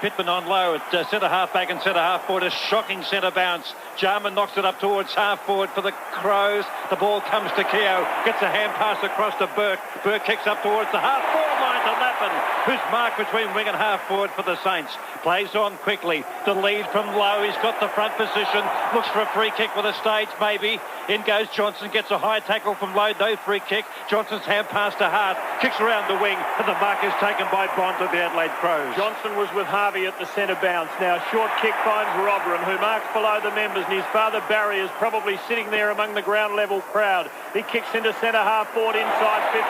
Pittman on low at centre half back and centre half forward. A shocking centre bounce. Jarman knocks it up towards half forward for the Crows. The ball comes to Keogh. Gets a hand pass across to Burke. Burke kicks up towards the half forward line to Lappin, who's marked between wing and half forward for the Saints. Plays on quickly. The lead from low. He's got the front position. Looks for a free kick with a stage, maybe. In goes Johnson. Gets a high tackle from low. No free kick. Johnson's hand pass to Hart. Kicks around the wing. And the mark is taken by Bond of the Adelaide Crows. Johnson was with Harvey at the centre bounce. Now short kick finds Rotherham, who marks below the members, and his father Barry is probably sitting there among the ground level crowd. He kicks into centre half forward inside 50.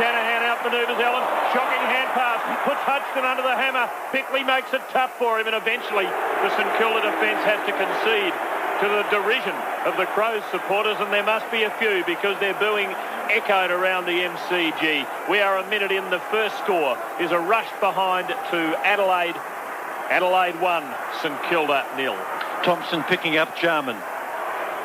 Shanahan outmanoeuvres Allen. Shocking hand pass. Puts Hodgson under the hammer. Bickley makes it tough for him, and eventually the St Kilda defence has to concede to the derision of the Crows supporters, and there must be a few because they're booing echoed around the MCG. We are a minute in. The first score is a rush behind to Adelaide. Adelaide 1, St Kilda 0. Thompson picking up Jarman.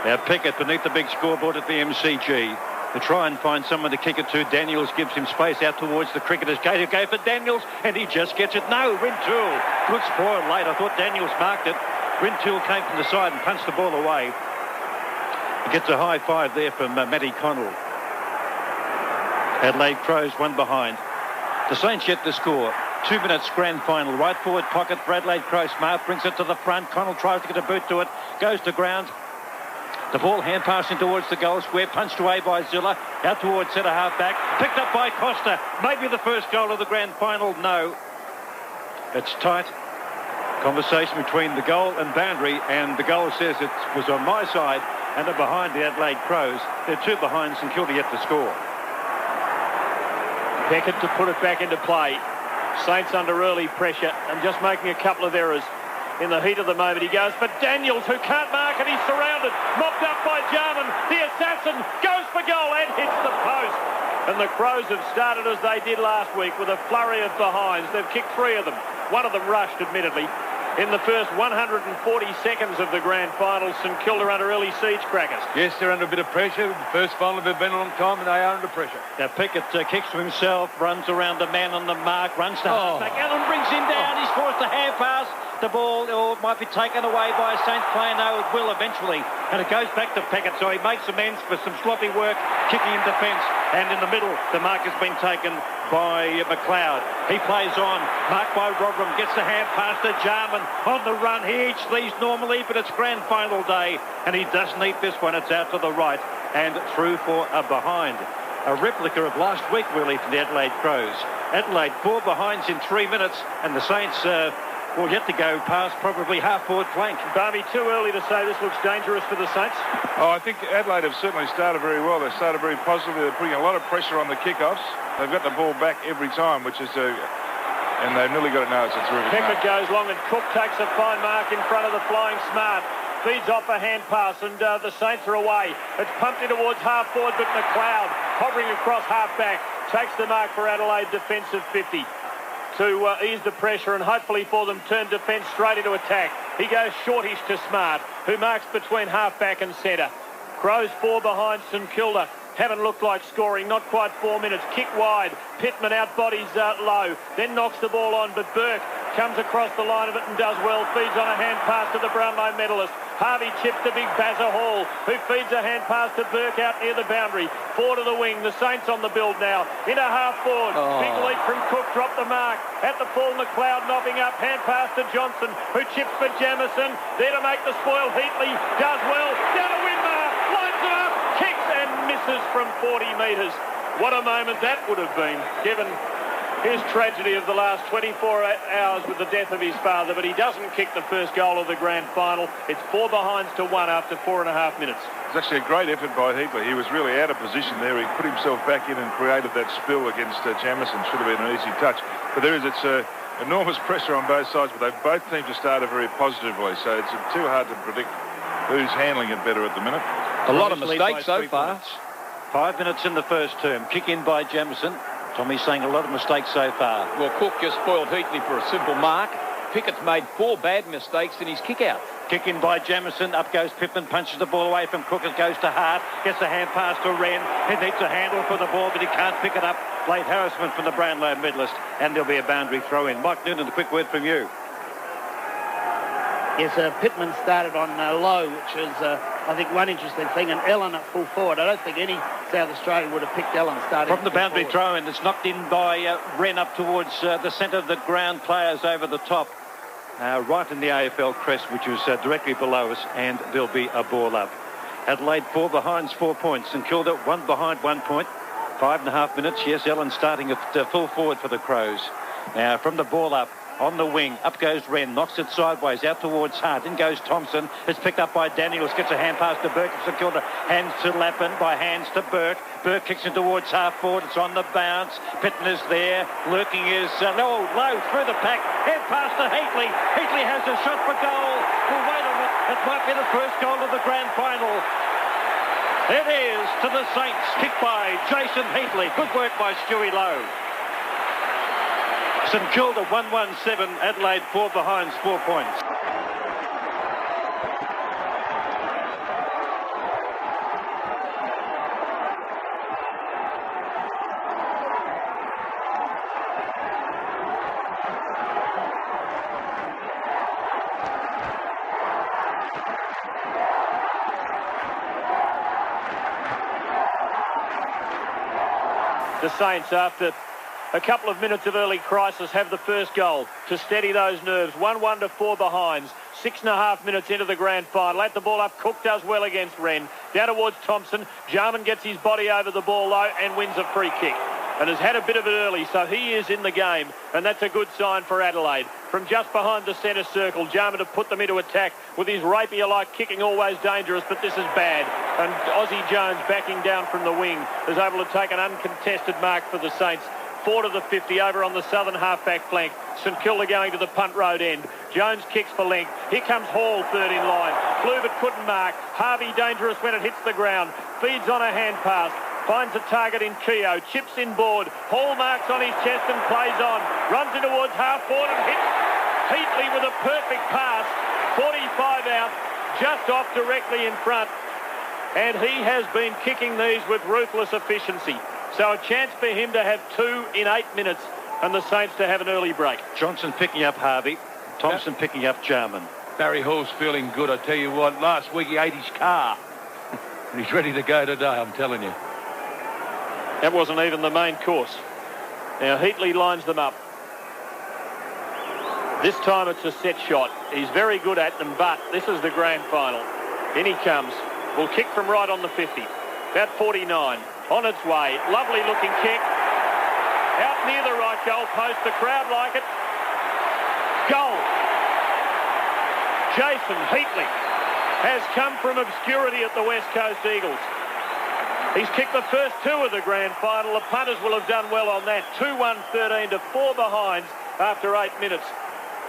Now Pickett beneath the big scoreboard at the MCG. To try and find someone to kick it to. Daniels gives him space out towards the cricketer's gate. He'll go for Daniels, and he just gets it. No, Rintoul. Good spoil late. I thought Daniels marked it. Rintoul came from the side and punched the ball away. He gets a high five there from Matty Connell. Adelaide Crows one behind. The Saints yet to score. 2 minutes grand final. Right forward pocket for Adelaide Crows. Smart brings it to the front. Connell tries to get a boot to it. Goes to ground. The ball hand passing towards the goal square. Punched away by Zilla. Out towards centre half back. Picked up by Costa. Maybe the first goal of the grand final. No. It's tight. Conversation between the goal and boundary, and the goal says it was on my side and are behind the Adelaide Crows. They're two behind St Kilda yet to score. Beckett to put it back into play. Saints under early pressure and just making a couple of errors in the heat of the moment. He goes for Daniels, who can't mark it. He's surrounded, mopped up by Jarman. The assassin goes for goal and hits the post. And the Crows have started as they did last week with a flurry of behinds. They've kicked 3 of them. One of them rushed, admittedly. In the first 140 seconds of the grand final, St Kilda under early siege crackers. Yes, they're under a bit of pressure. The first final they've been a long time, and they are under pressure. Now Pickett kicks to himself, runs around the man on the mark, runs to half-back. Allen brings him down. He's forced a hand pass. The ball might be taken away by a Saints player. No, it will eventually. And it goes back to Pickett, so he makes amends for some sloppy work, kicking in defence. And in the middle, the mark has been taken by McLeod. He plays on, marked by Rotherham, gets the hand pass to Jarman. On the run, he eats these normally, but it's grand final day, and he doesn't eat this one. It's out to the right and through for a behind. A replica of last week, really, for the Adelaide Crows. Adelaide 4 behinds in 3 minutes, and the Saints will yet to go past probably half-forward flank. Barmy, too early to say this looks dangerous for the Saints. Oh, I think Adelaide have certainly started very well. They started very positively. They're putting a lot of pressure on the kickoffs. They've got the ball back every time, which is and they've nearly got it now. It's a terrific Pickett goes long, and Cook takes a fine mark in front of the flying Smart. Feeds off a hand pass, and the Saints are away. It's pumped in towards half-forward, but McLeod, hovering across half-back, takes the mark for Adelaide defensive 50. To ease the pressure and hopefully for them turn defence straight into attack. He goes shortish to Smart, who marks between half-back and centre. Crows 4 behind St Kilda. Haven't looked like scoring, not quite 4 minutes. Kick wide, Pittman outbodies low, then knocks the ball on, but Burke comes across the line of it and does well. Feeds on a hand pass to the Brownlow medalist. Harvey chips to big Bazza Hall, who feeds a hand pass to Burke out near the boundary. 4 to the wing. The Saints on the build now. Into half forward. Big leap from Cook. Dropped the mark. At the full, McLeod knocking up. Hand pass to Johnson, who chips for Jamison. There to make the spoil. Heatley does well. Down to Winmar. Lines it up. Kicks and misses from 40 metres. What a moment that would have been, given his tragedy of the last 24 hours with the death of his father, but he doesn't kick the first goal of the grand final. It's 4 behinds to 1 after 4.5 minutes. It's actually a great effort by Heatley. He was really out of position there. He put himself back in and created that spill against Jamison. Should have been an easy touch. But it's enormous pressure on both sides, but they both seem to start very positively, so it's too hard to predict who's handling it better at the minute. A lot of mistakes so far. 5 minutes in the first term. Kick in by Jamison. Tommy's saying a lot of mistakes so far. Well, Cook just spoiled Heatley for a simple mark. Pickett's made 4 bad mistakes in his kick-out. Kick in by Jamison. Up goes Pittman. Punches the ball away from Cook. It goes to Hart. Gets the hand pass to Wren. He needs a handle for the ball, but he can't pick it up. Late harassment from the Brownlow medalist. And there'll be a boundary throw in. Mike Noonan, a quick word from you. Yes, Pittman started on low, which is, I think, one interesting thing, and Ellen at full forward. I don't think any South Australian would have picked Ellen starting. From the boundary throw, and it's knocked in by Wren up towards the centre of the ground, players over the top. Right in the AFL crest, which is directly below us, and there'll be a ball up. Adelaide 4 behind, 4 points. St Kilda 1 behind, 1 point. 5.5 minutes. Yes, Ellen starting at full forward for the Crows. Now from the ball up, on the wing, up goes Wren, knocks it sideways, out towards Hart. In goes Thompson. It's picked up by Daniels, gets a hand pass to Burke of St Kilda. Hands to Lappin, by hands to Burke. Burke kicks it towards half forward. It's on the bounce. Pittman is there. Lurking is low through the pack. Head pass to Heatley. Heatley has a shot for goal. Well, wait a minute. It might be the first goal of the grand final. It is to the Saints, kicked by Jason Heatley. Good work by Stewie Lowe. St Kilda 1-1-7, Adelaide 4 behind, 4 points. The Saints, after a couple of minutes of early crisis, have the first goal to steady those nerves. 1-1 to 4 behinds. 6.5 minutes into the grand final. At the ball up, Cook does well against Wren. Down towards Thompson. Jarman gets his body over the ball low and wins a free kick. And has had a bit of it early, so he is in the game. And that's a good sign for Adelaide. From just behind the centre circle, Jarman to put them into attack with his rapier-like kicking, always dangerous, but this is bad. And Aussie Jones, backing down from the wing, is able to take an uncontested mark for the Saints. 4 to the 50 over on the southern half-back flank. St Kilda going to the punt road end. Jones kicks for length. Here comes Hall, third in line. Flew but couldn't mark. Harvey dangerous when it hits the ground. Feeds on a hand pass. Finds a target in Keogh. Chips in board. Hall marks on his chest and plays on. Runs in towards half-forward and hits Heatley with a perfect pass. 45 out. Just off directly in front. And he has been kicking these with ruthless efficiency. So a chance for him to have 2 in 8 minutes and the Saints to have an early break. Johnson picking up Harvey. Thompson picking up Jarman. Barry Hall's feeling good, I tell you what. Last week he ate his car. And he's ready to go today, I'm telling you. That wasn't even the main course. Now Heatley lines them up. This time it's a set shot. He's very good at them, but this is the grand final. In he comes. Will kick from right on the 50. About 49. On its way. Lovely looking kick. Out near the right goal post. The crowd like it. Goal. Jason Heatley has come from obscurity at the West Coast Eagles. He's kicked the first 2 of the grand final. The punters will have done well on that. 2-1-13 to 4 behinds after 8 minutes.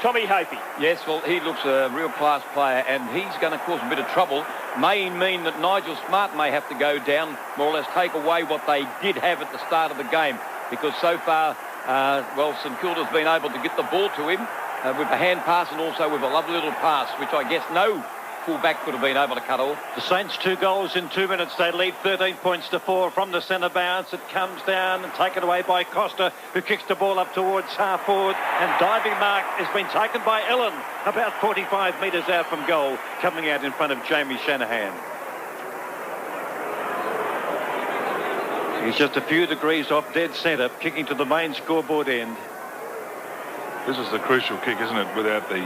Tommy Hapey. Yes, well, he looks a real class player, and he's going to cause a bit of trouble. May mean that Nigel Smart may have to go down, more or less take away what they did have at the start of the game, because so far, St Kilda's been able to get the ball to him with a hand pass and also with a lovely little pass, which I guess no full-back could have been able to cut off. The Saints 2 goals in 2 minutes. They lead 13 points to 4 from the centre bounce. It comes down and taken away by Costa, who kicks the ball up towards half forward. And diving mark has been taken by Ellen, about 45 metres out from goal, coming out in front of Jamie Shanahan. He's just a few degrees off dead centre, kicking to the main scoreboard end. This is the crucial kick, isn't it? Without the,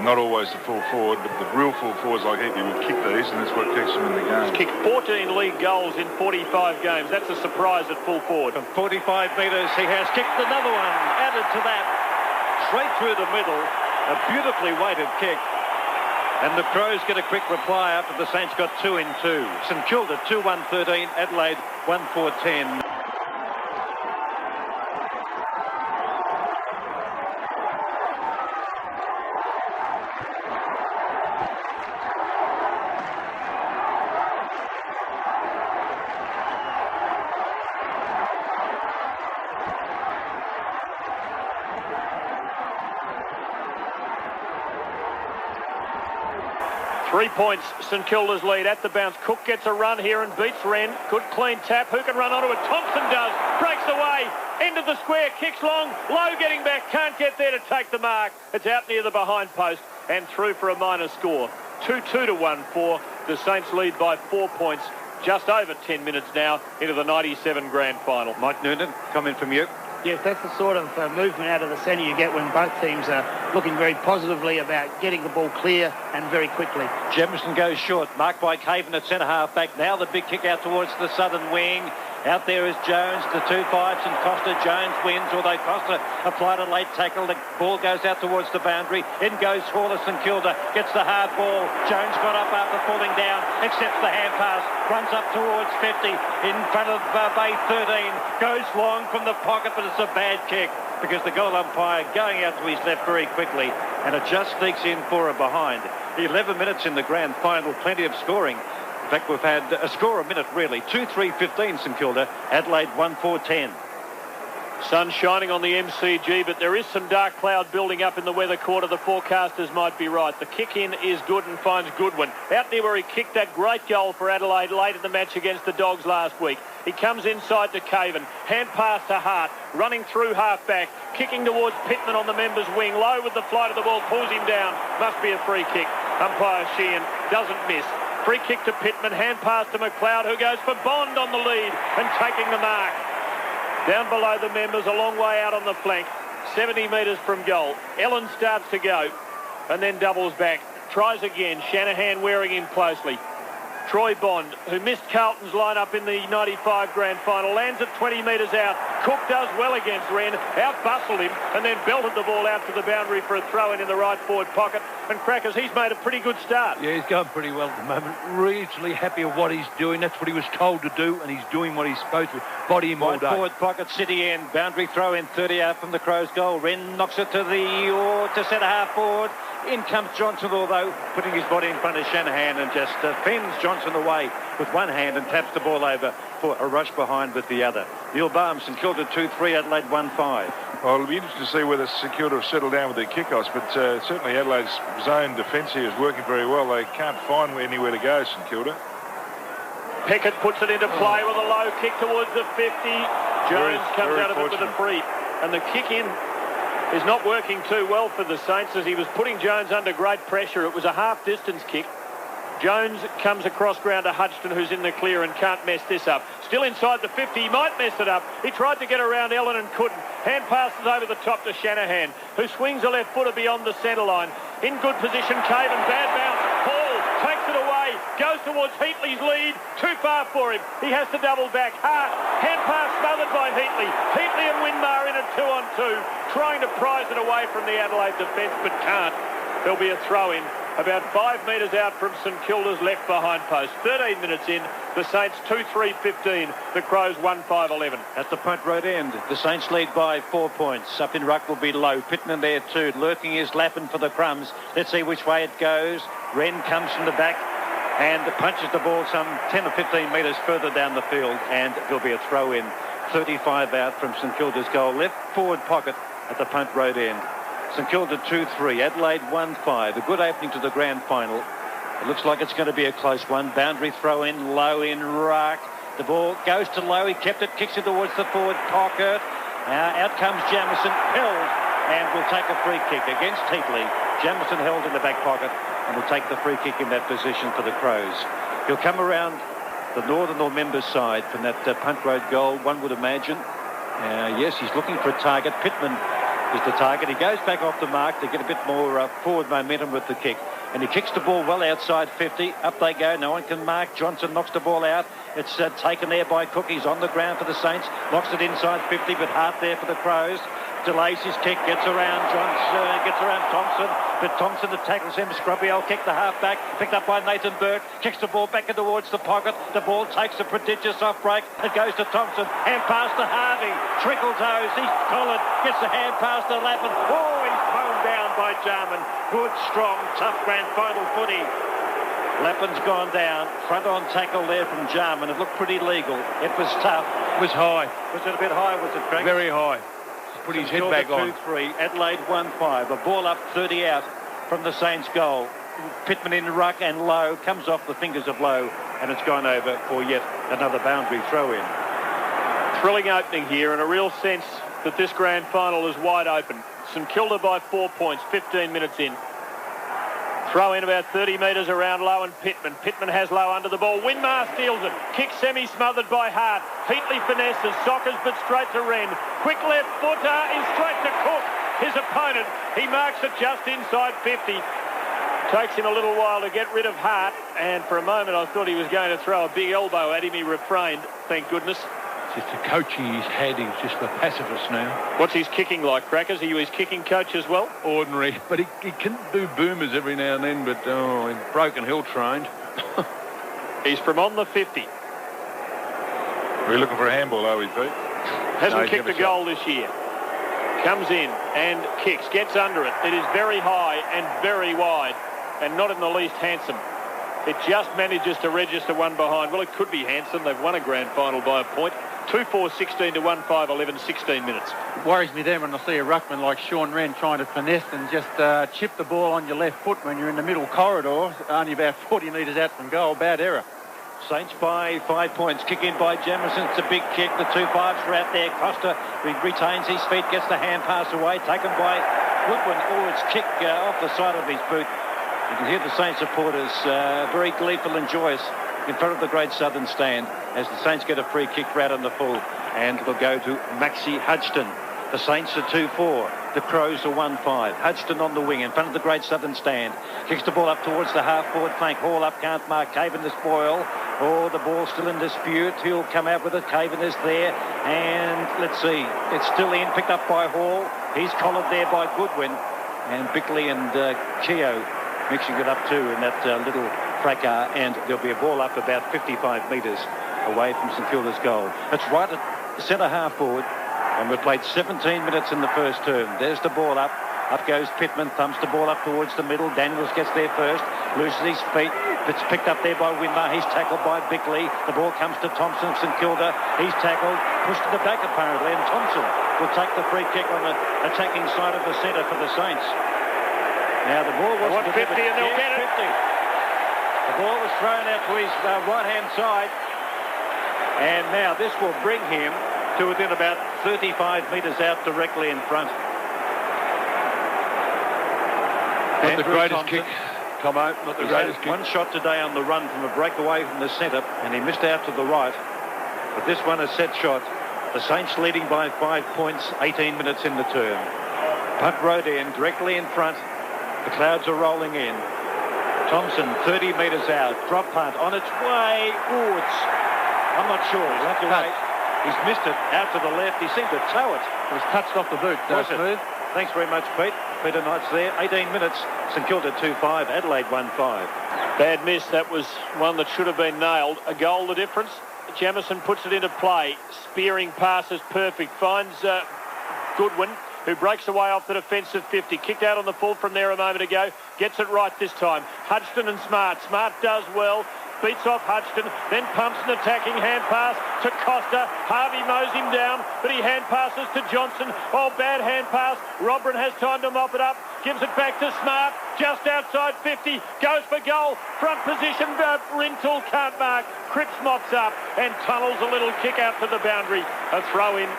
not always the full forward, but the real full forwards like Heatley would kick these, and that's what keeps them in the game. He's kicked 14 league goals in 45 games. That's a surprise at full forward. From 45 metres, he has kicked another one. Added to that, straight through the middle. A beautifully weighted kick. And the Crows get a quick reply after the Saints got 2 in 2. St Kilda 2-1-13, Adelaide 1-4-10. 3 points, St Kilda's lead at the bounce. Cook gets a run here and beats Wren. Good clean tap. Who can run onto it? Thompson does. Breaks away. End of the square. Kicks long. Low getting back. Can't get there to take the mark. It's out near the behind post. and through for a minor score. 2-2 to 1-4. The Saints lead by 4 points. Just over 10 minutes now into the 97 Grand Final. Mike Noonan, comment from you. Yes, that's the sort of movement out of the centre you get when both teams are looking very positively about getting the ball clear and very quickly. Jemison goes short, marked by Caven at centre half back. Now the big kick out towards the southern wing. Out there is Jones, the 2-5s, and Costa. Jones wins, although Costa applied a late tackle. The ball goes out towards the boundary. In goes Hawley. St.Kilda gets the hard ball. Jones got up after falling down, accepts the hand pass, runs up towards 50, in front of Bay 13, goes long from the pocket, but it's a bad kick because the goal umpire going out to his left very quickly, and it just sneaks in for a behind. 11 minutes in the grand final, plenty of scoring. In fact, we've had a score a minute, really. 2-3-15 St Kilda, Adelaide 1-4-10. Sun shining on the MCG, but there is some dark cloud building up in the weather quarter. The forecasters might be right. The kick in is good and finds Goodwin. Out there where he kicked that great goal for Adelaide late in the match against the Dogs last week. He comes inside to Caven. Hand pass to Hart. Running through half back. Kicking towards Pittman on the members' wing. Low with the flight of the ball. Pulls him down. Must be a free kick. Umpire Sheehan doesn't miss. Free kick to Pittman, hand pass to McLeod, who goes for Bond on the lead and taking the mark. Down below the members, a long way out on the flank, 70 metres from goal. Ellen starts to go and then doubles back. Tries again, Shanahan wearing him closely. Troy Bond, who missed Carlton's lineup in the 95 Grand Final, lands at 20 metres out. Cook does well against Wren, out-bustled him, and then belted the ball out to the boundary for a throw-in in the right forward pocket. And Crackers, he's made a pretty good start. Yeah, he's going pretty well at the moment. Reasonably happy with what he's doing. That's what he was told to do, and he's doing what he's supposed to. Body him all Right day. forward pocket, City end. Boundary throw-in, 30 out from the Crows' goal. Wren knocks it to centre half forward. In comes Johnson, although putting his body in front of Shanahan and just fends Johnson away with one hand and taps the ball over for a rush behind with the other. Neil Barham, St Kilda 2-3, Adelaide 1-5. Well, it'll be interesting to see whether St Kilda have settled down with their kickoffs, but certainly Adelaide's zone defence here is working very well. They can't find anywhere to go, St Kilda. Pickett puts it into play with a low kick towards the 50. Jones comes out of it with a free. And the kick in is not working too well for the Saints as he was putting Jones under great pressure. It was a half-distance kick. Jones comes across ground to Hudson, who's in the clear and can't mess this up. Still inside the 50, he might mess it up. He tried to get around Ellen and couldn't. Hand passes over the top to Shanahan, who swings a left footer beyond the centre line. In good position, Caven, bad bounce. Hall takes it away, goes towards Heatley's lead. Too far for him. He has to double back. Hart, hand pass smothered by Heatley. Heatley and Winmar in a 2-on-2, trying to prize it away from the Adelaide defence, but can't. There'll be a throw-in about 5 metres out from St Kilda's left behind post. 13 minutes in, the Saints 2-3-15, the Crows 1-5-11. At the Punt Road end, the Saints lead by 4 points. Up in ruck will be Low. Pittman there too. Lurking is Lappin for the crumbs. Let's see which way it goes. Wren comes from the back and punches the ball some 10 or 15 metres further down the field, and there'll be a throw-in. 35 out from St Kilda's goal. Left forward pocket at the Punt Road end. St Kilda 2-3, Adelaide 1-5. A good opening to the grand final. It looks like it's going to be a close one. Boundary throw in, Low in ruck. The ball goes to Low. He kept it, kicks it towards the forward pocket. Now out comes Jamison, held, and will take a free kick against Heatley. Jamison held in the back pocket and will take the free kick in that position for the Crows. He'll come around the northern or members side from that Punt Road goal, one would imagine. Yes, he's looking for a target. Pittman is the target. He goes back off the mark to get a bit more forward momentum with the kick. And he kicks the ball well outside 50. Up they go. No one can mark. Johnson knocks the ball out. It's taken there by Cook. He's on the ground for the Saints. Knocks it inside 50, but Hart there for the Crows. Delays his kick, gets around Thompson, but Thompson that tackles him. Scrubbiel kick the half-back, picked up by Nathan Burke, kicks the ball back in towards the pocket. The ball takes a prodigious off-break. It goes to Thompson, hand pass to Harvey, trickle toes, he's collared, gets the hand pass to Lappin. Oh, he's mown down by Jarman. Good, strong, tough grand final footy. Lappin's gone down, front on tackle there from Jarman. It looked pretty legal. It was tough. It was high. Was it a bit high, was it, Frank? Very high. Put his head back on. 2-3, Adelaide 1-5. A ball up 30 out from the Saints goal. Pittman in ruck and Low comes off the fingers of Low, and it's gone over for yet another boundary throw-in. Thrilling opening here, and a real sense that this grand final is wide open. St Kilda by 4 points, 15 minutes in. Throw in about 30 metres around Lowe and Pittman. Pittman has Lowe under the ball. Winmar steals it. Kick semi-smothered by Hart. Heatley finesses. Sockers but straight to Wren. Quick left footer is straight to Cook. His opponent. He marks it just inside 50. Takes him a little while to get rid of Hart. And for a moment I thought he was going to throw a big elbow at him. He refrained. Thank goodness. Just the coaching he's had, he's just a pacifist now. What's his kicking like, Crackers? Are you his kicking coach as well? Ordinary, but he can do boomers every now and then, but he's Broken Hill trained. He's from on the 50. We're looking for a handball, are we, Pete? Hasn't kicked a goal this year. Comes in and kicks, gets under it. It is very high and very wide and not in the least handsome. It just manages to register one behind. Well, it could be handsome. They've won a grand final by a point. 2-4-16 to 1-5-11, 16 minutes. Worries me then when I see a ruckman like Sean Wren trying to finesse and just chip the ball on your left foot when you're in the middle corridor, only about 40 metres out from goal. Bad error. Saints by 5 points. Kick in by Jamison. It's a big kick. The 2 5s are out there. Costa retains his feet, gets the hand pass away, taken by Goodwin. Oh, it's kick off the side of his boot. You can hear the Saints supporters very gleeful and joyous in front of the Great Southern Stand as the Saints get a free kick right on the full, and it'll go to Maxie Hudson. The Saints are 2-4. The Crows are 1-5. Hudson on the wing in front of the Great Southern Stand. Kicks the ball up towards the half-forward flank. Hall up, can't mark. Caven to spoil. Oh, the ball's still in dispute. He'll come out with it. Caven is there. And let's see. It's still in. Picked up by Hall. He's collared there by Goodwin. And Bickley and Keogh mixing it up too in that little fracas. And there'll be a ball up about 55 metres away from St Kilda's goal. It's right at centre half-forward. And we've played 17 minutes in the first term. There's the ball up. Up goes Pittman, thumps the ball up towards the middle. Daniels gets there first, loses his feet. It's picked up there by Winmar. He's tackled by Bickley. The ball comes to Thompson, St Kilda. He's tackled, pushed to the back apparently, and Thompson will take the free kick on the attacking side of the centre for the Saints. Now the ball was 50 and they'll get it. 50. The ball was thrown out to his right-hand side. And now this will bring him to within about 35 metres out directly in front. Not the greatest kick, Tomo, not the greatest kick. One shot today on the run from a breakaway from the centre, and he missed out to the right. But this one is set shot. The Saints leading by 5 points, 18 minutes in the term. Punt rode in, directly in front. The clouds are rolling in. Thompson, 30 metres out. Drop punt on its way. Oh, I'm not sure. He'll have to wait. He's missed it out to the left. He seemed to tow it. It was touched off the boot. Smooth. Thanks very much, Pete. Peter Knight's there. 18 minutes. St Kilda 2-5. Adelaide 1-5. Bad miss. That was one that should have been nailed. A goal the difference. Jamison puts it into play. Spearing pass is perfect. Finds Goodwin, who breaks away off the defensive 50. Kicked out on the full from there a moment ago. Gets it right this time. Hudson and Smart. Smart does well. Beats off Hudson, then pumps an attacking hand pass to Costa. Harvey mows him down, but he hand passes to Johnson. Oh, bad hand pass. Robrin has time to mop it up. Gives it back to Smart, just outside 50. Goes for goal. Front position, Rintoul can't mark. Cripps mops up and tunnels a little kick out to the boundary. A throw in.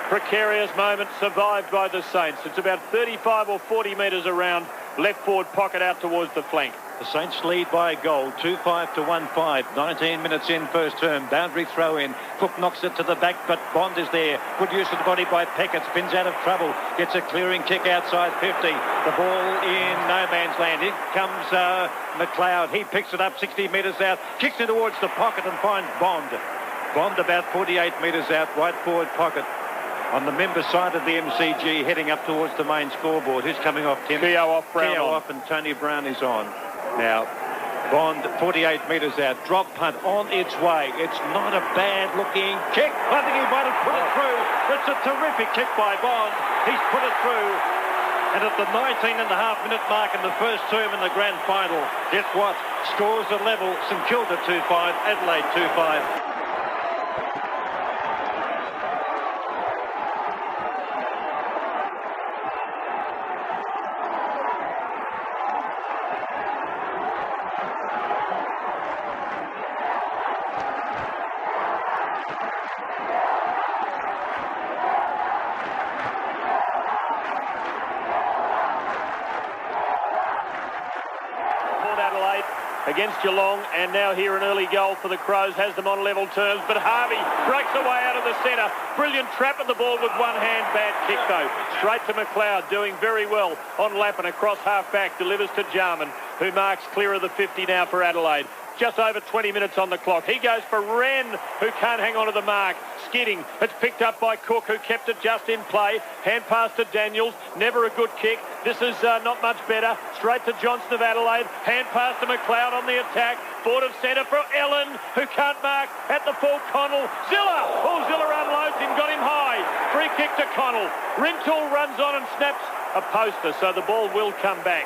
Precarious moment survived by the Saints. It's about 35 or 40 metres around. Left forward pocket out towards the flank. The Saints lead by a goal, 2-5 to 1-5. 19 minutes in first term. Boundary throw in. Cook knocks it to the back, but Bond is there. Good use of the body by Peckett. Spins out of trouble. Gets a clearing kick outside 50. The ball in no man's land. In comes McLeod. He picks it up 60 metres out. Kicks it towards the pocket and finds Bond. Bond about 48 metres out. Right forward pocket. On the member side of the MCG, heading up towards the main scoreboard. Who's coming off, Tim? Keogh off, Brown Keogh on. off, and Tony Brown is on. Now, Bond, 48 metres out. Drop punt on its way. It's not a bad-looking kick. I think he might have put it through. It's a terrific kick by Bond. He's put it through. And at the 19.5-minute mark in the first term in the grand final, guess what? Scores are level. St Kilda 2-5, Adelaide 2-5. at Adelaide against Geelong, and now here an early goal for the Crows, has them on level terms, but Harvey breaks away out of the centre. Brilliant trap at the ball with one hand, bad kick though. Straight to McLeod, doing very well on lap and across half-back, delivers to Jarman, who marks clear of the 50 now for Adelaide. Just over 20 minutes on the clock. He goes for Wren, who can't hang on to the mark. Skidding. It's picked up by Cook, who kept it just in play. Hand pass to Daniels. Never a good kick. This is not much better. Straight to Johnson of Adelaide. Hand pass to McLeod on the attack. Forward of centre for Ellen, who can't mark at the full. Connell. Zilla. Oh, Zilla unloads him. Got him high. Free kick to Connell. Rintoul runs on and snaps a poster, so the ball will come back.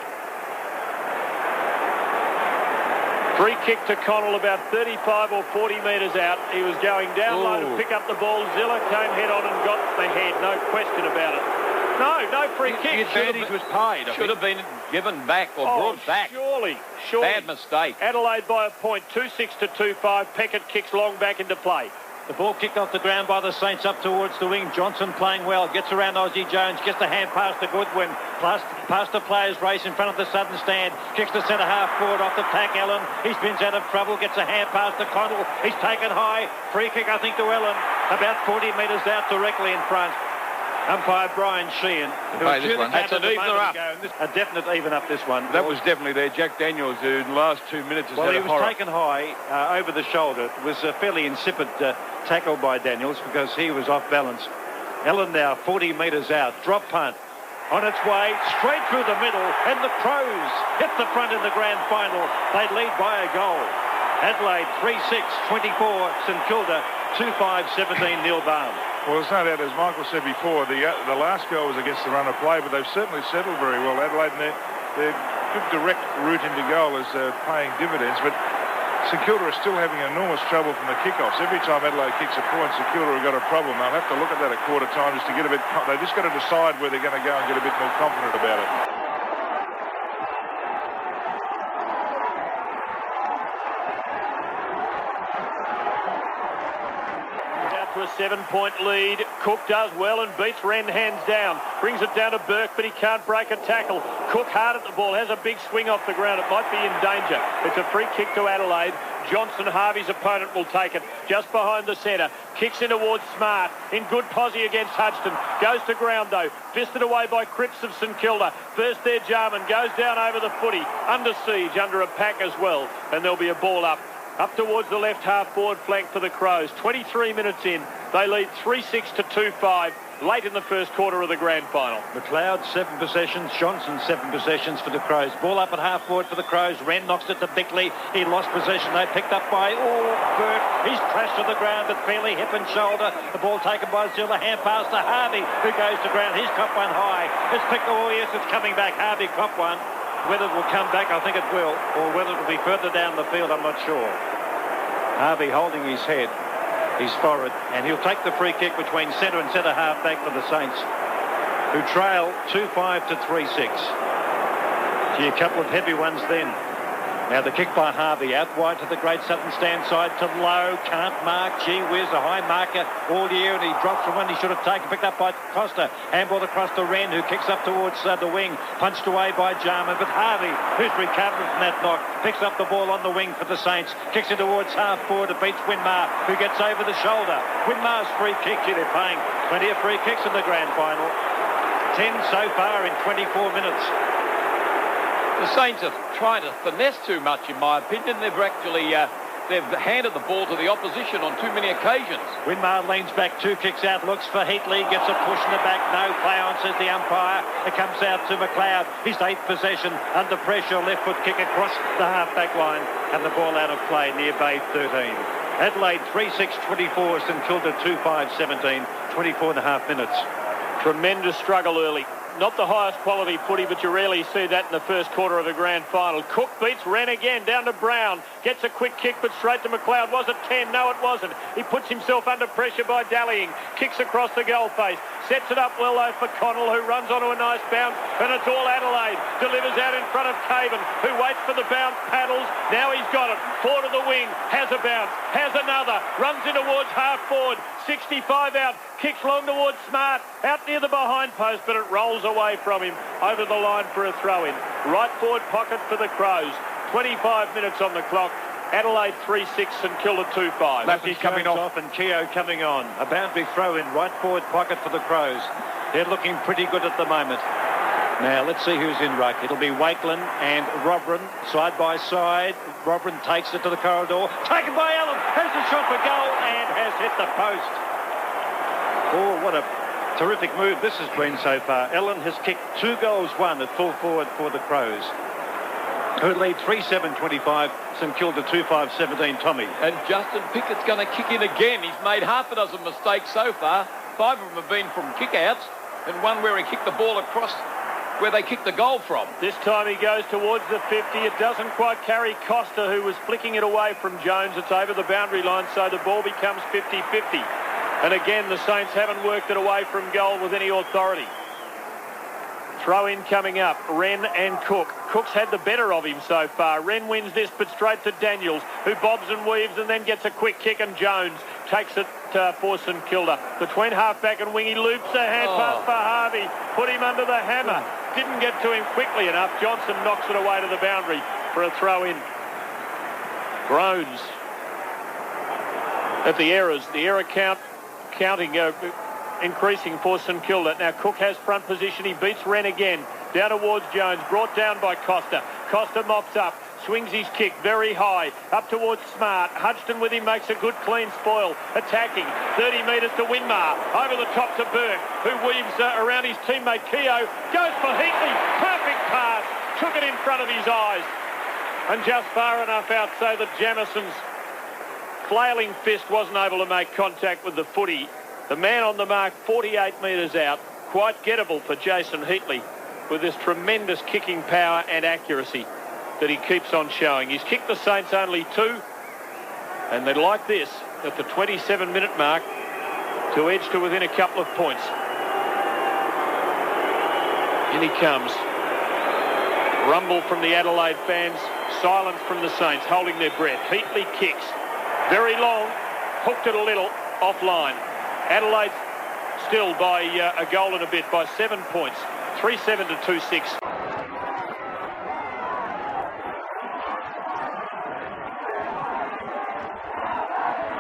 Free kick to Connell about 35 or 40 metres out. He was going down low to pick up the ball. Zilla came head on and got the head. No question about it. No free kick. The advantage was paid. Should have been given back or brought back. Surely. Bad mistake. Adelaide by a point. 2-6 to 2-5. Peckett kicks long back into play. The ball kicked off the ground by the Saints up towards the wing. Johnson playing well. Gets around Aussie Jones. Gets the hand pass to Goodwin. Past the players race in front of the southern stand. Kicks the centre half forward off the tack. Ellen. He spins out of trouble. Gets a hand pass to Connell. He's taken high. Free kick, I think, to Ellen. About 40 metres out directly in front. Umpire Brian Sheehan. That's an evener up. A definite even up, this one. That was definitely there. Jack Daniels, who in the last 2 minutes has had a horror. Well, he was taken high over the shoulder. It was a fairly insipid tackle by Daniels because he was off balance. Ellen now 40 metres out. Drop punt. On its way, straight through the middle, and the Crows hit the front in the grand final. They lead by a goal. Adelaide 3-6, 24, St Kilda 2-5, 17, Neil Barnes. Well, there's no doubt, as Michael said before, the last goal was against the run of play, but they've certainly settled very well. Adelaide, and their good direct route into goal is paying dividends, but St Kilda are still having enormous trouble from the kickoffs. Every time Adelaide kicks a point, St Kilda have got a problem. They'll have to look at that at quarter time just to get a bit... They've just got to decide where they're going to go and get a bit more confident about it. To a 7-point lead. Cook does well and beats Wren hands down. Brings it down to Burke, but he can't break a tackle. Cook hard at the ball, has a big swing off the ground. It might be in danger. It's a free kick to Adelaide. Johnson, Harvey's opponent, will take it just behind the centre. Kicks in towards Smart. In good posse against Hudson. Goes to ground though. Fisted away by Cripps of St Kilda. First there, Jarman goes down over the footy. Under siege, under a pack as well. And there'll be a ball up towards the left half forward flank for the Crows. 23 minutes in. They lead 3-6 to 2-5 late in the first quarter of the grand final. McLeod 7 possessions, Johnson 7 possessions for the Crows. Ball up at half forward for the Crows. Wren knocks it to Bickley. He lost possession. They picked up by Burt. He's crashed to the ground but fairly hip and shoulder. The ball taken by Zilla. Hand pass to Harvey, who goes to ground. He's copped one high. It's picked. Oh yes, it's coming back. Harvey copped one. Whether it will come back, I think it will, or whether it will be further down the field, I'm not sure. Harvey holding his head, his forehead, and he'll take the free kick between centre and centre half back for the Saints, who trail 2-5 to 3-6. Gee, a couple of heavy ones then. Now the kick by Harvey, out wide to the great southern stand side to Lowe, can't mark, gee whiz, a high marker all year, and he drops from one he should have taken, picked up by Costa, handball across to Wren, who kicks up towards the wing, punched away by Jarman, but Harvey, who's recovered from that knock, picks up the ball on the wing for the Saints, kicks it towards half forward, it beats Winmar, who gets over the shoulder. Winmar's free kick, gee, they're playing plenty of free kicks in the grand final. 10 so far in 24 minutes. The Saints are trying to finesse too much, in my opinion. They've actually they've handed the ball to the opposition on too many occasions. Winmar leans back, 2 kicks out, looks for Heatley, gets a push in the back, no play on, says the umpire. It comes out to McLeod, his 8th possession, under pressure, left foot kick across the half-back line, and the ball out of play near Bay 13. Adelaide 3-6, 24, St Kilda 2-5, 17, 24 and a half minutes. Tremendous struggle early. Not the highest quality footy, but you rarely see that in the first quarter of a grand final. Cook beats Wren again, down to Brown. Gets a quick kick, but straight to McLeod. Was it 10? No, it wasn't. He puts himself under pressure by dallying. Kicks across the goal face. Sets it up well, though, for Connell, who runs onto a nice bounce. And it's all Adelaide. Delivers out in front of Caven, who waits for the bounce, paddles. Now he's got it. Forward of the wing. Has a bounce. Has another. Runs in towards half forward. 65 out. Kicks long towards Smart. Out near the behind post, but it rolls away from him over the line for a throw-in. Right forward pocket for the Crows. 25 minutes on the clock. Adelaide 3-6, St Kilda 2-5. Lappy coming off and Keogh coming on. A boundary throw in right forward pocket for the Crows. They're looking pretty good at the moment. Now let's see who's in ruck. It'll be Wakelin and Robran side by side. Robran takes it to the corridor. Taken by Allen. Has the shot for goal and has hit the post. Oh, what a terrific move this has been so far. Allen has kicked 2 goals, 1 at full forward for the Crows, who lead 3-7-25, St Kilda 2-5-17, Tommy. And Justin Pickett's going to kick in again. He's made half a dozen mistakes so far. 5 of them have been from kick-outs, and 1 where he kicked the ball across where they kicked the goal from. This time he goes towards the 50. It doesn't quite carry Costa, who was flicking it away from Jones. It's over the boundary line, so the ball becomes 50-50. And again, the Saints haven't worked it away from goal with any authority. Throw in coming up, Wren and Cook. Cook's had the better of him so far. Wren wins this, but straight to Daniels, who bobs and weaves and then gets a quick kick, and Jones takes it for St Kilda. Between halfback and wing, he loops a hand pass for Harvey. Put him under the hammer. Didn't get to him quickly enough. Johnson knocks it away to the boundary for a throw in. Groans at the errors. The error counting increasing for St Kilda. Now Cook has front position. He beats Wren again. Down towards Jones. Brought down by Costa. Costa mops up. Swings his kick very high. Up towards Smart. Hudson with him makes a good clean spoil. Attacking. 30 metres to Winmar. Over the top to Burke, who weaves around his teammate Keogh. Goes for Heatley. Perfect pass. Took it in front of his eyes. And just far enough out so that Jamison's flailing fist wasn't able to make contact with the footy. The man on the mark, 48 metres out. Quite gettable for Jason Heatley with this tremendous kicking power and accuracy that he keeps on showing. He's kicked the Saints only 2, and they'd like this at the 27-minute mark to edge to within a couple of points. In he comes. Rumble from the Adelaide fans, silence from the Saints, holding their breath. Heatley kicks. Very long, hooked it a little, offline. Adelaide still by a goal and a bit, by 7 points. 3-7 to 2-6.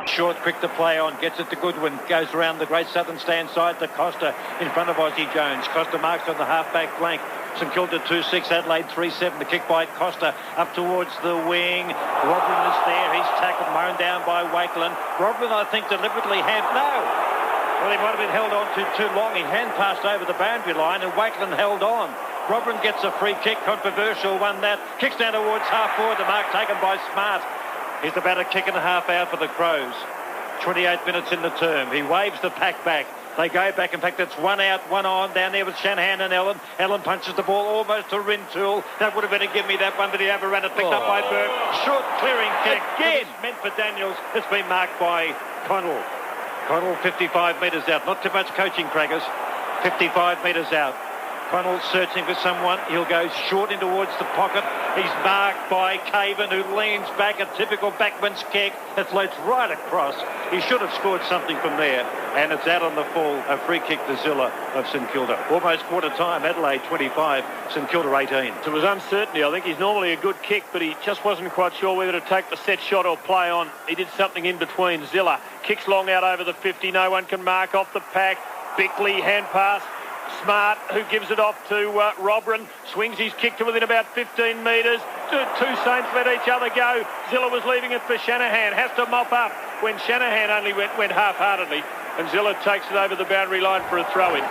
Short, quick to play on, gets it to Goodwin, goes around the Great Southern stand side to Costa in front of Aussie Jones. Costa marks on the half-back flank. St Kilda 2-6, Adelaide 3-7. The kick by Costa up towards the wing. Robran is there. He's tackled, mown down by Wakelin. Robran, I think, deliberately well, he might have been held on too long. He hand passed over the boundary line and Wakelin held on. Robran gets a free kick, controversial one that. Kicks down towards half forward, the mark taken by Smart. He's about a kick and a half out for the Crows. 28 minutes in the term. He waves the pack back. They go back. In fact, it's 1 out, 1 on down there with Shanahan and Allen. Allen punches the ball almost to Rintoul. That would have been a give me that one, but he overran it. Picked up by Burke. Short clearing kick. Again. Meant for Daniels. It's been marked by Connell. Connell 55 metres out. Not too much coaching, Craggers. 55 metres out. Connell searching for someone. He'll go short in towards the pocket. He's marked by Caven, who leans back. A typical backman's kick that floats right across. He should have scored something from there. And it's out on the full. A free kick to Zilla of St Kilda. Almost quarter time. Adelaide 25, St Kilda 18. There was uncertainty. I think he's normally a good kick, but he just wasn't quite sure whether to take the set shot or play on. He did something in between. Zilla kicks long out over the 50. No one can mark off the pack. Bickley hand pass. Smart, who gives it off to Robran, swings his kick to within about 15 metres. Two Saints let each other go. Zilla was leaving it for Shanahan, has to mop up when Shanahan only went half-heartedly, and Zilla takes it over the boundary line for a throw-in.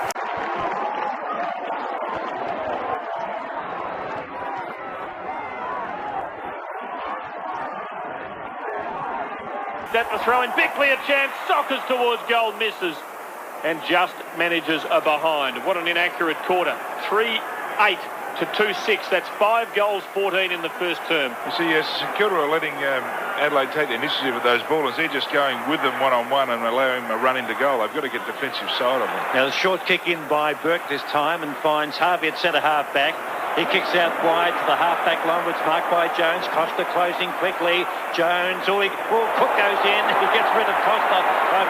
That's the throw-in. Bickley a chance, sockers towards goal, misses. And just manages a behind. What an inaccurate quarter. 3-8 to 2-6. That's 5 goals, 14 in the first term. You see, yes, St Kilda are letting Adelaide take the initiative with those ballers. They're just going with them one-on-one and allowing them a run into goal. They've got to get defensive side of them. Now, the short kick in by Burke this time and finds Harvey at centre half back. He kicks out wide to the half-back line, which is marked by Jones. Costa closing quickly. Jones, Cook goes in. He gets rid of Costa.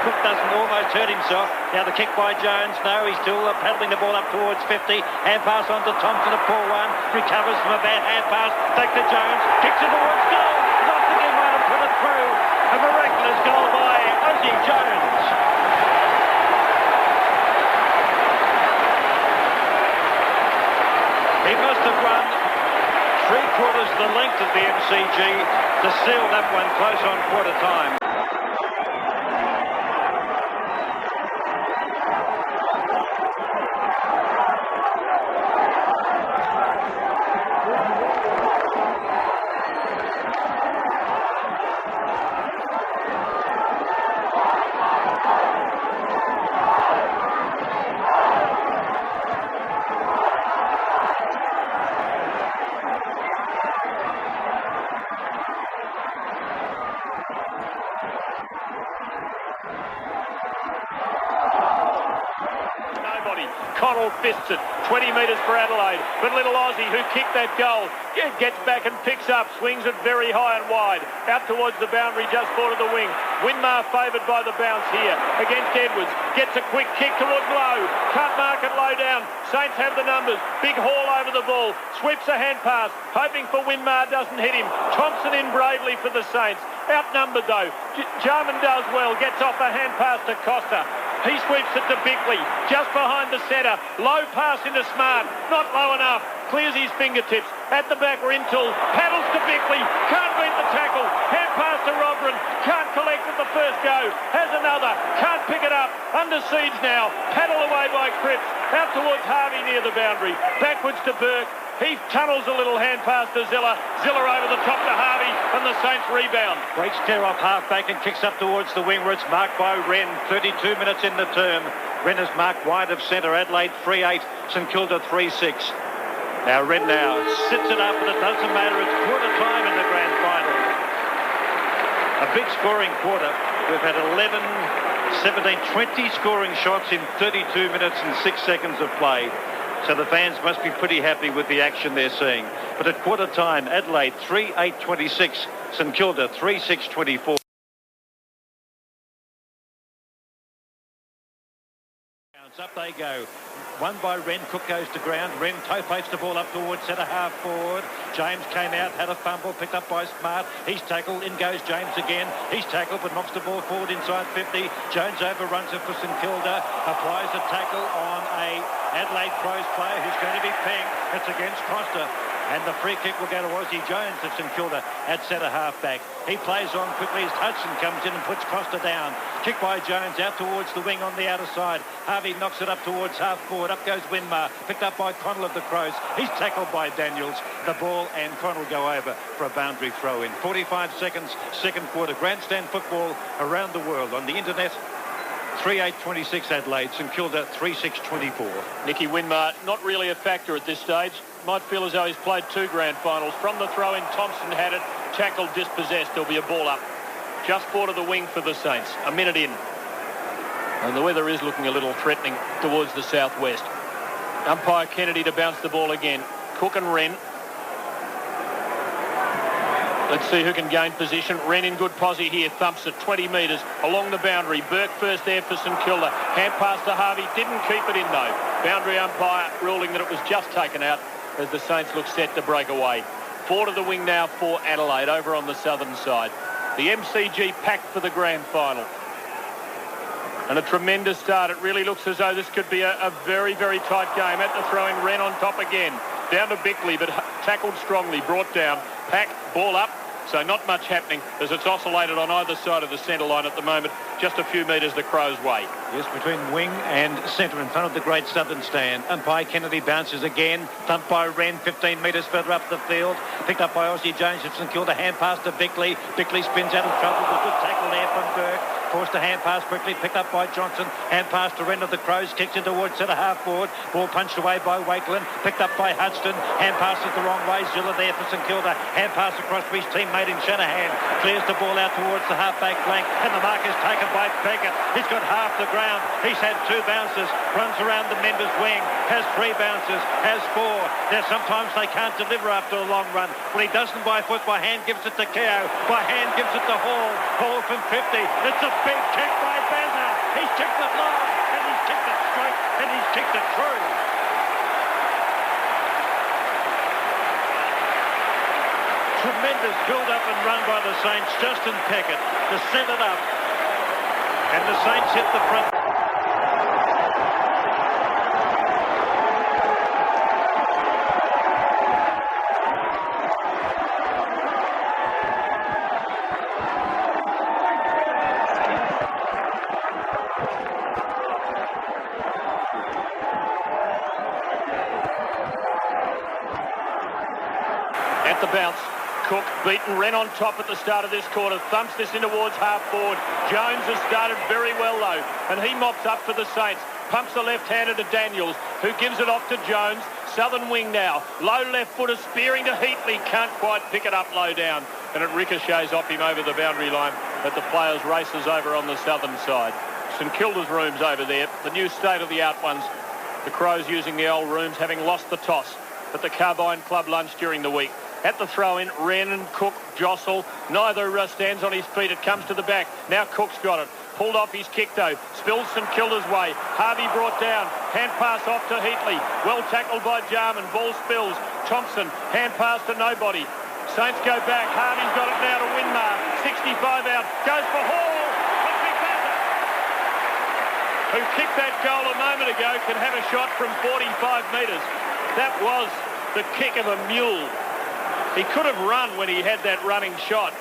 Cook doesn't almost hurt himself. Now the kick by Jones. No, he's still paddling the ball up towards 50. Hand pass on to Thompson, a poor one. Recovers from a bad hand pass. Back to Jones. Kicks it towards goal. Not to give way to put it through. A miraculous goal by Ozzy Jones. He must have run 3/4 the length of the MCG to seal that one close on quarter time. Connell fists it, 20 metres for Adelaide, but little Aussie who kicked that goal gets back and picks up, swings it very high and wide, out towards the boundary just forward of the wing. Winmar favoured by the bounce here against Edwards, gets a quick kick towards Lowe, can't mark it low down, Saints have the numbers, big haul over the ball, sweeps a hand pass, hoping for Winmar, doesn't hit him. Thompson in bravely for the Saints, outnumbered though, Jarman does well, gets off a hand pass to Costa. He sweeps it to Bickley, just behind the centre. Low pass into Smart, not low enough. Clears his fingertips. At the back, Rintoul paddles to Bickley, can't beat the tackle. Hand pass to Robrin, can't collect at the first go. Has another, can't pick it up. Under siege now, paddle away by Cripps. Out towards Harvey near the boundary. Backwards to Burke. He tunnels a little hand pass to Ziller. Ziller over the top to Harvey, and the Saints rebound. Breaks clear off half-back and kicks up towards the wing where it's marked by Wren. 32 minutes in the term. Wren is marked wide of centre. Adelaide 3-8, St Kilda 3-6. Now Wren sits it up, but it doesn't matter. It's quarter time in the grand final. A big scoring quarter. We've had 11, 17, 20 scoring shots in 32 minutes and 6 seconds of play. So the fans must be pretty happy with the action they're seeing. But at quarter time, Adelaide 3-8-26, St Kilda 3-6-24. Up they go. Won by Wren. Cook goes to ground. Wren toe plates the ball up towards centre half forward. James came out, had a fumble, picked up by Smart. He's tackled. In goes James again. He's tackled but knocks the ball forward inside 50. Jones overruns it for St Kilda. Applies a tackle on a Adelaide Crows player who's going to be pinged. It's against Costa. And the free kick will go to Aussie Jones at St Kilda at centre half-back. He plays on quickly as Hudson comes in and puts Costa down. Kick by Jones out towards the wing on the outer side. Harvey knocks it up towards half-forward. Up goes Winmar, picked up by Connell of the Crows. He's tackled by Daniels. The ball and Connell go over for a boundary throw in. 45 seconds, second quarter. Grandstand football around the world on the internet. 3-8-26 Adelaide, St Kilda 3-6-24. Nicky Winmar not really a factor at this stage. Might feel as though he's played 2 grand finals. From the throw-in, Thompson had it. Tackled, dispossessed. There'll be a ball up. Just forward of the wing for the Saints. A minute in. And the weather is looking a little threatening towards the southwest. Umpire Kennedy to bounce the ball again. Cook and Wren. Let's see who can gain position. Wren in good posse here. Thumps at 20 metres along the boundary. Burke first there for St Kilda. Hand pass to Harvey. Didn't keep it in though. Boundary umpire ruling that it was just taken out as the Saints look set to break away. Forward of the wing now for Adelaide over on the southern side. The MCG packed for the grand final. And a tremendous start. It really looks as though this could be a very, very tight game. At the throw-in, Wren on top again. Down to Bickley, but tackled strongly. Brought down. Pack, ball up. So not much happening as it's oscillated on either side of the centre line at the moment. Just a few metres the Crows' way. Yes, between wing and centre in front of the great southern stand. Umpire Kennedy bounces again. Thumped by Wren 15 metres further up the field. Picked up by Aussie Jones of St Kilda. Hand pass to Bickley. Bickley spins out of trouble. A good tackle there from Burke. forced a hand pass quickly, picked up by Johnson, hand pass to Wren of the Crows, kicks in towards centre half forward, ball punched away by Wakeland, picked up by Hudson, hand passes the wrong way, Zilla there for St Kilda, hand pass across to his teammate in Shanahan, clears the ball out towards the half-back flank, and the mark is taken by Beckett. He's got half the ground, he's had 2 bounces, runs around the member's wing, has 3 bounces, has 4. Now sometimes they can't deliver after a long run. Well, he doesn't by foot, by hand gives it to Keogh, by hand gives it to Hall, Hall from 50. It's a big kick by Bazza. He's kicked it long, and he's kicked it straight, and he's kicked it through. Tremendous build-up and run by the Saints. Justin Peckett to set it up, and the Saints hit the front. At the bounce, Cook beaten Wren on top at the start of this quarter, thumps this in towards half forward. Jones has started very well though, and he mops up for the Saints. Pumps the left-hander to Daniels, who gives it off to Jones. Southern wing now, low left footer spearing to Heatley, can't quite pick it up low down, and it ricochets off him over the boundary line at the players' races over on the southern side. St Kilda's rooms over there, the new state-of-the-art ones. The Crows using the old rooms, having lost the toss at the Carbine Club lunch during the week. At the throw-in, Wren and Cook jostle. Neither stands on his feet. It comes to the back. Now Cook's got it. Pulled off his kick, though. Spills St Kilda's way. Harvey brought down. Hand pass off to Heatley. Well tackled by Jarman. Ball spills. Thompson, hand pass to nobody. Saints go back. Harvey's got it now to Winmar. 65 out. Goes for Hall. Who kicked that goal a moment ago, can have a shot from 45 metres. That was the kick of a mule. He could have run when he had that running shot,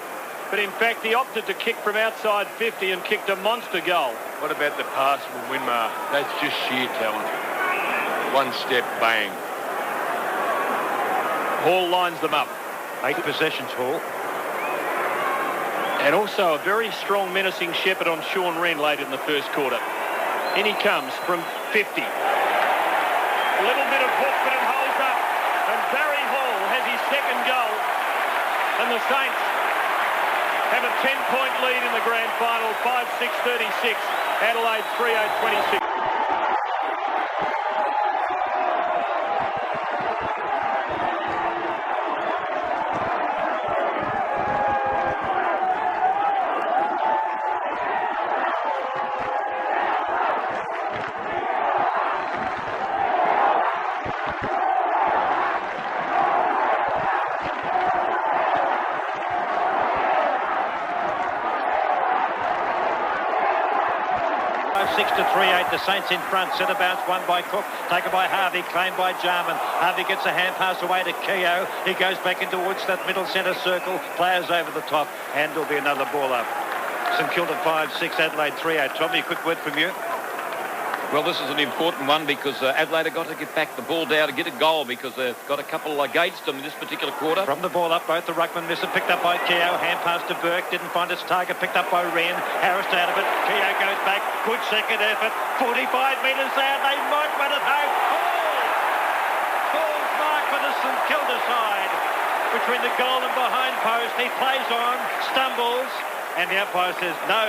but in fact he opted to kick from outside 50 and kicked a monster goal. What about the pass from Winmar? That's just sheer talent. One step, bang. Hall lines them up. 8 possessions, Hall. And also a very strong menacing shepherd on Sean Wren late in the first quarter. In he comes from 50. A little bit of hook, but it holds up. And Barry Hall has his second goal. And the Saints have a 10-point lead in the Grand Final, 5-6-36. Adelaide 3-8-26. To 3-8, the Saints in front. Centre bounce won by Cook, taken by Harvey, claimed by Jarman. Harvey gets a hand pass away to Keogh. He goes back in towards that middle centre circle. Players over the top, and there'll be another ball up. St Kilda 5-6, Adelaide 3-8. Tommy, a quick word from you. Well, this is an important one because Adelaide have got to get back the ball down to get a goal because they've got a couple against them in this particular quarter. From the ball up, both the ruckman miss it, picked up by Keogh, hand pass to Burke, didn't find its target, picked up by Wren, Harris out of it, Keogh goes back, good second effort, 45 metres out, they might run it home. Ball's mark for the St Kilda side. Between the goal and behind post, he plays on, stumbles, and the umpire says no.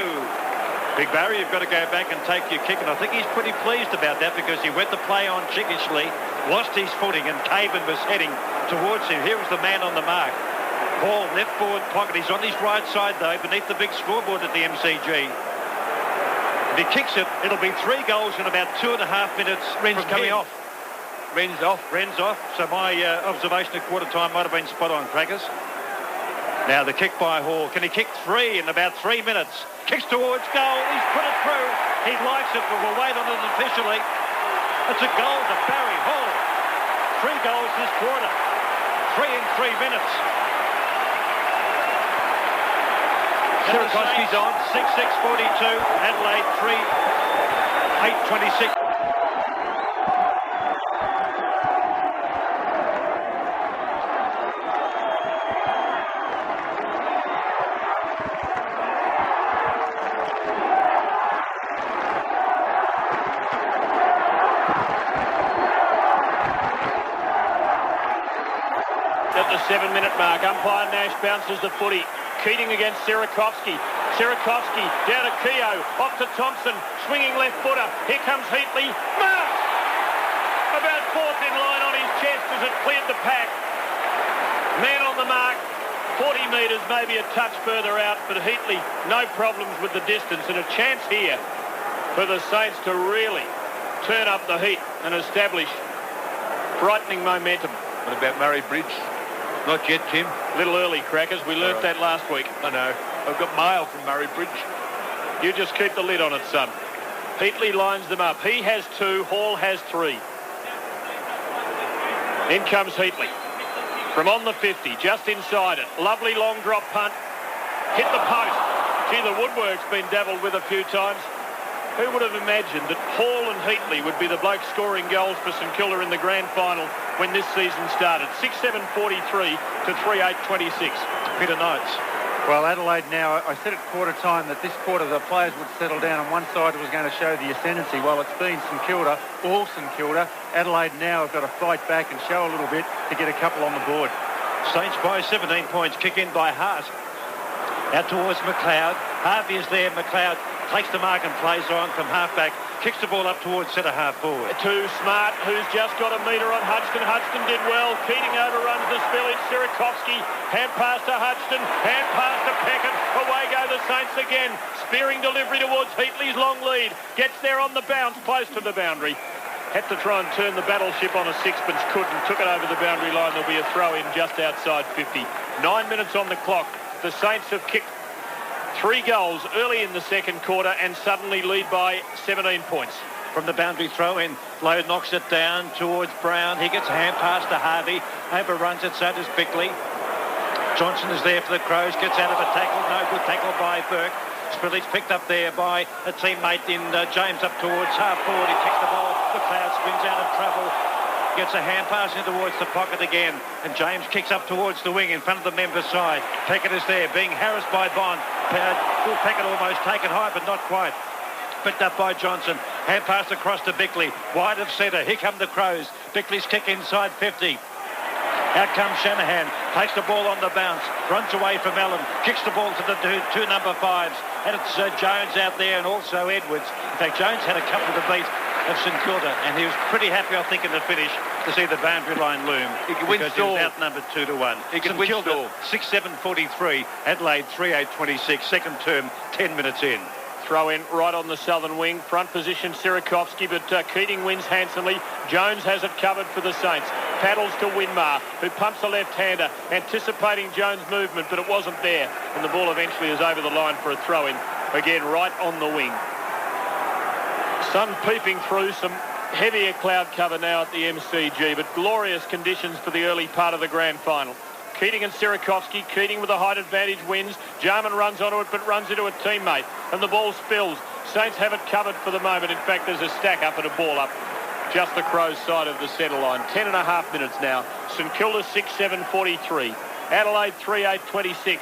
Big Barry, you've got to go back and take your kick, and I think he's pretty pleased about that because he went to play on chickishly, lost his footing, and Caven was heading towards him. Here was the man on the mark. Hall, left forward pocket. He's on his right side, though, beneath the big scoreboard at the MCG. If he kicks it, it'll be 3 goals in about 2.5 minutes. Wren's coming off. Wren's off. So my observation at quarter time might have been spot on, Crackers. Now the kick by Hall. Can he kick 3 in about 3 minutes? Kicks towards goal. He's put it through. He likes it, but we'll wait on it officially. It's a goal to Barry Hall. 3 goals this quarter. 3 in 3 minutes. Sirakoski's on. 6-6-42. Adelaide 3-8-26. At the 7-minute mark, umpire Nash bounces the footy. Keating against Sirakovsky. Sirakovsky down to Keogh. Off to Thompson. Swinging left footer. Here comes Heatley. Marks! About fourth in line on his chest as it cleared the pack. Man on the mark. 40 metres, maybe a touch further out, but Heatley, no problems with the distance, and a chance here for the Saints to really turn up the heat and establish frightening momentum. What about Murray Bridge? Not yet, Tim. Little early, Crackers. We learnt that last week. I know. I've got mail from Murray Bridge. You just keep the lid on it, son. Heatley lines them up. He has 2. Hall has 3. In comes Heatley. From on the 50, just inside it. Lovely long drop punt. Hit the post. Gee, the woodwork's been dabbled with a few times. Who would have imagined that Hall and Heatley would be the blokes scoring goals for St Kilda in the grand final when this season started? 6-7-43 to 3-8-26. Peter Knights. Well, Adelaide now, I said at quarter time that this quarter the players would settle down and one side was going to show the ascendancy. Well, it's been St Kilda, all St Kilda. Adelaide now have got to fight back and show a little bit to get a couple on the board. Saints by 17 points. Kick in by Hart. Out towards McLeod. Harvey is there. McLeod takes the mark and plays on from half-back. Kicks the ball up towards centre-half forward. To Smart, who's just got a metre on Hudson. Hudson did well. Keating overruns the spillage. Sirakovsky, hand pass to Hudson. Hand pass to Peckett. Away go the Saints again. Spearing delivery towards Heatley's long lead. Gets there on the bounce, close to the boundary. Had to try and turn the battleship on a sixpence. Couldn't. Took it over the boundary line. There'll be a throw-in just outside 50. 9 minutes on the clock. The Saints have kicked 3 goals early in the second quarter and suddenly lead by 17 points. From the boundary throw in, Lowe knocks it down towards Brown. He gets a hand pass to Harvey. Overruns it, so does Bickley. Johnson is there for the Crows. Gets out of a tackle. No good tackle by Burke. Spillage picked up there by a teammate in James up towards half forward. He kicks the ball. The Cloud spins out of trouble. Gets a hand pass in towards the pocket again. And James kicks up towards the wing in front of the member side. Peckett is there, being harassed by Bond. Peckett almost taken high, but not quite. Picked up by Johnson. Hand pass across to Bickley. Wide of centre. Here come the Crows. Bickley's kick inside 50. Out comes Shanahan. Takes the ball on the bounce. Runs away from Allen. Kicks the ball to the two number 5s. And it's Jones out there and also Edwards. In fact, Jones had a couple to beat of St Kilda, and he was pretty happy, I think, in the finish to see the boundary line loom. He can win because he was outnumbered 2-1. He can St win Kilda 6-7-43. Adelaide 3-8-26. Second term 10 minutes in. Throw in right on the southern wing. Front position Sirakovsky, but Keating wins handsomely. Jones has it covered for the Saints. Paddles to Winmar, who pumps a left-hander, anticipating Jones' movement, but it wasn't there. And the ball eventually is over the line for a throw-in. Again, right on the wing. Sun peeping through, some heavier cloud cover now at the MCG, but glorious conditions for the early part of the grand final. Keating and Sirakovsky. Keating with a height advantage wins. Jarman runs onto it, but runs into a teammate, and the ball spills. Saints have it covered for the moment. In fact, there's a stack up and a ball up just the Crows' side of the centre line. 10.5 minutes now. St Kilda 6-7-43. Adelaide 3-8-26.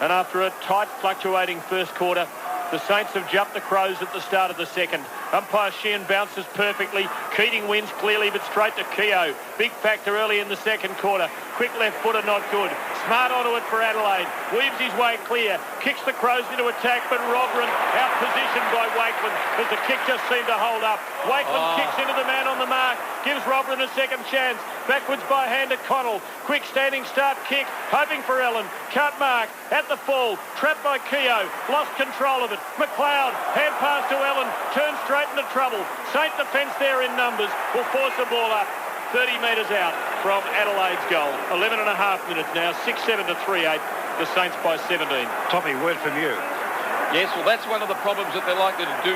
And after a tight, fluctuating first quarter, the Saints have jumped the Crows at the start of the second. Umpire Sheehan bounces perfectly. Keating wins clearly, but straight to Keogh. Big factor early in the second quarter. Quick left footer, not good. Smart onto it for Adelaide. Weaves his way clear. Kicks the Crows into attack, but Robran out positioned by Wakeland as the kick just seemed to hold up. Wakeland kicks into the man on the mark. Gives Robran a second chance. Backwards by hand to Connell. Quick standing start kick. Hoping for Ellen. Can't mark. At the fall. Trapped by Keogh. Lost control of it. McLeod. Hand pass to Ellen. Turns straight into trouble. Saint defence there in numbers. Will force the ball up. 30 metres out from Adelaide's goal. 11.5 minutes now. 6-7 to 3-8. The Saints by 17. Tommy, word from you. Yes, well, that's one of the problems that they're likely to do.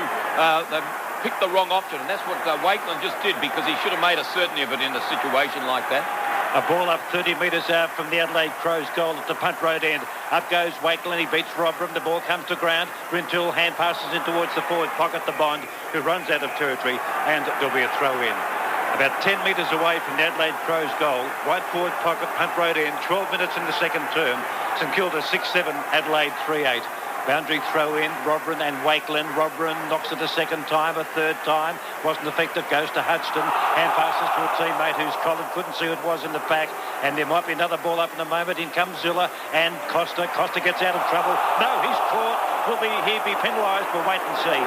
They've picked the wrong option, and that's what Wakeland just did, because he should have made a certainty of it in a situation like that. A ball up 30 metres out from the Adelaide Crows goal at the punt road end. Up goes Wakeland. He beats Robram. The ball comes to ground. Rintoul hand passes in towards the forward pocket to Bond, who runs out of territory, and there'll be a throw in. About 10 metres away from the Adelaide Crows goal, right forward pocket, punt road end, 12 minutes in the second term. St Kilda 6-7, Adelaide 3-8. Boundary throw in, Robran and Wakeland. Robran knocks it a second time, a third time. Wasn't effective, goes to Hudson. Hand passes to a teammate who's Colin. Couldn't see who it was in the pack. And there might be another ball up in a moment. In comes Zilla and Costa. Costa gets out of trouble. No, he's caught. He'll be penalised. We'll wait and see.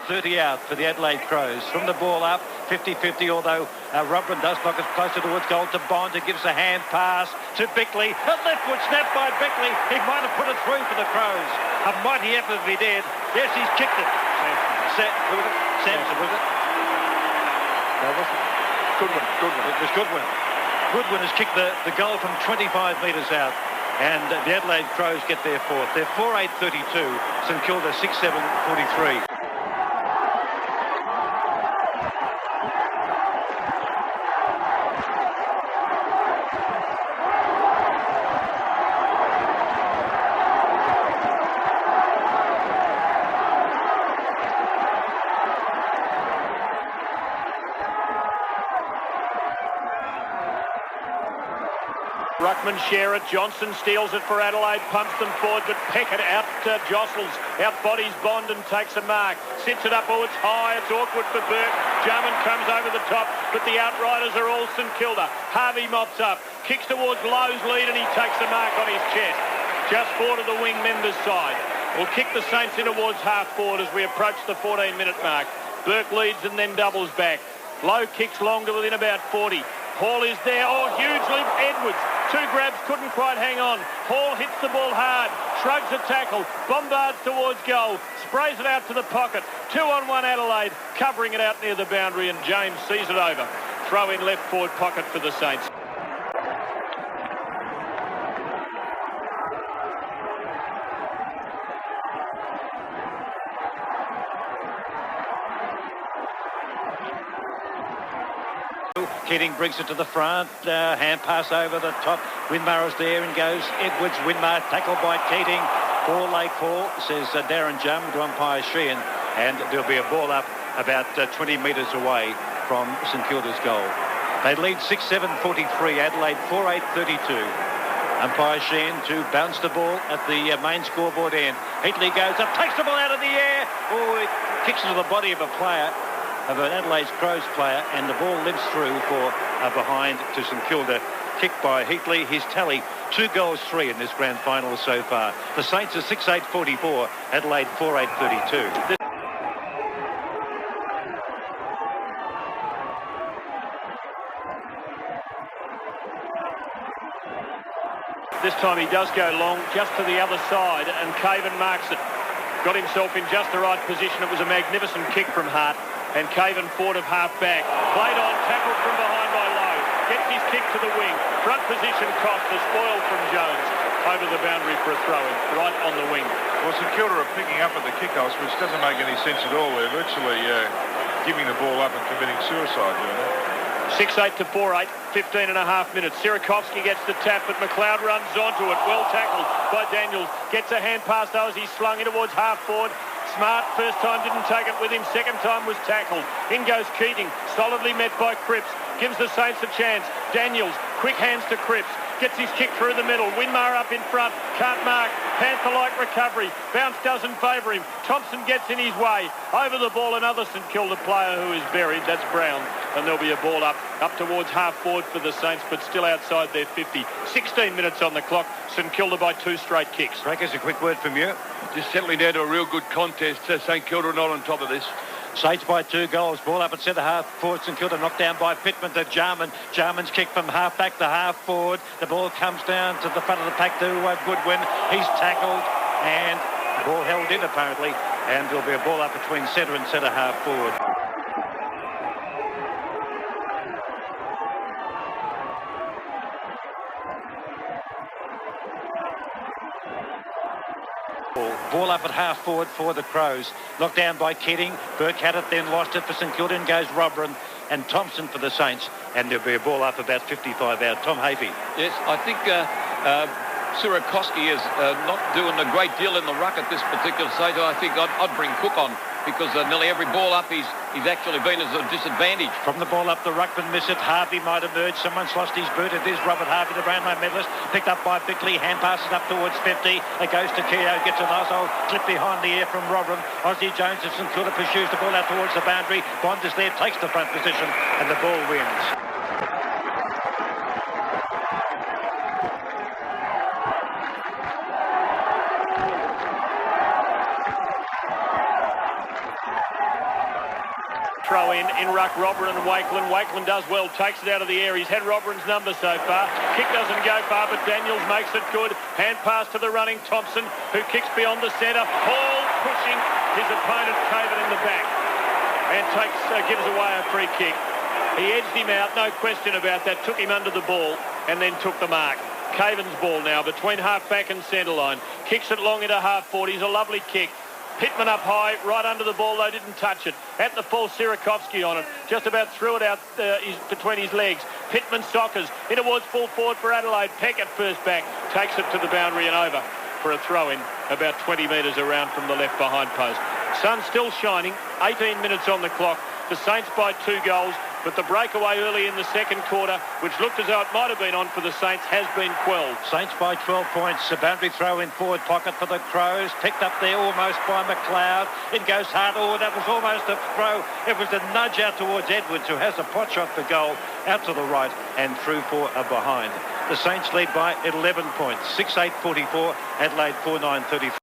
30 out for the Adelaide Crows. From the ball up, 50-50, although Robran does knock it closer towards goal to Bond, who gives a hand pass to Bickley. A left foot snap by Bickley. He might have put it through for the Crows. A mighty effort if he did. Yes, he's kicked it. Samson, was it? No, was it? Goodwin. It was Goodwin. Goodwin has kicked the goal from 25 metres out. And the Adelaide Crows get their fourth. They're 4-8-32. St Kilda 6-7-43. Ruckman share it. Johnson steals it for Adelaide, pumps them forward, but Peckett out jostles, out bodies Bond and takes a mark. Sits it up, it's high, it's awkward for Burke. Jarman comes over the top, but the outriders are all St Kilda. Harvey mops up, kicks towards Lowe's lead, and he takes a mark on his chest. Just forward of the wing members' side. Will kick the Saints in towards half forward as we approach the 14-minute mark. Burke leads and then doubles back. Lowe kicks long to within about 40. Hall is there. Oh, hugely. Edwards. Two grabs, couldn't quite hang on. Hall hits the ball hard, shrugs a tackle, bombards towards goal, sprays it out to the pocket. 2-on-1 Adelaide, covering it out near the boundary, and James sees it over. Throw in left forward pocket for the Saints. Keating brings it to the front, hand pass over the top. Winmar's there and goes Edwards. Winmar tackled by Keating. Ball late call, says Darren Jum to umpire Sheehan, and there'll be a ball up about 20 metres away from St Kilda's goal. They lead 6-7-43, Adelaide 4-8-32. Umpire Sheehan to bounce the ball at the main scoreboard end. Heatley goes up, takes the ball out of the air. Oh, it kicks into the body of a player, of an Adelaide Crows player, and the ball limps through for a behind to St Kilda. Kicked by Heatley. His tally, 2 goals, 3 in this grand final so far. The Saints are 6-8-44, Adelaide 4-8-32. This time he does go long, just to the other side, and Caven marks it. Got himself in just the right position. It was a magnificent kick from Hart. And Caven forward of half back. Played on, tackled from behind by Lowe. Gets his kick to the wing. Front position Costa, spoiled from Jones. Over the boundary for a throw-in, right on the wing. Well, St Kilda are picking up at the kickoffs, which doesn't make any sense at all. They're virtually giving the ball up and committing suicide doing it. 6-8 to 4-8, 15 and a half minutes. Sirakovsky gets the tap, but McLeod runs onto it. Well tackled by Daniels. Gets a hand pass, though, as he's slung in towards half forward. Smart, first time didn't take it with him, second time was tackled. In goes Keating, solidly met by Cripps. Gives the Saints a chance. Daniels, quick hands to Cripps. Gets his kick through the middle. Winmar up in front. Can't mark. Panther-like recovery. Bounce doesn't favour him. Thompson gets in his way. Over the ball, another St Kilda player who is buried. That's Brown. And there'll be a ball up towards half forward for the Saints, but still outside their 50. 16 minutes on the clock. St Kilda by 2 straight kicks. Breakers, a quick word from you. Just settling down to a real good contest. St Kilda not on top of this. Saints by 2 goals. Ball up at centre half forward. St Kilda knocked down by Pittman to Jarman. Jarman's kick from half back to half forward. The ball comes down to the front of the pack to Goodwin. He's tackled and the ball held in apparently. And there'll be a ball up between centre and centre half forward. Ball up at half forward for the Crows. Knocked down by Keating. Burke had it, then lost it for St Kilda, and goes Robran and Thompson for the Saints. And there'll be a ball up about 55 out. Tom Hafey. Yes, I think Sirakovsky is not doing a great deal in the ruck at this particular stage. I think I'd bring Cook on because nearly every ball up he's actually been as a disadvantage. From the ball up, the ruckman miss it. Harvey might emerge. Someone's lost his boot. It is Robert Harvey, the Brownlow medalist. Picked up by Bickley. Hand passes up towards 50. It goes to Keogh. Gets a nice old clip behind the ear from Robin. Aussie Jones of St.Kilda pursues the ball out towards the boundary. Bond is there, takes the front position, and the ball wins. Throw in ruck Robert and Wakeland. Wakeland does well, takes it out of the air. He's had Robert's number so far. Kick doesn't go far, but Daniels makes it good. Hand pass to the running Thompson, who kicks beyond the centre. Hall pushing his opponent, Caven, in the back, and gives away a free kick. He edged him out, no question about that. Took him under the ball and then took the mark. Caven's ball now between half-back and centre line. Kicks it long into half-forward. He's a lovely kick. Pittman up high, right under the ball, though, didn't touch it. At the full, Sirakovsky on it. Just about threw it out between his legs. Pittman soccers in towards full forward for Adelaide. Peck at first back. Takes it to the boundary and over for a throw-in about 20 metres around from the left behind post. Sun still shining. 18 minutes on the clock. The Saints by 2 goals. But the breakaway early in the second quarter, which looked as though it might have been on for the Saints, has been quelled. Saints by 12 points. A boundary throw in forward pocket for the Crows. Picked up there almost by McLeod. It goes hard. Oh, that was almost a throw. It was a nudge out towards Edwards, who has a pot shot for goal out to the right and through for a behind. The Saints lead by 11 points. 6-8-44. Adelaide 4-9-34.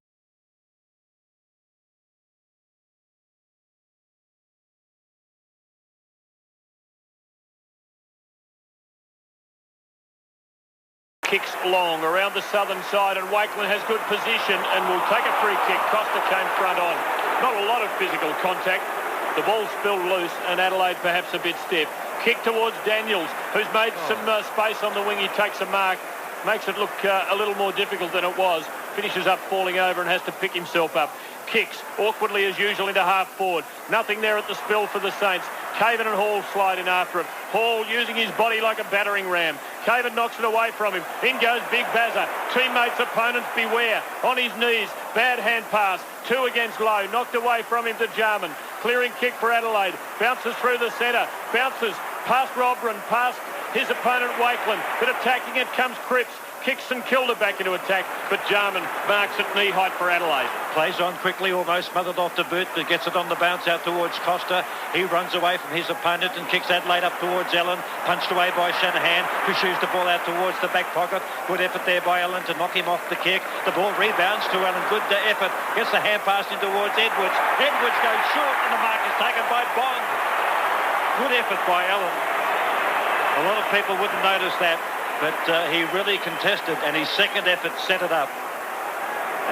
Kicks long around the southern side, and Wakeland has good position and will take a free kick. Costa came front on. Not a lot of physical contact. The ball's spilled loose, and Adelaide perhaps a bit stiff. Kick towards Daniels, who's made some space on the wing. He takes a mark, makes it look a little more difficult than it was. Finishes up falling over and has to pick himself up. Kicks awkwardly as usual into half forward. Nothing there at the spill for the Saints. Caven and Hall slide in after it. Hall using his body like a battering ram. Caven knocks it away from him. In goes Big Bazza. Teammates, opponents, beware. On his knees. Bad hand pass. 2 against Lowe. Knocked away from him to Jarman. Clearing kick for Adelaide. Bounces through the centre. Bounces past Robran. Past his opponent Wakeland. But attacking it comes Cripps. Kicks St.Kilda back into attack, but Jarman marks at knee height for Adelaide. Plays on quickly, almost smothered off the boot, but gets it on the bounce out towards Costa. He runs away from his opponent and kicks Adelaide up towards Allen. Punched away by Shanahan, who shoots the ball out towards the back pocket. Good effort there by Allen to knock him off the kick. The ball rebounds to Allen. Good effort. Gets the hand pass in towards Edwards. Edwards goes short and the mark is taken by Bond. Good effort by Allen. A lot of people wouldn't notice that. But he really contested, and his second effort set it up.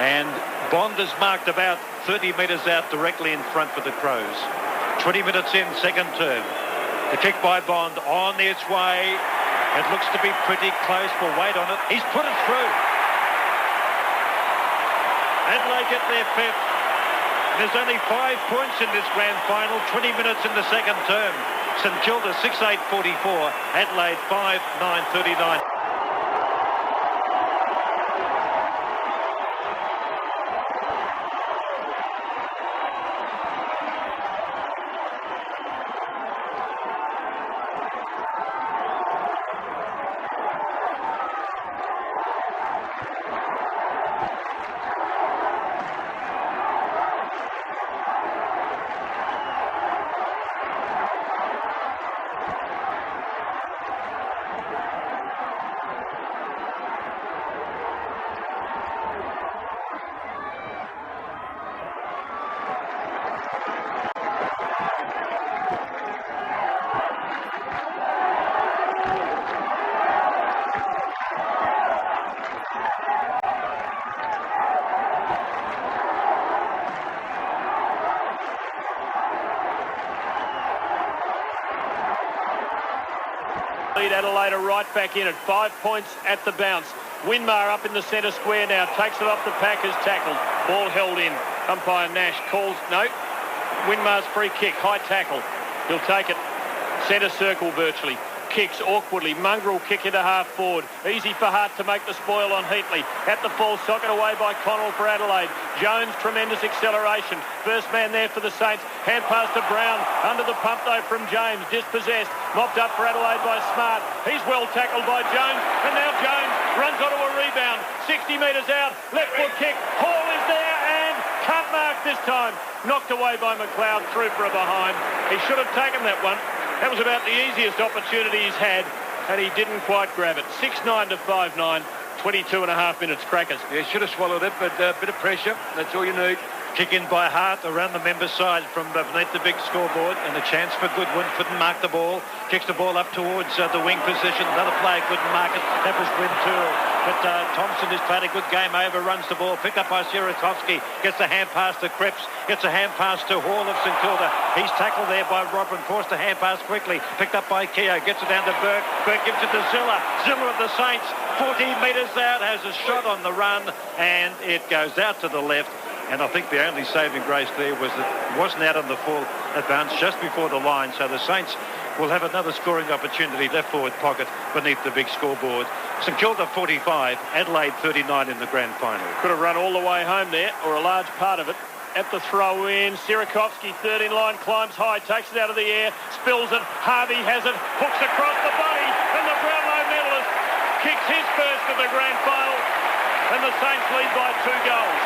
And Bond is marked about 30 metres out directly in front for the Crows. 20 minutes in, second term. The kick by Bond on its way. It looks to be pretty close for weight on it. He's put it through. Adelaide get their fifth. There's only 5 points in this grand final, 20 minutes in the second term. St.Kilda 6-8-44, Adelaide 5-9-39. Adelaide are right back in it. 5 points at the bounce. Winmar up in the centre square now. Takes it off the Packers, tackled. Ball held in. Umpire Nash calls, no. Winmar's free kick, high tackle. He'll take it. Centre circle virtually. kicks awkwardly. Mongrel kick into half forward. Easy for Hart to make the spoil on Heatley. At the full, socket away by Connell for Adelaide. Jones, tremendous acceleration. First man there for the Saints. Hand pass to Brown. Under the pump though from James. Dispossessed. Mopped up for Adelaide by Smart. He's well tackled by Jones. And now Jones runs onto a rebound. 60 metres out. Left foot kick. Hall is there and can't mark this time. Knocked away by McLeod. Through for a behind. He should have taken that one. That was about the easiest opportunity he's had, and he didn't quite grab it. 6-9 to 5-9, 22 and a half minutes crackers. Yeah, should have swallowed it, but a bit of pressure. That's all you need. Kick in by Hart around the member's side from beneath the big scoreboard, and a chance for Goodwin. Couldn't mark the ball. Kicks the ball up towards the wing position. Another player couldn't mark it. That was Wintour. But Thompson has played a good game over, runs the ball, picked up by Sierakowski, gets a hand pass to Cripps, gets a hand pass to Hall of St Kilda. He's tackled there by Robin, forced a hand pass quickly, picked up by Keogh, gets it down to Burke. Burke gives it to Zilla. Zilla of the Saints, 40 metres out, has a shot on the run, and it goes out to the left. And I think the only saving grace there was that it wasn't out on the full advance just before the line. So the Saints will have another scoring opportunity, left forward pocket beneath the big scoreboard. St Kilda 45, Adelaide 39 in the grand final. Could have run all the way home there, or a large part of it. At the throw in, Sierakowski, third in line, climbs high, takes it out of the air, spills it, Harvey has it, hooks across the body, and the Brownlow medalist kicks his first of the grand final, and the Saints lead by 2 goals.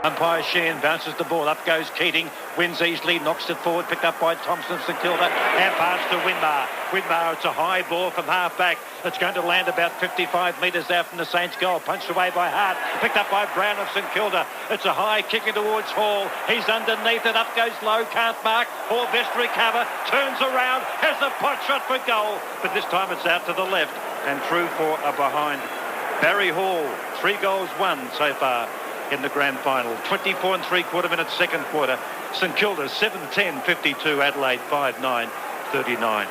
Umpire Sheehan bounces the ball. Up goes Keating. Wins easily. Knocks it forward. Picked up by Thompson, St Kilda. Hand pass to Winmar. Winmar, it's a high ball from half-back. It's going to land about 55 metres out from the Saints' goal. Punched away by Hart. Picked up by Brown of St Kilda. It's a high kicking towards Hall. He's underneath it. Up goes Lowe. Can't mark. Hall best recover. Turns around. Has a pot shot for goal. But this time it's out to the left. And through for a behind. Barry Hall. 3 goals won so far in the grand final. 24 3/4 minutes second quarter. St Kilda 7-10, 52. Adelaide 5-9, 39.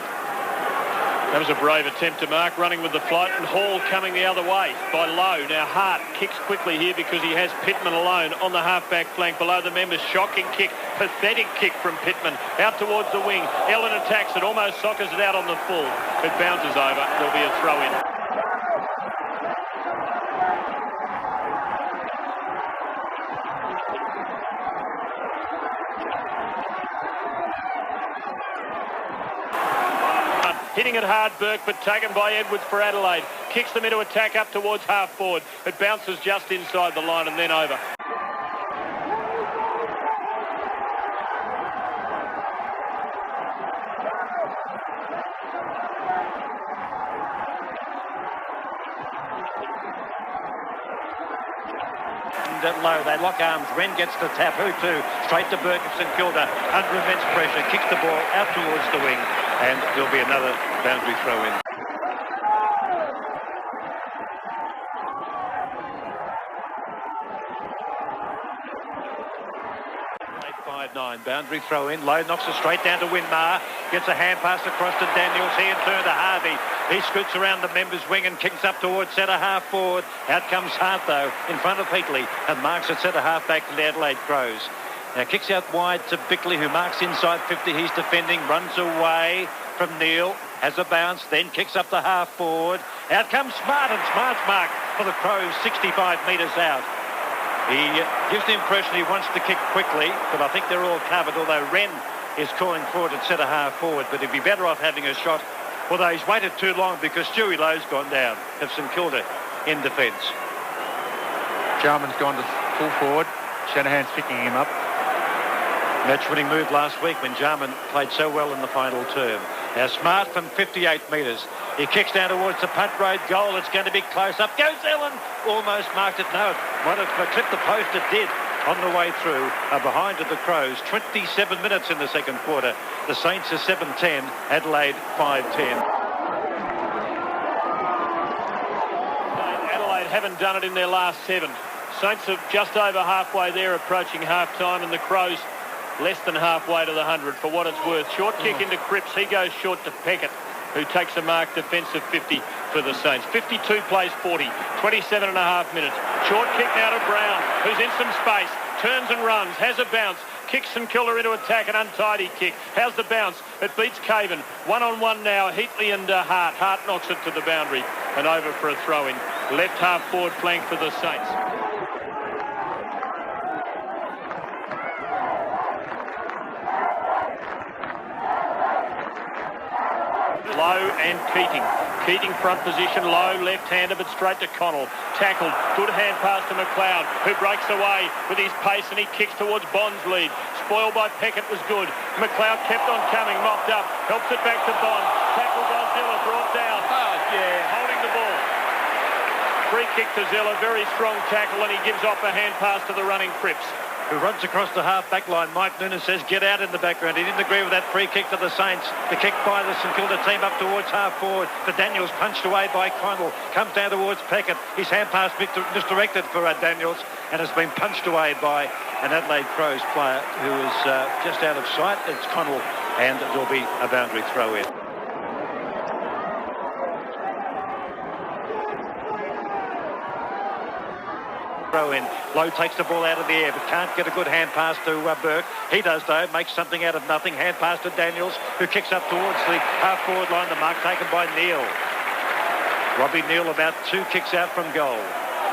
That was a brave attempt to mark, running with the flight, and Hall coming the other way by Lowe. Now Hart kicks quickly here because he has Pittman alone on the half-back flank below the members. Shocking kick, pathetic kick from Pittman. Out towards the wing. Ellen attacks it, almost soccers it out on the full. It bounces over. There'll be a throw-in. Hitting it hard, Burke, but taken by Edwards for Adelaide. Kicks them into attack up towards half forward. It bounces just inside the line and then over. At Low, they lock arms. Wren gets the tap. Who to? Straight to Burke of St Kilda. Under immense pressure. Kicks the ball out towards the wing. And there'll be another boundary throw in. 5-9. Boundary throw in. Lowe knocks it straight down to Winmar. Gets a hand pass across to Daniels. He in turn to Harvey. He scoots around the members' wing and kicks up towards centre half forward. Out comes Hart though in front of Heatley and marks at centre half back to the Adelaide Crows. Now kicks out wide to Bickley, who marks inside 50. He's defending. Runs away from Neil. Has a bounce. Then kicks up the half forward. Out comes Smart, and Smart's mark for the Crows 65 metres out. He gives the impression he wants to kick quickly, but I think they're all covered, although Wren is calling forward at centre half forward. But he'd be better off having a shot, although he's waited too long because Stewie Lowe's gone down of St Kilda in defence. Jarman's gone to full forward. Shanahan's picking him up. Match-winning move last week when Jarman played so well in the final term. Now Smart from 58 metres. He kicks down towards the punt road goal. It's going to be close. Up goes Ellen. Almost marked it. No, it might have clipped the post. It did. On the way through, behind of the Crows. 27 minutes in the second quarter. The Saints are 7-10. Adelaide 5-10. Adelaide haven't done it in their last 7. Saints are just over halfway there, approaching half-time, and the Crows less than halfway to the 100 for what it's worth. Short kick into Cripps. He goes short to Peckett, who takes a marked defensive 50 for the Saints. 52 plays 40, 27 and a half minutes. Short kick now to Brown, who's in some space, turns and runs, has a bounce, kicks St Kilda into attack, an untidy kick. How's the bounce? It beats Caven. One-on-one now, Heatley and Hart. Hart knocks it to the boundary and over for a throw-in. Left half forward flank for the Saints. Lowe and Keating. Keating front position, Lowe left-hander but straight to Connell. Tackled, good hand pass to McLeod, who breaks away with his pace and he kicks towards Bond's lead. Spoiled by Peckett was good. McLeod kept on coming, mopped up, helps it back to Bond. Tackled by Zilla, brought down. Holding the ball. Free kick to Zilla, very strong tackle, and he gives off a hand pass to the running Cripps, who runs across the half-back line. Mike Noonan says, get out in the background. He didn't agree with that free kick to the Saints. The kick by the St Kilda team up towards half-forward. But Daniels punched away by Connell. Comes down towards Peckett. His hand pass misdirected for Daniels and has been punched away by an Adelaide Crows player who is just out of sight. It's Connell, and there'll be a boundary throw-in. In. Lowe takes the ball out of the air but can't get a good hand pass to Burke. He does though, makes something out of nothing. Hand pass to Daniels, who kicks up towards the half-forward line. The mark taken by Neal. Robbie Neal about 2 kicks out from goal.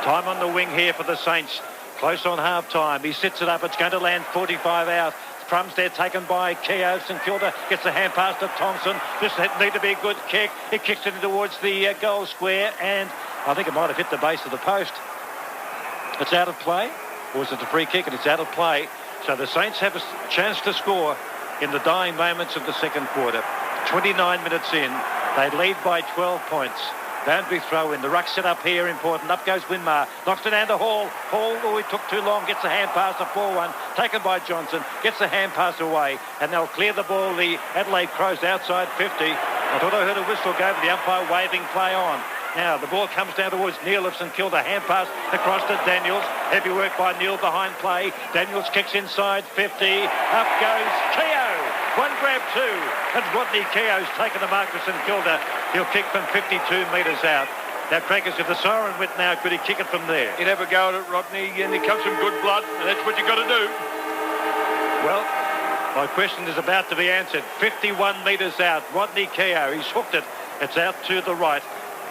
Time on the wing here for the Saints. Close on half-time. He sits it up. It's going to land 45 out. Crumbs there taken by Keogh. St Kilda gets a hand pass to Thompson. This need to be a good kick. He kicks it towards the goal square, and I think it might have hit the base of the post. It's out of play, or is it a free kick? And it's out of play. So the Saints have a chance to score in the dying moments of the second quarter. 29 minutes in, they lead by 12 points. Boundary throw in. The ruck set up here, important. Up goes Winmar. Knocks it down to Hall. Hall, he took too long, gets a hand pass, a 4-1. Taken by Johnson, gets the hand pass away, and they'll clear the ball. The Adelaide Crows outside 50. I thought I heard a whistle go, but the umpire waving play on. Now the ball comes down towards Neal of St Kilda. Hand pass across to Daniels. Heavy work by Neal behind play. Daniels kicks inside 50. Up goes Keogh. 1 grab 2. And Rodney Keogh's taken the mark for St Kilda. He'll kick from 52 metres out. Now, Crackers, if the siren went now, could he kick it from there? He'd have a go at it, Rodney, and he comes from good blood, and that's what you got to do. Well, my question is about to be answered. 51 metres out. Rodney Keogh, he's hooked it. It's out to the right.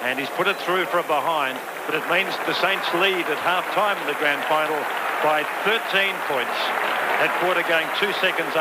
And he's put it through for a behind, but it means the Saints lead at half-time in the grand final by 13 points. That quarter going 2 seconds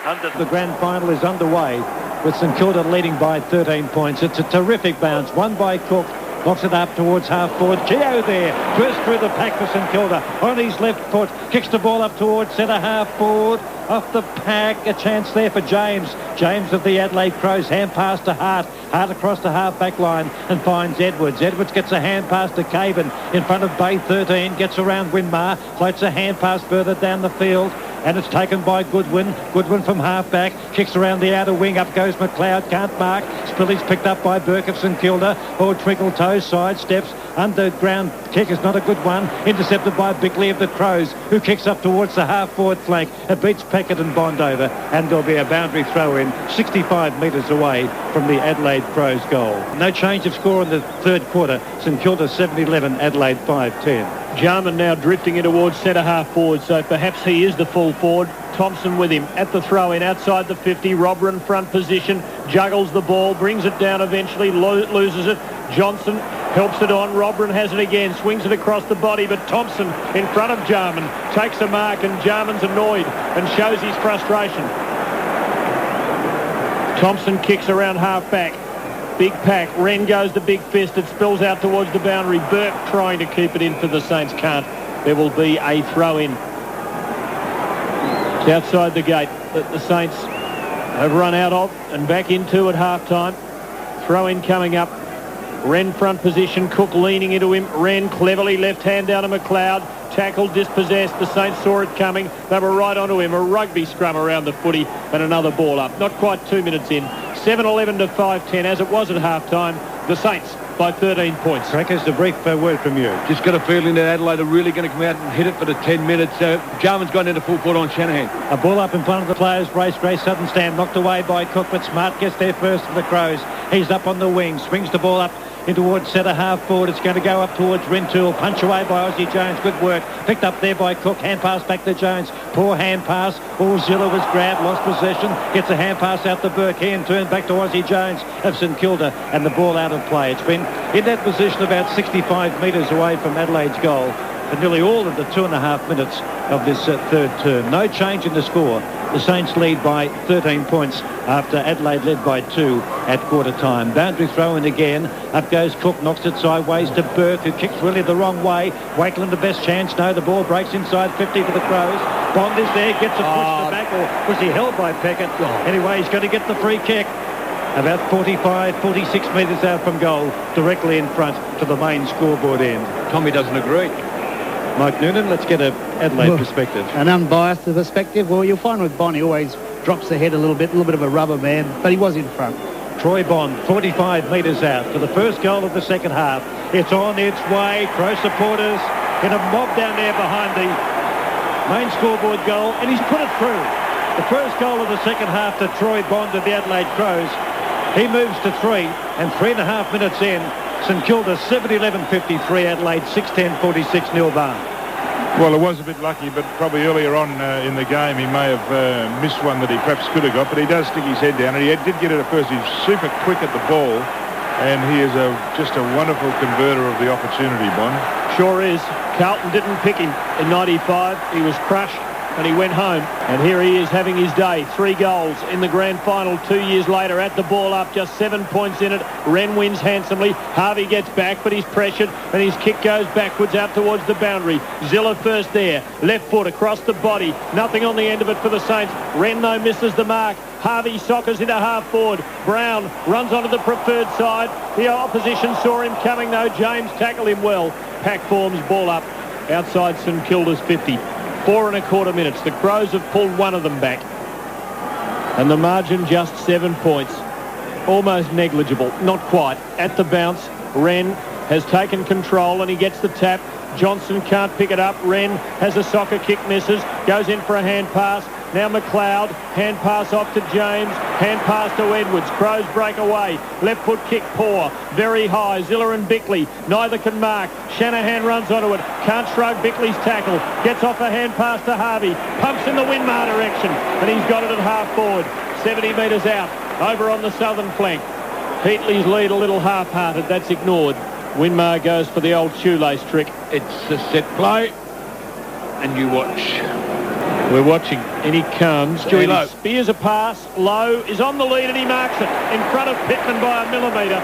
under. The grand final is underway with St Kilda leading by 13 points. It's a terrific bounce, won by Cook. Knocks it up towards half-forward. Keogh there, burst through the pack for St Kilda. On his left foot, kicks the ball up towards centre half-forward. Off the pack, a chance there for James. James of the Adelaide Crows, hand pass to Hart. Hart across the half-back line and finds Edwards. Edwards gets a hand pass to Caven in front of Bay 13, gets around Winmar, floats a hand pass further down the field. And it's taken by Goodwin. Goodwin from half-back, kicks around the outer wing. Up goes McLeod, can't mark. Spilly's picked up by Burke of St Kilda. Or Twinkle Toes, side steps. Underground kick is not a good one. Intercepted by Bickley of the Crows, who kicks up towards the half-forward flank. It beats Peckett and Bond over. And there'll be a boundary throw-in 65 metres away from the Adelaide Crows goal. No change of score in the third quarter. St Kilda 7-11, Adelaide 5-10. Jarman now drifting in towards centre half forward, so perhaps he is the full forward. Thompson with him at the throw-in outside the 50. Robber in front position, juggles the ball, brings it down eventually, loses it. Johnson helps it on. Robran has it again, swings it across the body, but Thompson in front of Jarman takes a mark, and Jarman's annoyed and shows his frustration. Thompson kicks around half-back. Big pack. Wren goes to big fist. It spills out towards the boundary. Burke trying to keep it in for the Saints. Can't. There will be a throw-in. It's outside the gate that the Saints have run out of and back into at half-time. Throw-in coming up. Wren front position, Cook leaning into him. Wren cleverly left hand down to McLeod. Tackle dispossessed. The Saints saw it coming. They were right onto him. A rugby scrum around the footy and another ball up. Not quite 2 minutes in. 7-11 to 5-10 as it was at half-time. The Saints by 13 points. Crackers, a brief word from you. Just got a feeling that Adelaide are really going to come out and hit it for the 10 minutes. Jarman's gone into full court on Shanahan. A ball up in front of the players. Race Grace Southern stand knocked away by Cook, but Smart gets there first for the Crows. He's up on the wing, swings the ball up in towards centre half forward. It's going to go up towards Rintoul. Punch away by Aussie Jones. Good work. Picked up there by Cook. Hand pass back to Jones. Poor hand pass. Zilla was grabbed. Lost possession. Gets a hand pass out to Burke. And turn back to Aussie Jones of St Kilda. And the ball out of play. It's been in that position about 65 metres away from Adelaide's goal for nearly all of the 2.5 minutes of this third term. No change in the score. The Saints lead by 13 points after Adelaide led by 2 at quarter time. Boundary throw in again. Up goes Cook, knocks it sideways to Burke, who kicks really the wrong way. Wakeland the best chance. No, the ball breaks inside 50 for the Crows. Bond is there, gets a push to the back, or was he held by Peckett? Anyway, he's going to get the free kick. About 45, 46 metres out from goal, directly in front to the main scoreboard end. Tommy doesn't agree. Mike Noonan, let's get an Adelaide perspective. An unbiased perspective. Well, you'll find with Bond, he always drops the head a little bit of a rubber man, but he was in front. Troy Bond, 45 metres out for the first goal of the second half. It's on its way. Crow supporters in a mob down there behind the main scoreboard goal, and he's put it through. The first goal of the second half to Troy Bond of the Adelaide Crows. He moves to 3, and 3.5 minutes in, St Kilda 7-11-53, Adelaide 6-10-46, Neil Barn. Well, it was a bit lucky, but probably earlier on in the game he may have missed one that he perhaps could have got, but he does stick his head down, and he did get it at first. He's super quick at the ball, and he is just a wonderful converter of the opportunity, Bond. Sure is. Carlton didn't pick him in 95. He was crushed and he went home. And here he is having his day. 3 goals in the grand final 2 years later. At the ball up, just 7 points in it. Wren wins handsomely. Harvey gets back, but he's pressured, and his kick goes backwards out towards the boundary. Zilla first there. Left foot across the body. Nothing on the end of it for the Saints. Wren, though, misses the mark. Harvey soccers into half forward. Brown runs onto the preferred side. The opposition saw him coming, though. James tackled him well. Pack forms ball up outside St Kilda's 50. 4.25 minutes. The Crows have pulled one of them back. And the margin just 7 points. Almost negligible. Not quite. At the bounce, Wren has taken control and he gets the tap. Johnson can't pick it up. Wren has a soccer kick, misses. Goes in for a hand pass. Now McLeod. Hand pass off to James. Hand pass to Edwards. Crows break away. Left foot kick poor. Very high. Zilla and Bickley. Neither can mark. Shanahan runs onto it. Can't shrug Bickley's tackle. Gets off a hand pass to Harvey. Pumps in the Winmar direction. And he's got it at half forward. 70 metres out. Over on the southern flank. Heatley's lead a little half-hearted. That's ignored. Winmar goes for the old shoelace trick. It's a set play. And you watch. We're watching. In he comes. Stewie Lowe. He spears a pass. Lowe is on the lead and he marks it in front of Pittman by a millimetre.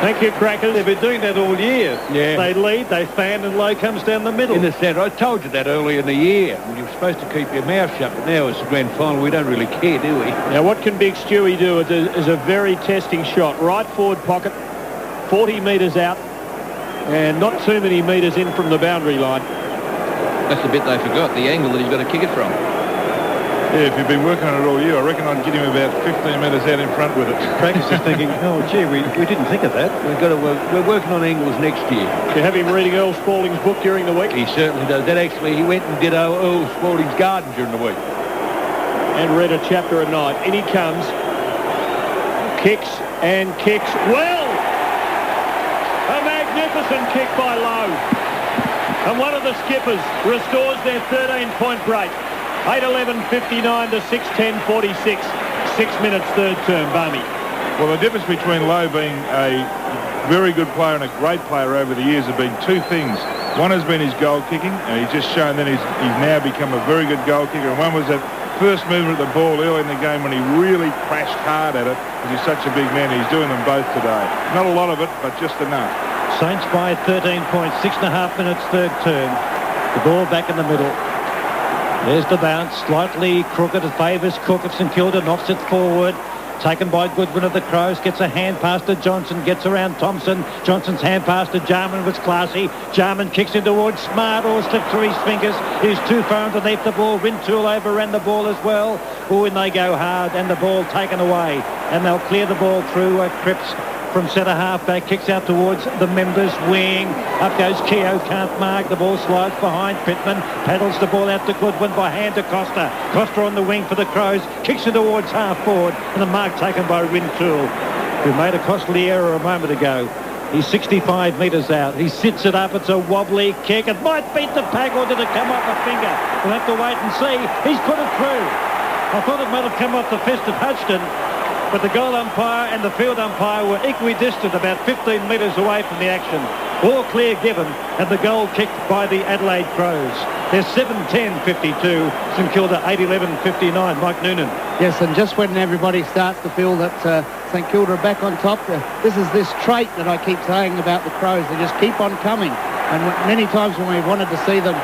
Thank you, Crackers. They've been doing that all year. Yeah. They lead, they fan, and Lowe comes down the middle. In the centre. I told you that earlier in the year. When you're supposed to keep your mouth shut, but now it's the grand final. We don't really care, do we? Now, what can Big Stewie do? Is a very testing shot. Right forward pocket, 40 metres out, and not too many metres in from the boundary line. That's the bit they forgot, the angle that he's got to kick it from. Yeah, if you've been working on it all year, I reckon I'd get him about 15 metres out in front with it. Practice is thinking, oh, gee, we didn't think of that. We're working on angles next year. You have him reading Earl Spalding's book during the week? He certainly does. That actually, he went and did Earl Spalding's garden during the week. And read a chapter a night. In he comes. Kicks and kicks. Well! A magnificent kick by Lowe. And one of the skippers restores their 13-point break. 8-11-59 to 6-10-46. 6 minutes third term, Barney. Well, the difference between Lowe being a very good player and a great player over the years have been two things. One has been his goal kicking, and he's just shown that he's now become a very good goal kicker. And one was that first movement at the ball early in the game when he really crashed hard at it because he's such a big man. He's doing them both today. Not a lot of it, but just enough. Saints by 13 points, 6.5 minutes third term. The ball back in the middle. There's the bounce, slightly crooked. It favours Cook of St Kilda, knocks it forward. Taken by Goodwin of the Crows, gets a hand pass to Johnson, gets around Thompson. Johnson's hand pass to Jarman was classy. Jarman kicks in towards Smart, or slipped through his fingers. He's too far underneath the ball. Rintoul overran the ball as well. Oh, and they go hard, and the ball taken away. And they'll clear the ball through Cripps from centre half back, kicks out towards the members' wing. Up goes Keogh, can't mark. The ball slides behind Pittman, paddles the ball out to Goodwin by hand to Costa. Costa on the wing for the Crows, kicks it towards half forward, and the mark taken by Rintoul, who made a costly error a moment ago. He's 65 metres out. He sits it up. It's a wobbly kick. It might beat the pack, or did it come off a finger? We'll have to wait and see. He's put it through. I thought it might have come off the fist of Hodgson, but the goal umpire and the field umpire were equidistant, about 15 metres away from the action. All clear given, and the goal kicked by the Adelaide Crows. They're 7-10-52, St Kilda 8-11-59. Mike Noonan. Yes, and just when everybody starts to feel that St Kilda are back on top, this is this trait that I keep saying about the Crows. They just keep on coming. And many times when we wanted to see them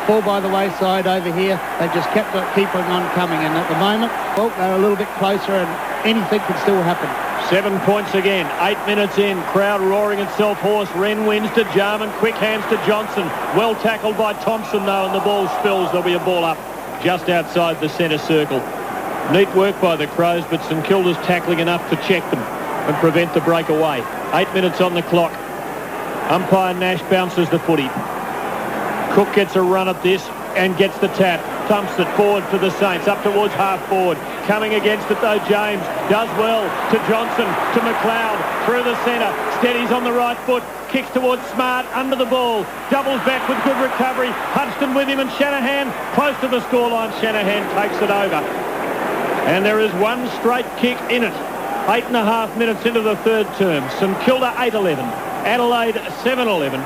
fall by the wayside over here, they just keep on coming. And at the moment, well, they're a little bit closer, and anything can still happen. 7 points again. 8 minutes in. Crowd roaring itself hoarse. Wren wins to Jarman. Quick hands to Johnson. Well tackled by Thompson, though, and the ball spills. There'll be a ball up just outside the centre circle. Neat work by the Crows, but St Kilda's tackling enough to check them and prevent the breakaway. 8 minutes on the clock. Umpire Nash bounces the footy. Cook gets a run at this and gets the tap. Thumps it forward for the Saints, up towards half forward. Coming against it, though, James does well to Johnson, to McLeod, through the centre. Steadies on the right foot, kicks towards Smart, under the ball. Doubles back with good recovery. Hudson with him, and Shanahan close to the scoreline. Shanahan takes it over. And there is one straight kick in it. 8.5 minutes into the third term. St Kilda 8-11. Adelaide 7-11.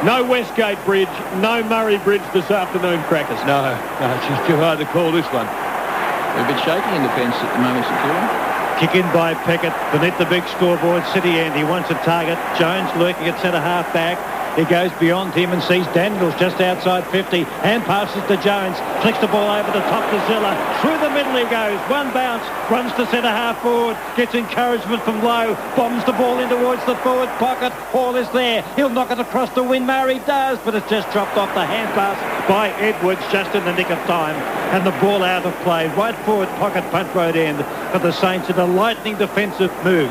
No Westgate Bridge, no Murray Bridge this afternoon, Crackers. No, it's just too hard to call this one. They're a bit shaky in defence at the moment, St Kilda. Kick in by Peckett beneath the big scoreboard. City end. He wants a target. Jones lurking at centre half back. He goes beyond him and sees Daniels just outside 50. Hand passes to Jones. Flicks the ball over the top to Zilla. Through the middle he goes. One bounce. Runs to centre half forward. Gets encouragement from Lowe. Bombs the ball in towards the forward pocket. Hall is there. He'll knock it across the Winmar. He does, but it's just dropped off the hand pass by Edwards just in the nick of time. And the ball out of play. Right forward pocket, punt road end for the Saints in a lightning defensive move.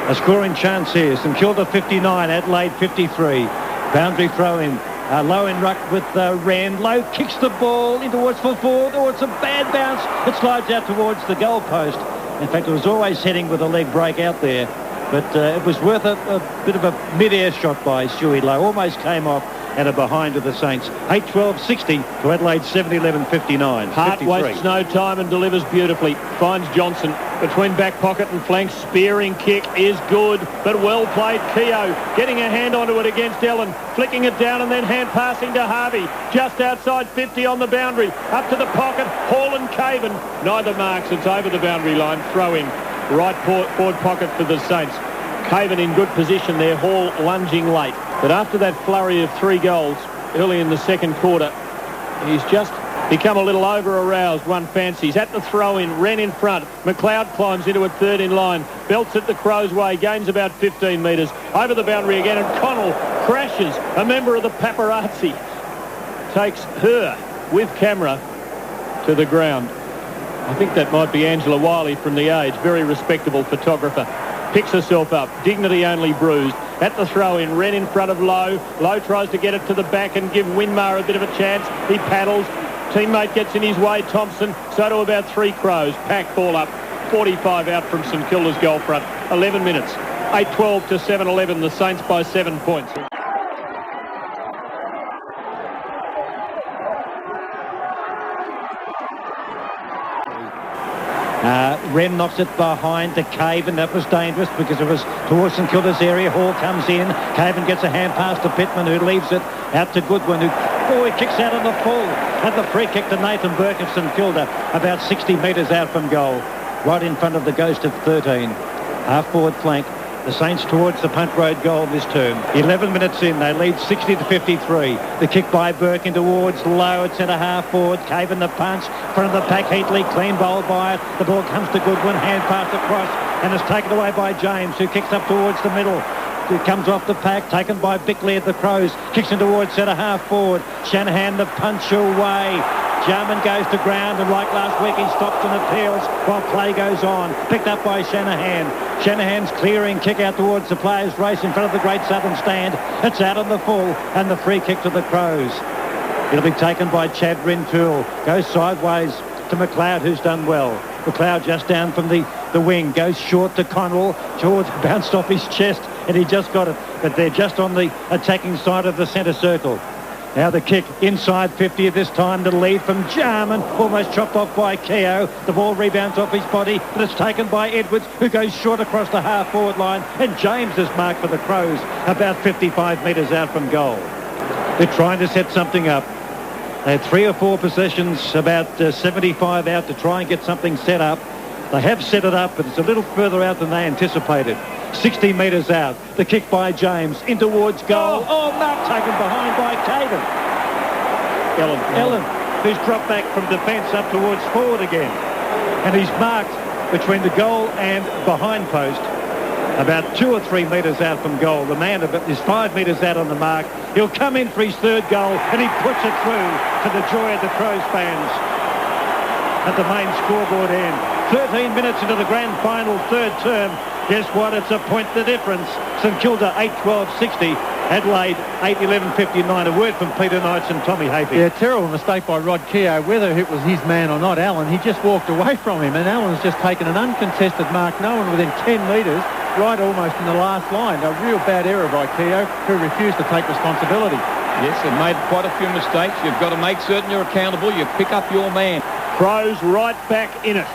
A scoring chance here. St Kilda 59, Adelaide 53. Boundary throw in. Low in ruck with Rand. Low kicks the ball in towards full forward. Oh, it's a bad bounce. It slides out towards the goal post. In fact, it was always heading with a leg break out there. But it was worth a bit of a mid-air shot by Stewie Lowe. Almost came off and a behind of the Saints. 8-12-60 to Adelaide 7-11-59. Hart wastes no time and delivers beautifully. Finds Johnson between back pocket and flank. Spearing kick is good, but well played. Keogh getting a hand onto it against Ellen. Flicking it down and then hand passing to Harvey. Just outside 50 on the boundary. Up to the pocket. Hall and Caven. Neither marks. It's over the boundary line. Throw in. Right forward pocket for the Saints. Caven in good position there. Hall lunging late. But after that flurry of 3 goals early in the second quarter, he's just become a little over-aroused, one fancies. At the throw-in, Wren in front. McLeod climbs into it third in line. Belts it the Crows' way, gains about 15 metres. Over the boundary again, and Connell crashes. A member of the paparazzi takes her with camera to the ground. I think that might be Angela Wiley from The Age, very respectable photographer. Picks herself up, dignity only bruised. At the throw-in, Wren in front of Lowe. Lowe tries to get it to the back and give Winmar a bit of a chance. He paddles. Teammate gets in his way, Thompson. So do about 3 Crows. Pack ball up. 45 out from St Kilda's goal front. 11 minutes. 8-12 to 7-11. The Saints by 7 points. Wren knocks it behind to Caven. That was dangerous because it was towards St Kilda's area. Hall comes in. Caven gets a hand pass to Pittman, who leaves it out to Goodwin, who kicks out on the full. And the free kick to Nathan Burke of St Kilda, about 60 metres out from goal, right in front of the ghost of 13. Half forward flank. The Saints towards the Punt Road goal this term. 11 minutes in, they lead 60-53. The kick by Burke in towards low at centre half forward. Caven the punch. Front of the pack, Heatley, clean bowled by it. The ball comes to Goodwin, hand pass across, and is taken away by James, who kicks up towards the middle. It comes off the pack, taken by Bickley at the Crows. Kicks in towards centre half forward. Shanahan the punch away. Jarman goes to ground, and like last week, he stops and appeals while play goes on. Picked up by Shanahan. Shanahan's clearing kick out towards the players' race in front of the Great Southern Stand. It's out on the full, and the free kick to the Crows. It'll be taken by Chad Rintoul. Goes sideways to McLeod, who's done well. McLeod just down from the wing. Goes short to Connell. George bounced off his chest, and he just got it. But they're just on the attacking side of the centre circle. Now the kick inside 50 this time. The lead from Jarman, almost chopped off by Keogh. The ball rebounds off his body, but it's taken by Edwards, who goes short across the half-forward line. And James is marked for the Crows, about 55 metres out from goal. They're trying to set something up. They had 3 or 4 possessions, about 75 out to try and get something set up. They have set it up, but it's a little further out than they anticipated. 60 metres out. The kick by James in towards goal. Oh, mark taken behind by Caden. Ellen, who's dropped back from defence up towards forward again. And he's marked between the goal and behind post, about 2 or 3 metres out from goal. The man is 5 metres out on the mark. He'll come in for his 3rd goal, and he puts it through to the joy of the Crows fans at the main scoreboard end. 13 minutes into the grand final, 3rd term. Guess what? It's a point the difference. St Kilda 8-12-60. Adelaide 8-11-59. A word from Peter Knights and Tommy Hayfield. Yeah, terrible mistake by Rod Keogh. Whether it was his man or not, Allen, he just walked away from him, and Allen's just taken an uncontested mark. No one within 10 metres, right almost in the last line. A real bad error by Keogh, who refused to take responsibility. Yes, they've made quite a few mistakes. You've got to make certain you're accountable. You pick up your man. Crows right back in it.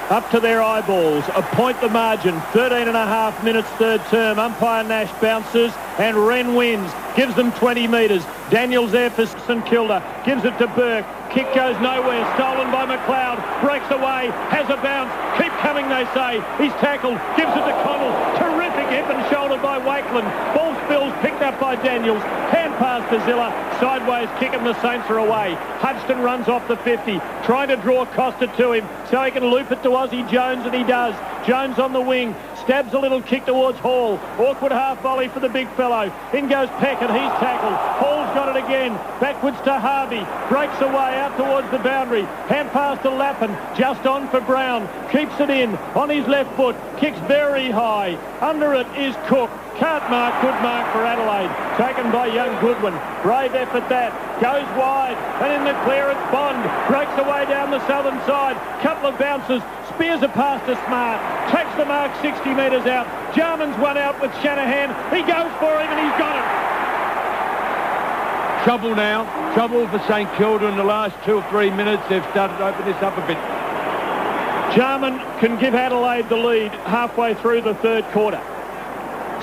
Up to their eyeballs. A point the margin. 13 and a half minutes, 3rd term. Umpire Nash bounces and Wren wins. Gives them 20 metres. Daniels there for St Kilda. Gives it to Burke. Kick goes nowhere. Stolen by McLeod. Breaks away. Has a bounce. Keep coming, they say. He's tackled. Gives it to Connell. Terrific hip and shoulder by Wakeland. Ball spills. Picked up by Daniels. Hand pass to Zilla. Sideways kick and the Saints are away. Hudson runs off the 50. Trying to draw Costa to him so he can loop it to Aussie Jones, and he does. Jones on the wing. Stabs a little kick towards Hall. Awkward half volley for the big fellow. In goes Peck, and he's tackled. Hall's got it again. Backwards to Harvey. Breaks away out towards the boundary. Hand pass to Lappin. Just on for Brown. Keeps it in on his left foot. Kicks very high. Under it is Cook. Can't mark. Good mark for Adelaide. Taken by young Goodwin. Brave effort that. Goes wide. And in the clearance, Bond breaks away down the southern side. Couple of bounces. Spears a pass to Smart. Takes the mark 60 metres out. Jarman's one out with Shanahan. He goes for him and he's got it. Trouble now. Trouble for St Kilda in the last 2 or 3 minutes. They've started to open this up a bit. Jarman can give Adelaide the lead halfway through the 3rd quarter.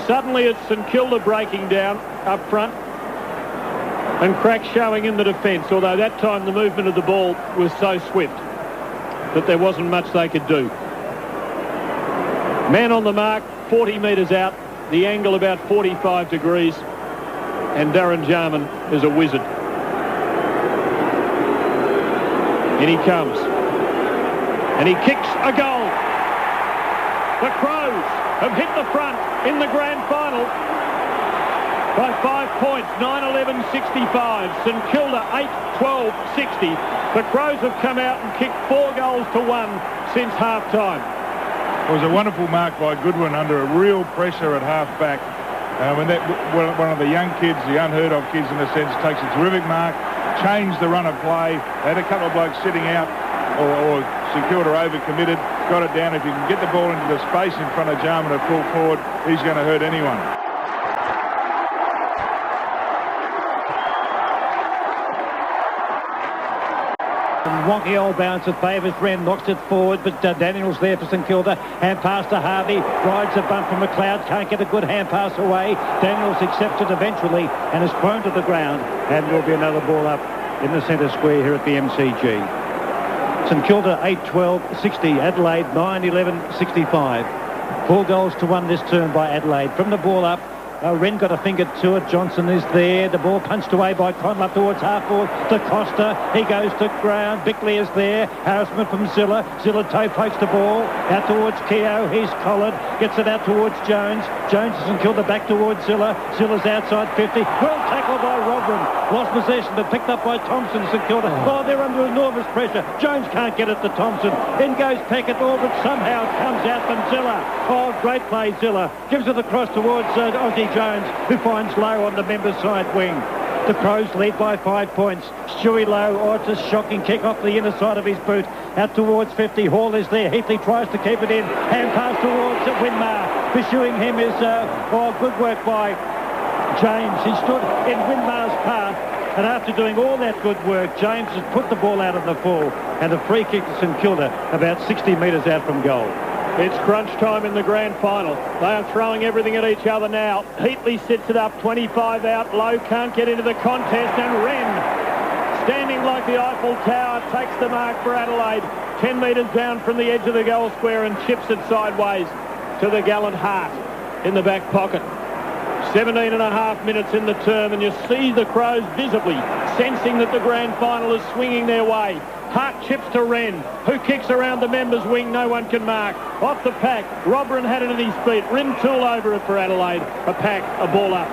Suddenly it's St Kilda breaking down up front and cracks showing in the defence, although that time the movement of the ball was so swift that there wasn't much they could do. Man on the mark, 40 metres out, the angle about 45 degrees, and Darren Jarman is a wizard. In he comes. And he kicks a goal. The Crows have hit the front in the grand final by 5 points, 9-11-65. St Kilda 8-12-60. The Crows have come out and kicked 4 goals to 1 since half-time. It was a wonderful mark by Goodwin under a real pressure at half-back. When one of the young kids, the unheard-of kids in a sense, takes a terrific mark, changed the run of play. They had a couple of blokes sitting out, or St Kilda over-committed, got it down. If you can get the ball into the space in front of Jarman at full forward, he's going to hurt anyone. Wonky old bounce that favours Wren, knocks it forward, but Daniels there for St Kilda. Hand pass to Harvey, rides a bump from McLeod, can't get a good hand pass away. Daniels accepts it eventually and is thrown to the ground, and there'll be another ball up in the centre square here at the MCG. St Kilda 8-12-60, Adelaide 9-11-65. 4 goals to 1 this term by Adelaide. From the ball up, Wren got a finger to it. Johnson is there. The ball punched away by Conlon up towards half forward to Costa. He goes to ground. Bickley is there. Harassment from Zilla. Zilla toe pokes the ball out towards Keogh. He's collared. Gets it out towards Jones. Jones is St.Kilda back towards Zilla. Zilla's outside 50. Well tackled by Robin. Lost possession but picked up by Thompson. St.Kilda. Oh, they're under enormous pressure. Jones can't get it to Thompson. In goes Peckett. Oh, but somehow it comes out from Zilla. Oh, great play, Zilla. Gives it across towards Aussie Jones, who finds Lowe on the member side wing. The Crows lead by 5 points. Stewie Lowe, oh, it's a shocking kick off the inner side of his boot. Out towards 50. Hall is there. Heatley tries to keep it in. Hand pass towards Winmar. Pursuing him is, good work by James. He stood in Winmar's path. And after doing all that good work, James has put the ball out of the full. And a free kick to St Kilda about 60 metres out from goal. It's crunch time in the grand final. They are throwing everything at each other now. Heatley sits it up, 25 out. Lowe can't get into the contest, and Wren, standing like the Eiffel Tower, takes the mark for Adelaide. 10 metres down from the edge of the goal square and chips it sideways to the gallant Hart in the back pocket. 17 and a half minutes in the term, and you see the Crows visibly sensing that the grand final is swinging their way. Hart chips to Wren, who kicks around the members' wing. No one can mark. Off the pack. Robrin had it at his feet. Rintoul over it for Adelaide. A pack, a ball up.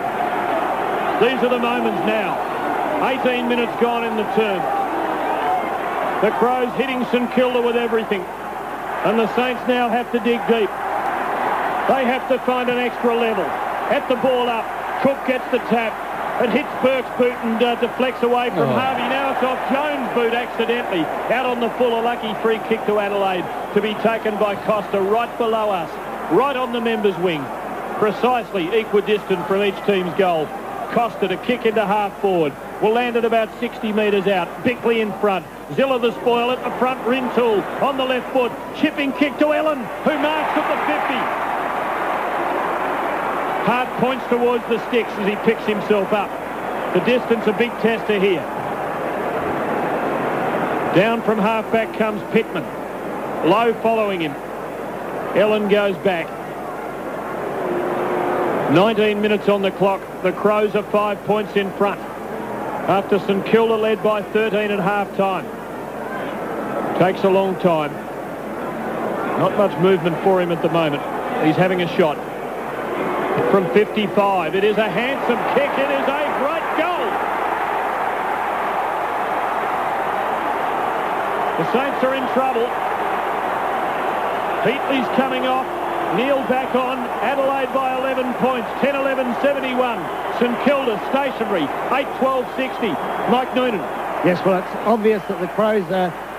These are the moments now. 18 minutes gone in the term. The Crows hitting St Kilda with everything. And the Saints now have to dig deep. They have to find an extra level. At the ball up, Cook gets the tap. It hits Burke's boot and deflects away from Harvey. Now it's off Jones' boot accidentally. Out on the full, a lucky free kick to Adelaide to be taken by Costa right below us, right on the members' wing. Precisely equidistant from each team's goal. Costa to kick into half forward. Will land at about 60 metres out. Bickley in front. Zilla the spoil at the front. Rintoul on the left foot. Chipping kick to Ellen, who marks at the 50. Hart points towards the sticks as he picks himself up. The distance, a big tester here. Down from half-back comes Pittman. Lowe following him. Ellen goes back. 19 minutes on the clock. The Crows are 5 points in front. After St Kilda led by 13 at half-time. Takes a long time. Not much movement for him at the moment. He's having a shot. From 55, it is a handsome kick. It is a great goal. The Saints are in trouble. Heatley's coming off. Neil back on. Adelaide by 11 points. 10-11-71. St Kilda stationary. 8-12-60. Mike Noonan. Yes, well, it's obvious that the Crows,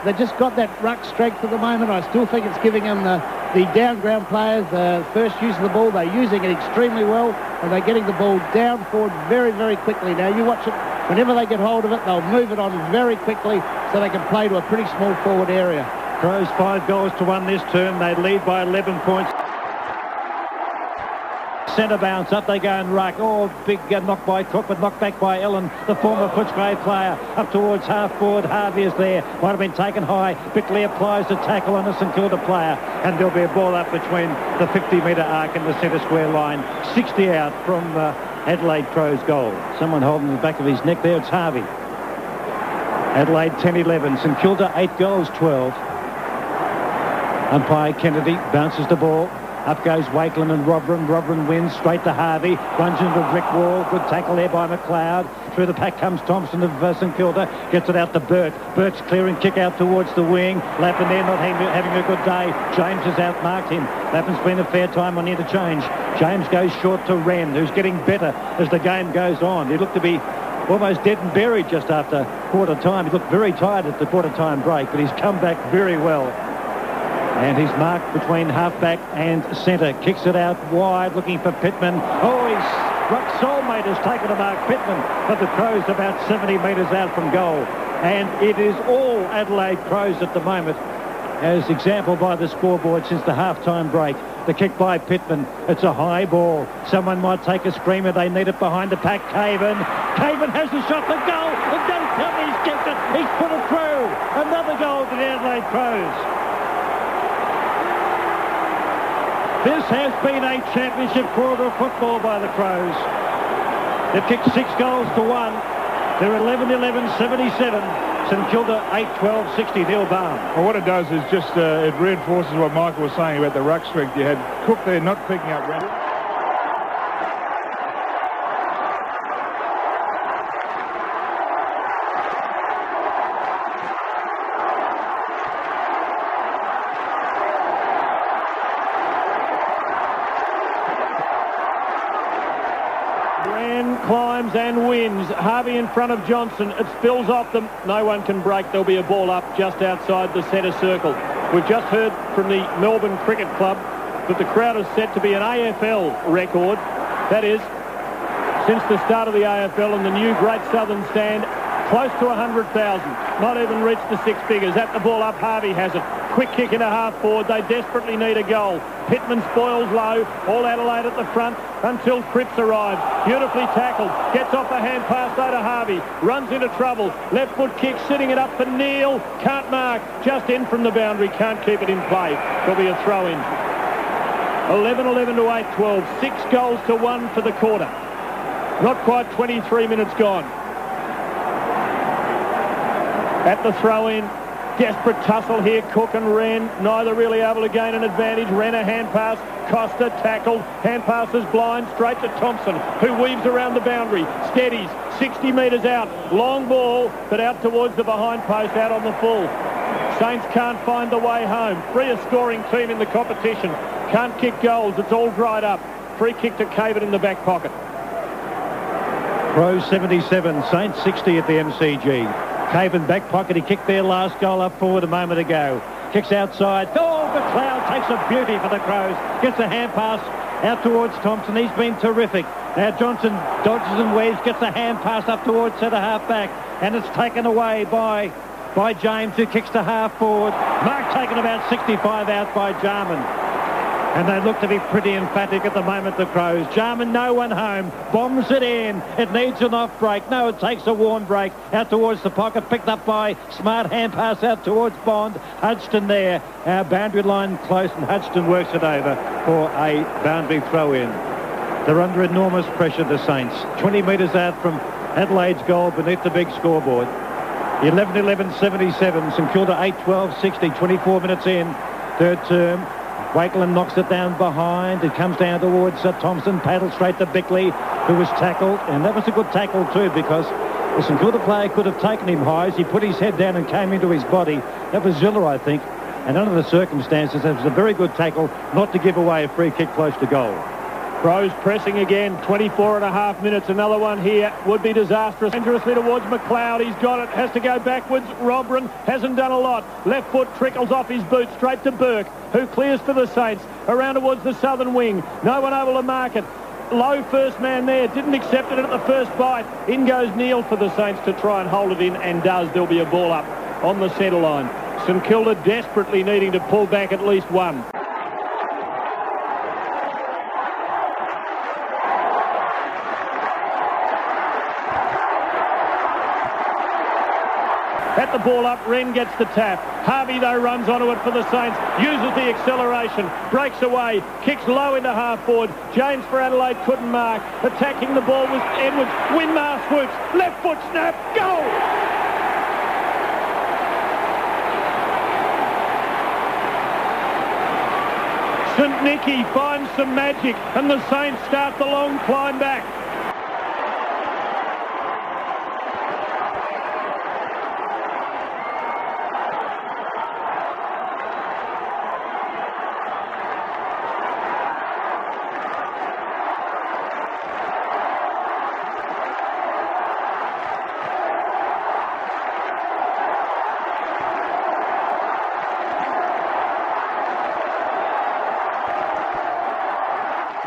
they've just got that ruck strength at the moment. I still think it's giving them the down ground players first use of the ball. They're using it extremely well, and they're getting the ball down forward very, very quickly. Now, you watch it. Whenever they get hold of it, they'll move it on very quickly so they can play to a pretty small forward area. Crows 5 goals to 1 this term. They lead by 11 points. Centre bounce, up they go and ruck. Oh, big knock by Cook, but knocked back by Ellen, the former Footscray player. Up towards half forward, Harvey is there. Might have been taken high. Bickley applies the tackle on the St Kilda player, and there'll be a ball up between the 50-metre arc and the centre square line. 60 out from Adelaide Crows goal. Someone holding the back of his neck there. It's Harvey. Adelaide 10-11. St Kilda 8 goals 12. Umpire Kennedy bounces the ball. Up goes Wakeland and Robrin. Robrin wins straight to Harvey. Runs into a brick wall. Good tackle there by McLeod. Through the pack comes Thompson of St Kilda. Gets it out to Burt. Burt's clearing kick out towards the wing. Lappin there not having a good day. James has outmarked him. Lappin's been a fair time on interchange. James goes short to Wren, who's getting better as the game goes on. He looked to be almost dead and buried just after quarter time. He looked very tired at the quarter time break, but he's come back very well. And he's marked between halfback and centre. Kicks it out wide, looking for Pittman. Oh, his soulmate has taken a mark, Pittman. But the Crows about 70 metres out from goal. And it is all Adelaide Crows at the moment, as exampled by the scoreboard since the half-time break. The kick by Pittman. It's a high ball. Someone might take a screamer. They need it behind the pack. Caven has the shot for goal. And don't tell me he's kicked it. He's put it through. Another goal for the Adelaide Crows. This has been a championship quarter of football by the Crows. They've kicked 6 goals to 1. They're 11-11-77. St Kilda 8-12-60. Neil Barn. Well, what it does is just it reinforces what Michael was saying about the ruck strength. You had Cook there not picking up round. Climbs and wins. Harvey in front of Johnson. It spills off them. No one can break. There'll be a ball up just outside the centre circle. We've just heard from the Melbourne Cricket Club that the crowd is set to be an AFL record. That is, since the start of the AFL and the new Great Southern Stand, close to 100,000. Not even reached the 6 figures. At the ball up, Harvey has it. Quick kick into half forward. They desperately need a goal. Pittman spoils low. All Adelaide at the front until Cripps arrives. Beautifully tackled. Gets off a hand pass though to Harvey. Runs into trouble. Left foot kick, sitting it up for Neil. Can't mark. Just in from the boundary. Can't keep it in play. There'll be a throw in. 11-11 to 8-12. 6 goals to 1 for the quarter. Not quite 23 minutes gone. At the throw in. Desperate tussle here, Cook and Wren, neither really able to gain an advantage. Wren a hand pass, Costa tackled, hand passes blind, straight to Thompson, who weaves around the boundary, steadies, 60 metres out, long ball, but out towards the behind post, out on the full. Saints can't find the way home. Freest scoring team in the competition, can't kick goals, it's all dried up. Free kick to Caven in the back pocket. Crows 77, Saints 60 at the MCG. Caven back pocket. He kicked their last goal up forward a moment ago. Kicks outside. Oh, McLeod takes a beauty for the Crows. Gets a hand pass out towards Thompson. He's been terrific. Now Johnson dodges and weaves. Gets a hand pass up towards centre half back. And it's taken away by James, who kicks to half forward. Mark taken about 65 out by Jarman. And they look to be pretty emphatic at the moment, the Crows. Jarman, no one home. Bombs it in. It needs an off break. No, it takes a warm break. Out towards the pocket. Picked up by Smart. Hand pass out towards Bond. Hudson there. Our boundary line close, and Hudson works it over for a boundary throw in. They're under enormous pressure, the Saints. 20 metres out from Adelaide's goal beneath the big scoreboard. 11-11-77. St Kilda 8-12-60. 24 minutes in. Third term. Wakeland knocks it down behind. It comes down towards Thompson. Paddled straight to Bickley, who was tackled. And that was a good tackle too, because the St Kilda player could have taken him high as he put his head down and came into his body. That was Ziller, I think. And under the circumstances, that was a very good tackle not to give away a free kick close to goal. Crows pressing again, 24.5 minutes. Another one here would be disastrous. Dangerously towards McLeod. He's got it. Has to go backwards. Robran hasn't done a lot. Left foot trickles off his boot straight to Burke, who clears for the Saints. Around towards the southern wing. No one able to mark it. Low first man there. Didn't accept it at the first bite. In goes Neil for the Saints to try and hold it in, and does. There'll be a ball up on the centre line. St Kilda desperately needing to pull back at least one. At the ball up, Wren gets the tap. Harvey, though, runs onto it for the Saints. Uses the acceleration. Breaks away. Kicks low into half forward. James for Adelaide couldn't mark. Attacking the ball was Edwards. Winmar swoops. Left foot snap. Goal! St Nicky finds some magic, and the Saints start the long climb back.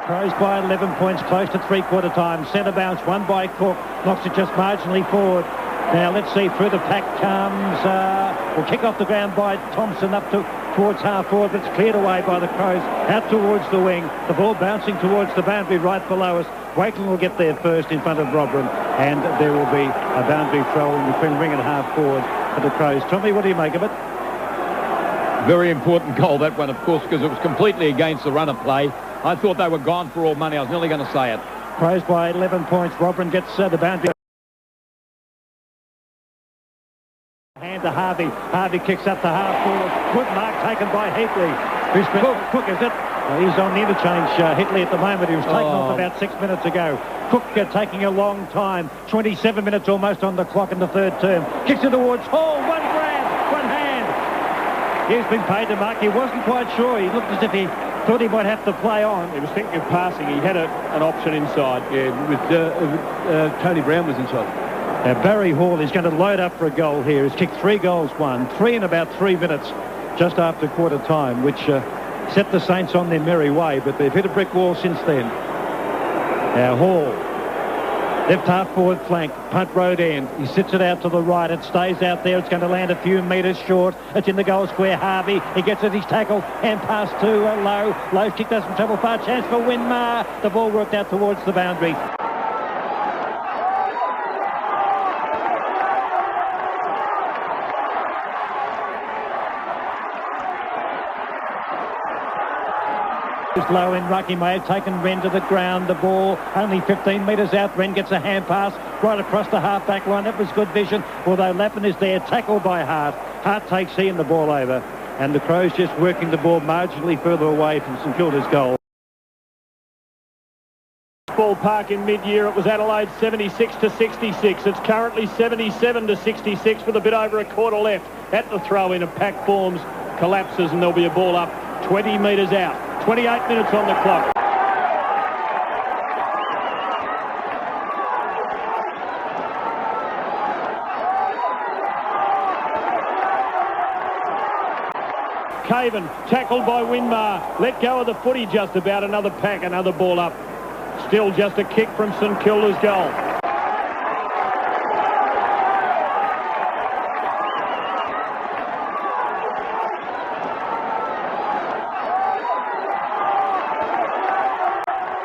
Crows by 11 points, close to three-quarter time. Centre bounce, one by Cook. Knocks it just marginally forward. Now let's see, through the pack comes, will kick off the ground by Thompson up towards half forward, but it's cleared away by the Crows out towards the wing. The ball bouncing towards the boundary right below us. Wakeland will get there first in front of Robran, and there will be a boundary throw in between ring and half forward for the Crows. Tommy, what do you make of it? Very important goal, that one, of course, because it was completely against the run of play. I thought they were gone for all money. I was nearly going to say it. Crows by 11 points. Robin gets the boundary. Hand to Harvey. Harvey kicks up to half forward. Good mark taken by Heatley. Who's been Cook, is it? Well, he's on the interchange, Heatley, at the moment. He was taken off about 6 minutes ago. Cook taking a long time. 27 minutes almost on the clock in the third term. Kicks it towards Hall. One grab, one hand. He's been paid to mark. He wasn't quite sure. He looked as if he thought he might have to play on. He was thinking of passing. He had an option inside. Yeah, with Tony Brown was inside. Now Barry Hall is going to load up for a goal here. He's kicked 3 goals, 3 in about 3 minutes just after quarter time, which set the Saints on their merry way, but they've hit a brick wall since then. Now Hall, left half forward flank, punt road end. He sits it out to the right. It stays out there. It's going to land a few metres short. It's in the goal square. Harvey, he gets it. He's tackled and passed to Lowe. Lowe's kicked us from trouble. Far chance for Winmar. The ball worked out towards the boundary. Low in ruck. He may have taken Wren to the ground. The ball only 15 metres out. Wren gets a hand pass right across the half-back line. That was good vision, although Lappin is there, tackled by Hart. Hart takes Ian the ball over, and the Crows just working the ball marginally further away from St Kilda's goal. Ballpark in mid-year, it was Adelaide 76-66. It's currently 77-66 with a bit over a quarter left. At the throw-in, a pack forms, collapses, and there'll be a ball up 20 metres out. 28 minutes on the clock. Caven, tackled by Winmar. Let go of the footy just about. Another pack, another ball up. Still just a kick from St Kilda's goal.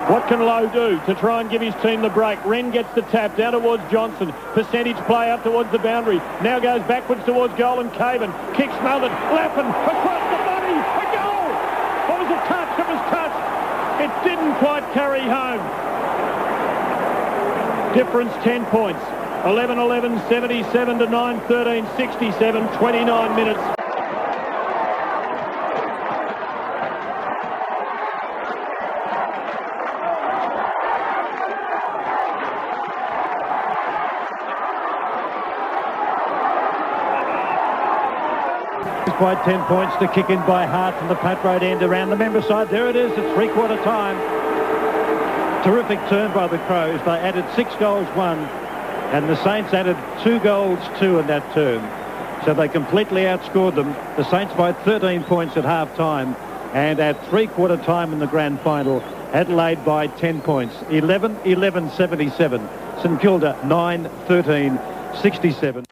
What can Lowe do to try and give his team the break? Wren gets the tap down towards Johnson. Percentage play up towards the boundary. Now goes backwards towards goal, and Caven kicks smothered. Lappin across the money. A goal! It was a touch. It was touched. It didn't quite carry home. Difference 10 points. 11-11, 77 to 9-13, 67, 29 minutes. By 10 points to kick in by Hart from the punt road end around the member side. There it is. It's three-quarter time. Terrific turn by the Crows. They added 6 goals, 1, and the Saints added 2 goals, 2 in that turn. So they completely outscored them. The Saints by 13 points at half-time, and at three-quarter time in the grand final, Adelaide by 10 points. 11-11, 77. St Kilda 9-13, 67.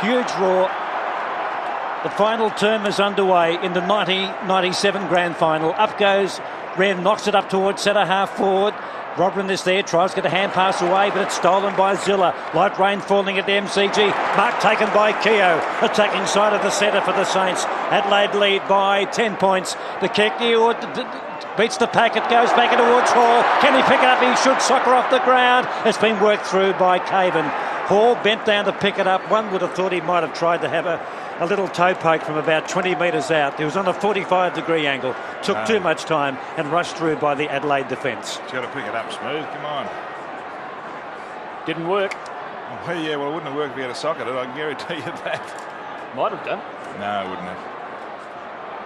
Huge roar. The final term is underway in the 1997 Grand Final. Up goes Wren, knocks it up towards centre half forward. Rodman is there, tries to get a hand pass away, but it's stolen by Zilla. Light rain falling at the MCG. Mark taken by Keogh. Attacking side of the centre for the Saints. Adelaide lead by 10 points. The kick beats the pack. It goes back towards Hall. Can he pick it up? He should. Soccer off the ground. It's been worked through by Caven. Hall bent down to pick it up. One would have thought he might have tried to have a little toe poke from about 20 metres out. He was on a 45-degree angle. Took too much time and rushed through by the Adelaide defence. He's got to pick it up smooth. Come on. Didn't work. Oh, yeah, well, it wouldn't have worked if he had a sock at it. I can guarantee you that. Might have done. No, it wouldn't have.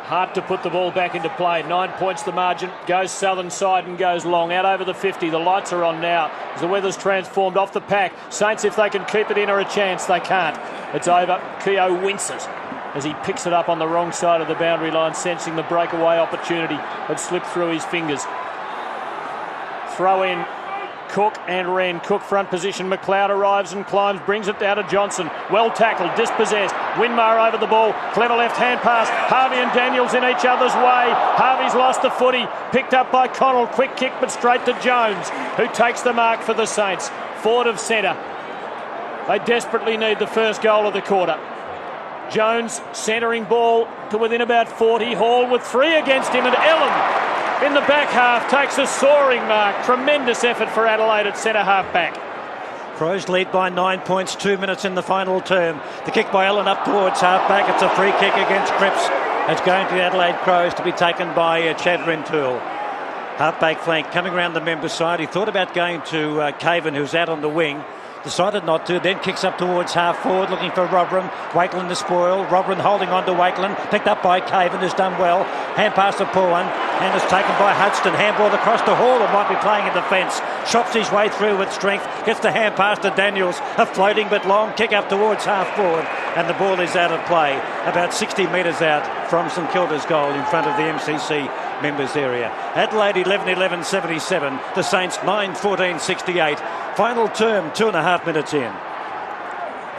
Hard to put the ball back into play. 9 points the margin. Goes southern side and goes long. Out over the 50. The lights are on now as the weather's transformed off the pack. Saints, if they can keep it in, are a chance. They can't. It's over. Keogh winces as he picks it up on the wrong side of the boundary line, sensing the breakaway opportunity had slipped through his fingers. Throw in Cook and Wren. Cook front position. McLeod arrives and climbs, brings it down to Johnson. Well tackled, dispossessed. Winmar over the ball. Clever left hand pass. Harvey and Daniels in each other's way. Harvey's lost the footy. Picked up by Connell. Quick kick but straight to Jones, who takes the mark for the Saints. Forward of centre. They desperately need the first goal of the quarter. Jones centering ball to within about 40. Hall with 3 against him, and Ellen in the back half takes a soaring mark. Tremendous effort for Adelaide at centre half back. Crows lead by 9 points, 2 minutes in the final term. The kick by Ellen up towards half back. It's a free kick against Cripps. It's going to the Adelaide Crows to be taken by Chad Rentoul. Half back flank coming around the member side. He thought about going to Caven, who's out on the wing. Decided not to, then kicks up towards half forward, looking for Robran. Wakelin the spoil. Robran holding on to Wakelin. Picked up by Caven, who's done well. Hand pass to Pawan. And is taken by Hudson. Handball across to Hall, and might be playing in defence. Chops his way through with strength. Gets the hand pass to Daniels. A floating but long kick up towards half forward. And the ball is out of play. About 60 metres out from St Kilda's goal in front of the MCC members area. Adelaide 11-11-77. The Saints 9-14-68. Final term, 2.5 minutes in.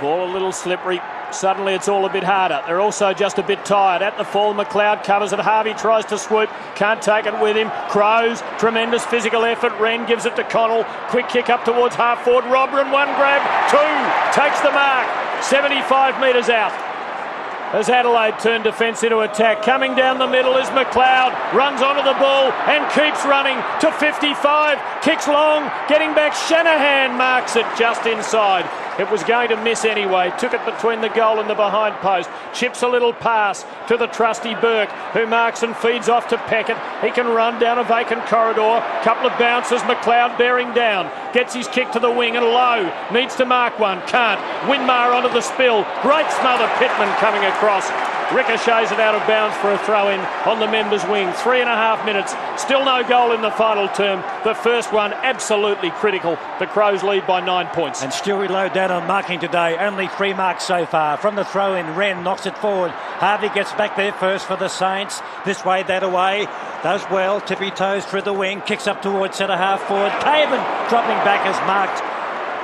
Ball a little slippery. Suddenly it's all a bit harder. They're also just a bit tired. At the fall, McLeod covers it. Harvey tries to swoop. Can't take it with him. Crows, tremendous physical effort. Wren gives it to Connell. Quick kick up towards half forward. Robran, 1 grab, 2. Takes the mark. 75 metres out. As Adelaide turn defence into attack. Coming down the middle is McLeod. Runs onto the ball and keeps running to 55. Kicks long. Getting back. Shanahan marks it just inside. It was going to miss anyway. Took it between the goal and the behind post. Chips a little pass to the trusty Burke, who marks and feeds off to Peckett. He can run down a vacant corridor. Couple of bounces. McLeod bearing down. Gets his kick to the wing and low. Needs to mark one. Can't. Winmar onto the spill. Great smother. Pittman coming across. Ricochets it out of bounds for a throw-in on the members' wing. 3.5 minutes. Still no goal in the final term. The first one absolutely critical. The Crows lead by 9 points. And Stewie Lowe down on marking today. Only 3 marks so far. From the throw-in, Wren knocks it forward. Harvey gets back there first for the Saints. This way, that away. Does well. Tippy toes through the wing. Kicks up towards centre half forward. Caven dropping back as marked.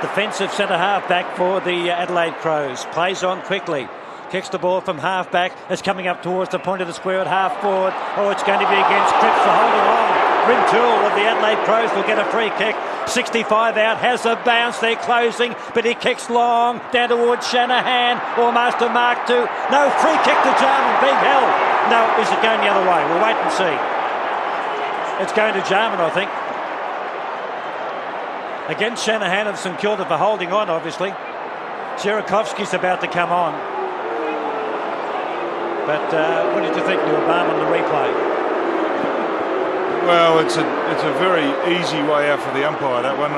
Defensive centre half back for the Adelaide Crows. Plays on quickly. Kicks the ball from half back. It's coming up towards the point of the square at half forward. Oh, it's going to be against Cripps for holding on. Rentoul of the Adelaide Crows will get a free kick. 65 out, has a bounce. They're closing, but he kicks long down towards Shanahan. Almost a mark to. No, free kick to Jarman being held. No, is it going the other way? We'll wait and see. It's going to Jarman, I think. Against Shanahan and St Kilda for holding on, obviously. Cherikovsky's about to come on. But what did you think, Neil Barm, on the replay? Well, it's a very easy way out for the umpire, that one.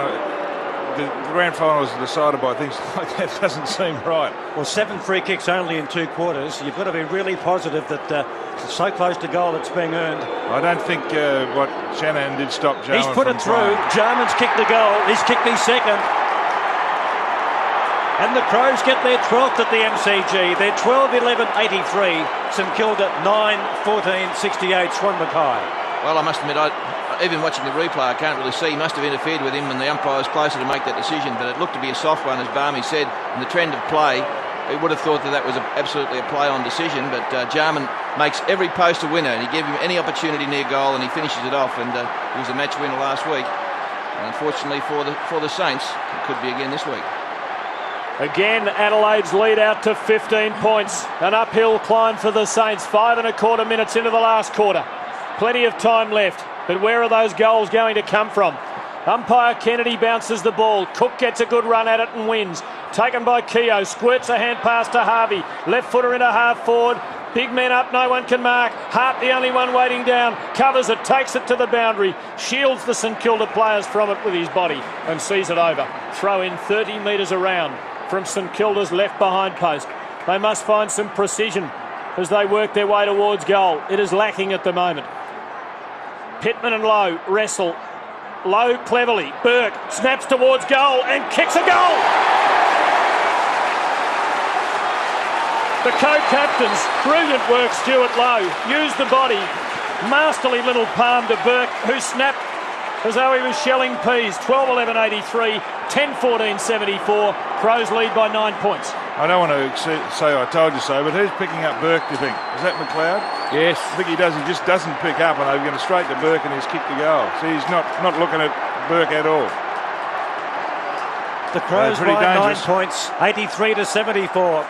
The grand final is decided by things like that. Doesn't seem right. Well, 7 free kicks only in 2 quarters. You've got to be really positive that it's so close to goal it's being earned. I don't think what Shanahan did stop Jarman. He's put it through. Jarman's kicked the goal. He's kicked his second. And the Crows get their 12th at the MCG. They're 12-11-83. St Kilda 9-14-68. Swan Mackay. Well, I must admit, even watching the replay, I can't really see. He must have interfered with him, and the umpire was closer to make that decision. But it looked to be a soft one, as Barmy said. And the trend of play, he would have thought that was absolutely a play-on decision. But Jarman makes every post a winner, and he gave him any opportunity near goal, and he finishes it off. And he was a match winner last week. And unfortunately for the Saints, it could be again this week. Again, Adelaide's lead out to 15 points. An uphill climb for the Saints. 5.25 minutes into the last quarter. Plenty of time left. But where are those goals going to come from? Umpire Kennedy bounces the ball. Cook gets a good run at it and wins. Taken by Keogh. Squirts a hand pass to Harvey. Left footer into half forward. Big men up, no one can mark. Hart, the only one waiting down, covers it, takes it to the boundary, shields the St Kilda players from it with his body and sees it over. Throw in 30 metres around from St Kilda's left behind post. They must find some precision as they work their way towards goal. It is lacking at the moment. Pittman and Lowe wrestle. Lowe cleverly. Burke snaps towards goal and kicks a goal. The co-captains, brilliant work, Stuart Lowe. Used the body. Masterly little palm to Burke, who snapped as though he was shelling peas. 12-11-83, 10-14-74. Crows lead by 9 points. I don't want to say I told you so, but who's picking up Burke, do you think? Is that McLeod? Yes. I think he does. He just doesn't pick up, and they're going to straight to Burke and he's kicked the goal. See, he's not looking at Burke at all. The Crows by dangerous. 9 points, 83-74.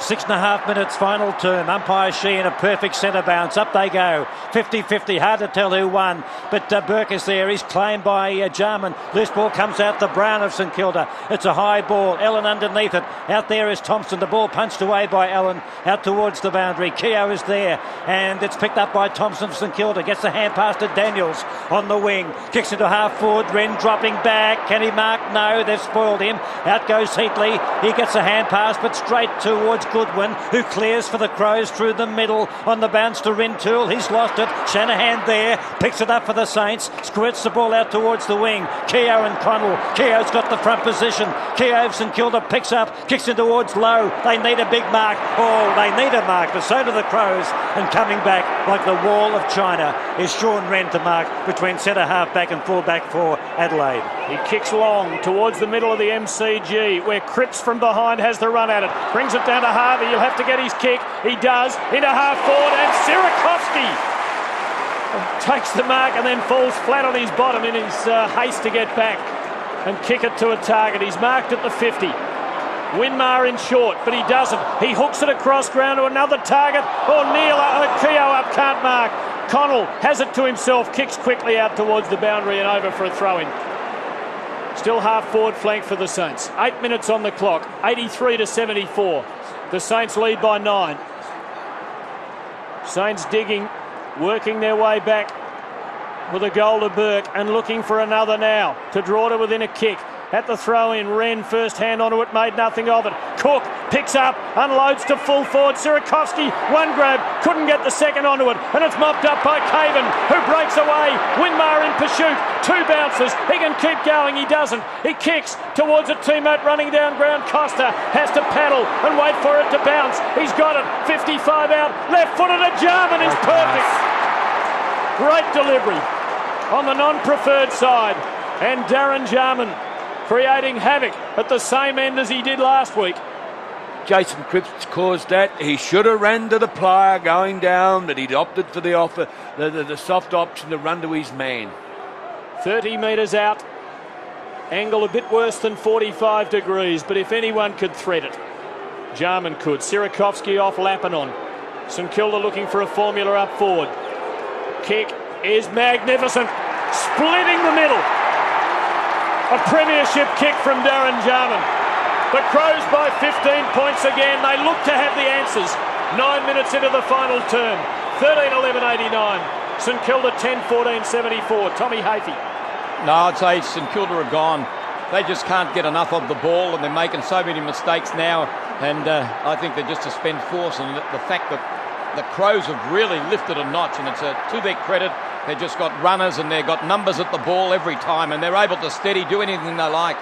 6.5 minutes final term. Umpire Sheehan, a perfect centre bounce. Up they go. 50-50. Hard to tell who won. But Burke is there. He's claimed by Jarman. Loose ball comes out to Brown of St Kilda. It's a high ball. Ellen underneath it. Out there is Thompson. The ball punched away by Ellen. Out towards the boundary. Keogh is there. And it's picked up by Thompson of St Kilda. Gets the hand pass to Daniels on the wing. Kicks into half forward. Wren dropping back. Can he mark? No, they've spoiled him. Out goes Heatley. He gets a hand pass, but straight towards Goodwin, who clears for the Crows through the middle on the bounce to Rintoul. He's lost it. Shanahan there, picks it up for the Saints, squirts the ball out towards the wing. Keogh and Connell. Keogh's got the front position. Keogh of St Kilda picks up, kicks in towards Lowe. They need a big mark. Oh, they need a mark, but so do the Crows. And coming back like the wall of China is Sean Wren to mark between centre half back and full back for Adelaide. He kicks long towards the middle of the MCG, where Cripps from behind has the run at it. Brings it down to Harvey. He'll have to get his kick. He does. Into half forward, and Sirakovsky takes the mark and then falls flat on his bottom in his haste to get back and kick it to a target. He's marked at the 50. Winmar in short, but he doesn't. He hooks it across ground to another target. Keogh up, can't mark. Connell has it to himself, kicks quickly out towards the boundary and over for a throw-in. Still half forward flank for the Saints. 8 minutes on the clock, 83-74. The Saints lead by 9. Saints digging, working their way back with a goal to Burke and looking for another now to draw to within a kick. At the throw-in, Wren first hand onto it, made nothing of it. Cook picks up, unloads to full forward. Sirakovsky, one grab, couldn't get the second onto it, and it's mopped up by Caven, who breaks away. Winmar in pursuit, 2 bounces. He can keep going, he doesn't. He kicks towards a teammate running down ground. Costa has to paddle and wait for it to bounce. He's got it, 55 out, left-footed at Jarman is perfect. Great delivery on the non-preferred side, and Darren Jarman creating havoc at the same end as he did last week. Jason Cripps caused that. He should have ran to the player going down, but he'd opted for the soft option to run to his man. 30 metres out. Angle a bit worse than 45 degrees, but if anyone could thread it, Jarman could. Sirakovsky off Lappanon. St Kilda looking for a formula up forward. Kick is magnificent. Splitting the middle. A premiership kick from Darren Jarman. The Crows by 15 points again. They look to have the answers. 9 minutes into the final term. 13-11-89. St Kilda 10-14-74. Tommy Hafey. No, I'd say St Kilda are gone. They just can't get enough of the ball, and they're making so many mistakes now. And I think they're just to spend force. And the fact that the Crows have really lifted a notch, and it's to their credit. They've just got runners and they've got numbers at the ball every time, and they're able to steady, do anything they like.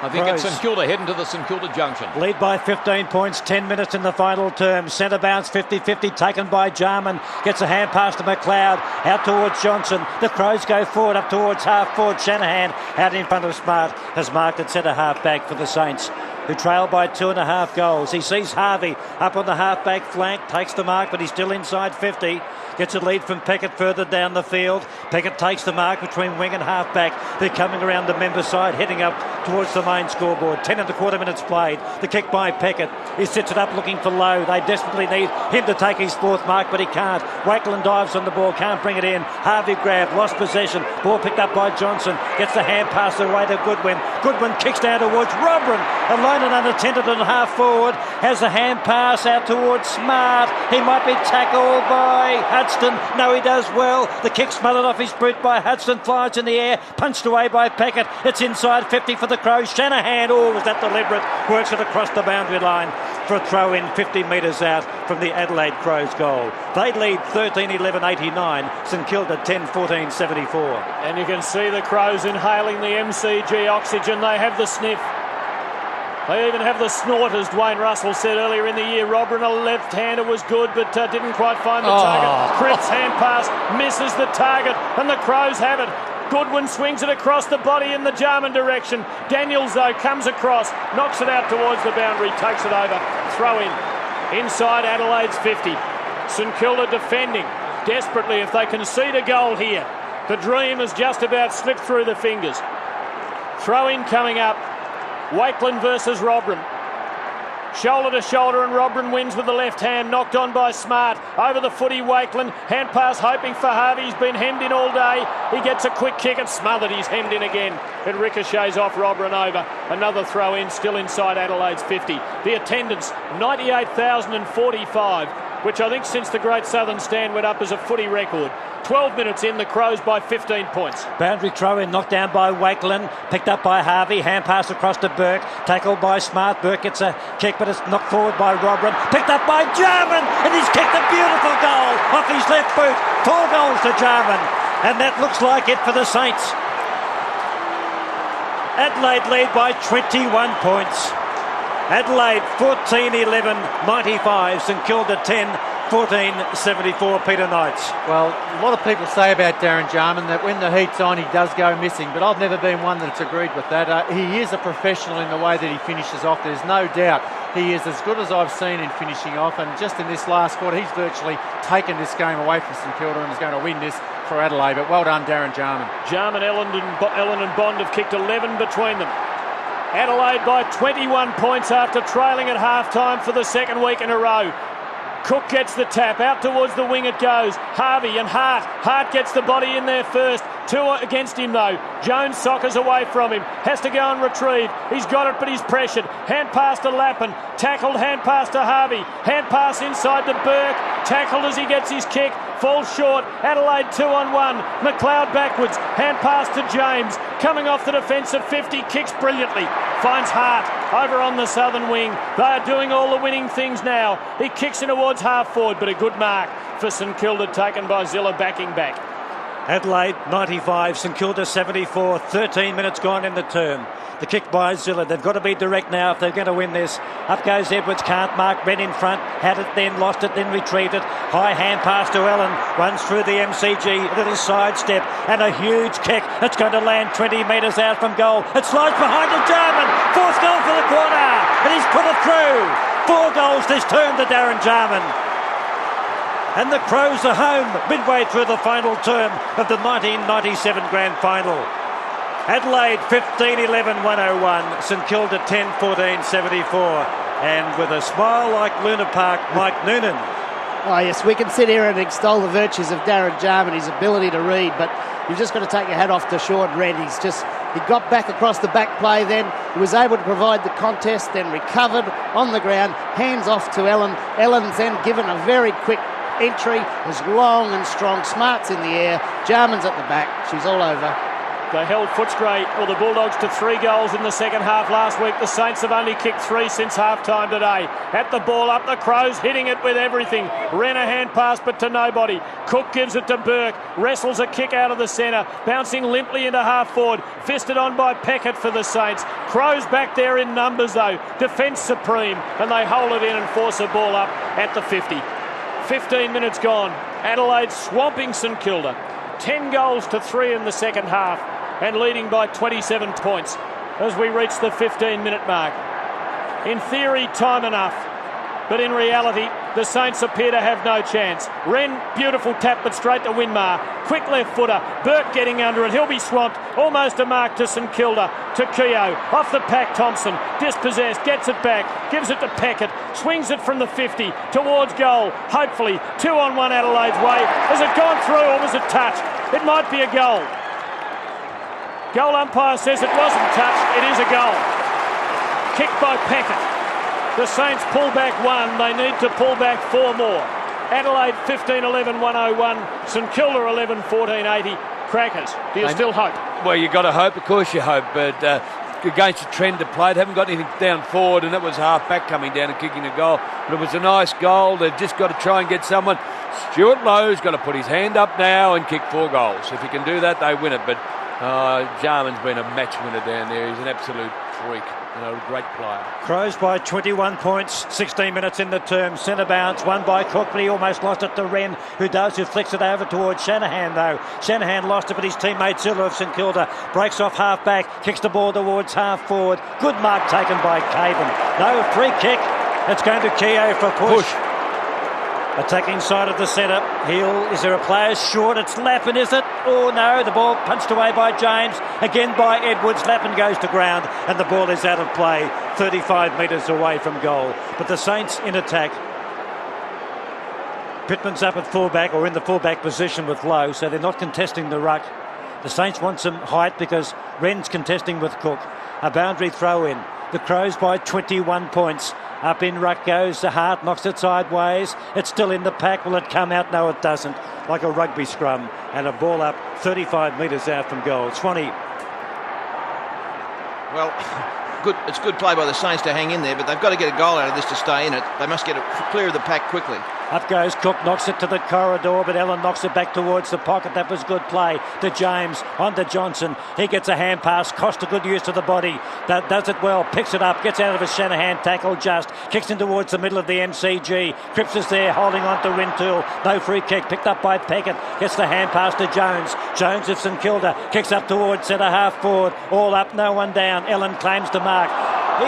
I think it's St Kilda heading to the St Kilda junction. Lead by 15 points, 10 minutes in the final term. Centre bounce, 50-50, taken by Jarman. Gets a hand pass to McLeod, out towards Johnson. The Crows go forward, up towards half forward. Shanahan, out in front of Smart, has marked at centre half back for the Saints, who trail by 2.5 goals. He sees Harvey up on the half-back flank, takes the mark, but he's still inside 50. Gets a lead from Peckett further down the field. Peckett takes the mark between wing and half-back. They're coming around the member side, heading up towards the main scoreboard. 10.25 minutes played. The kick by Peckett. He sits it up looking for Lowe. They desperately need him to take his 4th mark, but he can't. Wakelin dives on the ball, can't bring it in. Harvey grabbed, lost possession. Ball picked up by Johnson. Gets the hand pass away to Goodwin. Goodwin kicks down towards Robran. Alone and unattended and half forward. Has a hand pass out towards Smart. He might be tackled by Hudson. No, he does well. The kick smothered off his boot by Hudson. Flies in the air. Punched away by Peckett. It's inside 50 for the Crows. Shanahan, was that deliberate? Works it across the boundary line for a throw in 50 metres out from the Adelaide Crows goal. They lead 13-11-89. St Kilda 10-14-74. And you can see the Crows inhaling the MCG oxygen. They have the sniff. They even have the snort, as Dwayne Russell said earlier in the year. Robrin, a left-hander, was good, but didn't quite find the target. Cripps hand pass, misses the target, and the Crows have it. Goodwin swings it across the body in the Jarman direction. Daniels, though, comes across, knocks it out towards the boundary, takes it over. Throw in. Inside Adelaide's 50. St Kilda defending desperately if they concede a goal here. The dream has just about slipped through the fingers. Throw in coming up. Wakeland versus Robrin. Shoulder to shoulder, and Robrin wins with the left hand, knocked on by Smart. Over the footy, Wakeland. Hand pass hoping for Harvey. He's been hemmed in all day. He gets a quick kick and smothered. He's hemmed in again. It ricochets off Robrin over. Another throw in, still inside Adelaide's 50. The attendance, 98,045, which I think since the Great Southern Stand went up as a footy record. 12 minutes in, the Crows by 15 points. Boundary throw in, knocked down by Wakeland, picked up by Harvey, hand pass across to Burke, tackled by Smart. Burke gets a kick, but it's knocked forward by Robrin, picked up by Jarman, and he's kicked a beautiful goal off his left boot. 4 goals to Jarman, and that looks like it for the Saints. Adelaide lead by 21 points. Adelaide 14-11, 95, St Kilda 10, 14-74, Peter Knights. Well, a lot of people say about Darren Jarman that when the heat's on, he does go missing, but I've never been one that's agreed with that. He is a professional in the way that he finishes off. There's no doubt he is as good as I've seen in finishing off, and just in this last quarter, he's virtually taken this game away from St Kilda and is going to win this for Adelaide. But well done, Darren Jarman. Jarman, Ellen and Bond have kicked 11 between them. Adelaide by 21 points after trailing at half-time for the second week in a row. Cook gets the tap, out towards the wing it goes. Harvey and Hart. Hart gets the body in there first. 2 against him though. Jones soccers away from him. Has to go and retrieve. He's got it, but he's pressured. Hand pass to Lappin. Tackled, hand pass to Harvey. Hand pass inside to Burke. Tackled as he gets his kick. Falls short. Adelaide 2-on-1. McLeod backwards. Hand pass to James. Coming off the defensive 50. Kicks brilliantly. Finds Hart over on the southern wing. They are doing all the winning things now. He kicks in towards half forward, but a good mark for St Kilda, taken by Zilla backing back. Adelaide 95, St Kilda 74, 13 minutes gone in the term. The kick by Zilla. They've got to be direct now if they're going to win this. Up goes Edwards, can't mark. Red in front, had it then, lost it, then retrieved it. High hand pass to Ellen, runs through the MCG, a little sidestep and a huge kick. It's going to land 20 metres out from goal. It slides behind the Jarman. 4th goal for the quarter, and he's put it through. 4 goals this term to Darren Jarman. And the Crows are home midway through the final term of the 1997 Grand Final. Adelaide 15-11-101, St Kilda 10-14-74. And with a smile like Luna Park, Mike Noonan. Oh yes, we can sit here and extol the virtues of Darren Jarman, his ability to read, but you've just got to take your hat off to Sean Red. He got back across the back play then, he was able to provide the contest, then recovered on the ground, hands off to Ellen. Ellen's then given a very quick entry, is long and strong. Smart's in the air, Jarman's at the back, she's all over. They held Footscray, or the Bulldogs, to 3 goals in the second half last week. The Saints have only kicked 3 since half-time today. At the ball, up the Crows, hitting it with everything. Ren a hand pass, but to nobody. Cook gives it to Burke, wrestles a kick out of the centre, bouncing limply into half-forward, fisted on by Peckett for the Saints. Crows back there in numbers, though. Defence supreme, and they hold it in and force a ball up at the 50. 15 minutes gone. Adelaide swamping St Kilda. 10 goals to 3 in the second half, and leading by 27 points as we reach the 15-minute mark. In theory, time enough, but in reality, the Saints appear to have no chance. Wren, beautiful tap, but straight to Winmar. Quick left footer, Burke getting under it, he'll be swamped. Almost a mark to St Kilda, to Keogh, off the pack Thompson, dispossessed, gets it back, gives it to Peckett, swings it from the 50 towards goal, hopefully 2-on-1 Adelaide's way. Has it gone through or was it touched? It might be a goal. Goal umpire says it wasn't touched, it is a goal. Kicked by Peckett. The Saints pull back 1, they need to pull back 4 more. Adelaide 15-11-101, St Kilda 11-14-80. Crackers, do you still hope? Well, you got to hope, of course you hope, but against the trend of play, they haven't got anything down forward, and it was half back coming down and kicking a goal. But it was a nice goal. They've just got to try and get someone. Stuart Lowe's got to put his hand up now and kick 4 goals. If he can do that, they win it. But Jarman's been a match winner down there. He's an absolute freak and a great player. Crows by 21 points, 16 minutes in the term. Centre bounce, won by Cook, but he almost lost it to Wren, who flicks it over towards Shanahan, though. Shanahan lost it, but his teammate Zilla of St Kilda breaks off half-back, kicks the ball towards half-forward. Good mark taken by Caven. No, free kick. It's going to Keogh for push. Attacking side of the centre. Heel. Is there a player short? It's Lappin, is it? Oh no, the ball punched away by James. Again by Edwards. Lappin goes to ground and the ball is out of play. 35 metres away from goal. But the Saints in attack. Pittman's up at fullback or in the fullback position with Lowe, so they're not contesting the ruck. The Saints want some height because Wren's contesting with Cook. A boundary throw in. The Crows by 21 points. Up in ruck goes the Hart, knocks it sideways. It's still in the pack. Will it come out? No, it doesn't. Like a rugby scrum. And a ball up 35 metres out from goal. Swanee. Well, it's good play by the Saints to hang in there, but they've got to get a goal out of this to stay in it. They must get it clear of the pack quickly. Up goes Cook, knocks it to the corridor, but Ellen knocks it back towards the pocket. That was good play to James, on to Johnson. He gets a hand pass, cost a good use of the body. That does it well, picks it up, gets out of a Shanahan tackle just, kicks in towards the middle of the MCG. Cripps is there, holding on to Rintoul. No free kick, picked up by Peckett. Gets the hand pass to Jones. Jones of St Kilda, kicks up towards centre half forward. All up, no one down. Ellen claims the mark. He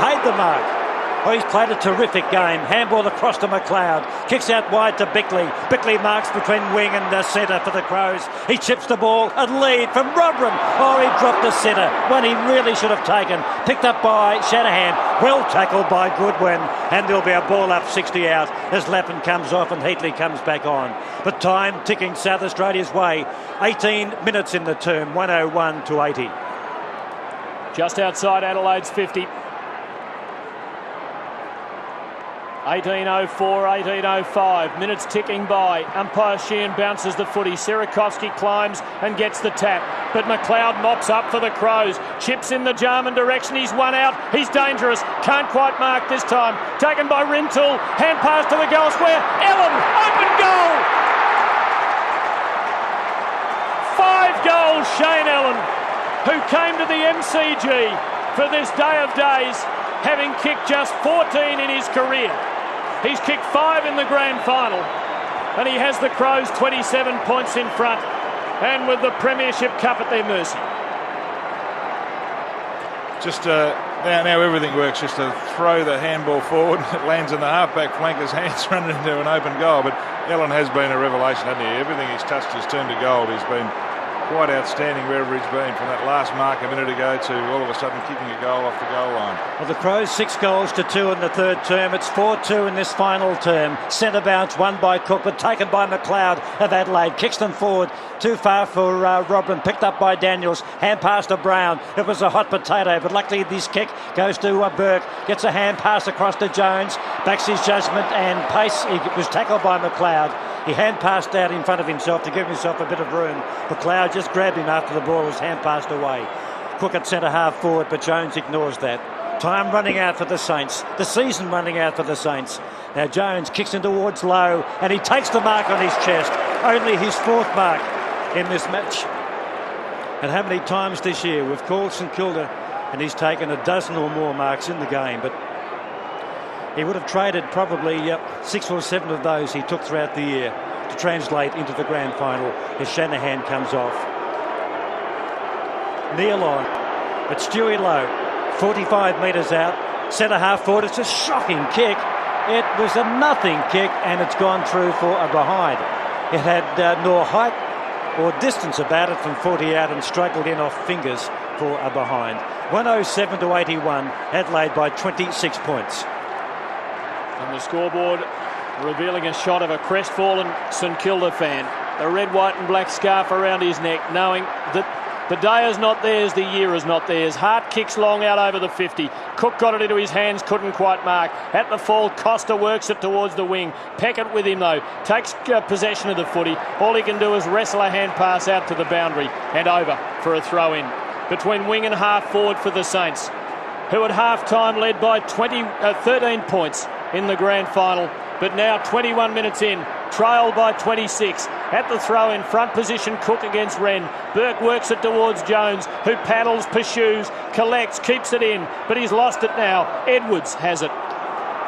paid the mark. Oh, he's played a terrific game. Handball across to McLeod. Kicks out wide to Bickley. Bickley marks between wing and the centre for the Crows. He chips the ball. A lead from Robram. Oh, he dropped the centre. One he really should have taken. Picked up by Shanahan. Well tackled by Goodwin. And there'll be a ball up 60 out as Lappin comes off and Heatley comes back on. But time ticking South Australia's way. 18 minutes in the term. 101 to 80. Just outside Adelaide's 50. 18.04, 18.05. Minutes ticking by. Umpire Sheehan bounces the footy. Sirakovsky climbs and gets the tap. But McLeod mops up for the Crows. Chips in the Jarman direction. He's one out. He's dangerous. Can't quite mark this time. Taken by Rintoul. Hand pass to the goal square. Ellen, open goal! 5 goals, Shane Ellen, who came to the MCG for this day of days, having kicked just 14 in his career. He's kicked 5 in the grand final, and he has the Crows 27 points in front, and with the Premiership Cup at their mercy. Just now everything works. Just to throw the handball forward, it lands in the half-back flanker's hands, running into an open goal. But Ellen has been a revelation, hasn't he? Everything he's touched has turned to gold. He's been quite outstanding wherever he's been, from that last mark a minute ago to all of a sudden kicking a goal off the goal line. Well, the Crows 6 goals to 2 in the third term. It's 4-2 in this final term. Centre bounce won by Cook, but taken by McLeod of Adelaide. Kicks them forward. Too far for Robin. Picked up by Daniels. Hand pass to Brown. It was a hot potato, but luckily this kick goes to Burke. Gets a hand pass across to Jones. Backs his judgment and pace. He was tackled by McLeod. He hand passed out in front of himself to give himself a bit of room. McLeod just grabbed him after the ball was hand passed away. Cook at centre half forward, but Jones ignores that. Time running out for the Saints. The season running out for the Saints. Now Jones kicks in towards Lowe and he takes the mark on his chest. Only his 4th mark in this match. And how many times this year we've called St Kilda and he's taken a dozen or more marks in the game, but he would have traded probably 6 or 7 of those he took throughout the year to translate into the grand final as Shanahan comes off. Neil on, but Stewie Lowe, 45 metres out, centre half forward. It's a shocking kick. It was a nothing kick and it's gone through for a behind. It had nor height or distance about it from 40 out and struggled in off fingers for a behind. 107 to 81, Adelaide by 26 points. And the scoreboard revealing a shot of a crestfallen St Kilda fan. The red, white and black scarf around his neck, knowing that the day is not theirs, the year is not theirs. Hart kicks long out over the 50. Cook got it into his hands, couldn't quite mark. At the fall, Costa works it towards the wing. Peckett with him though, takes possession of the footy. All he can do is wrestle a hand pass out to the boundary and over for a throw in. Between wing and half forward for the Saints, who at half time led by 13 points in the grand final, but now 21 minutes in, trailed by 26. At the throw in front position, Cook against Wren. Burke works it towards Jones, who paddles, pursues, collects, keeps it in, but he's lost it now. Edwards has it.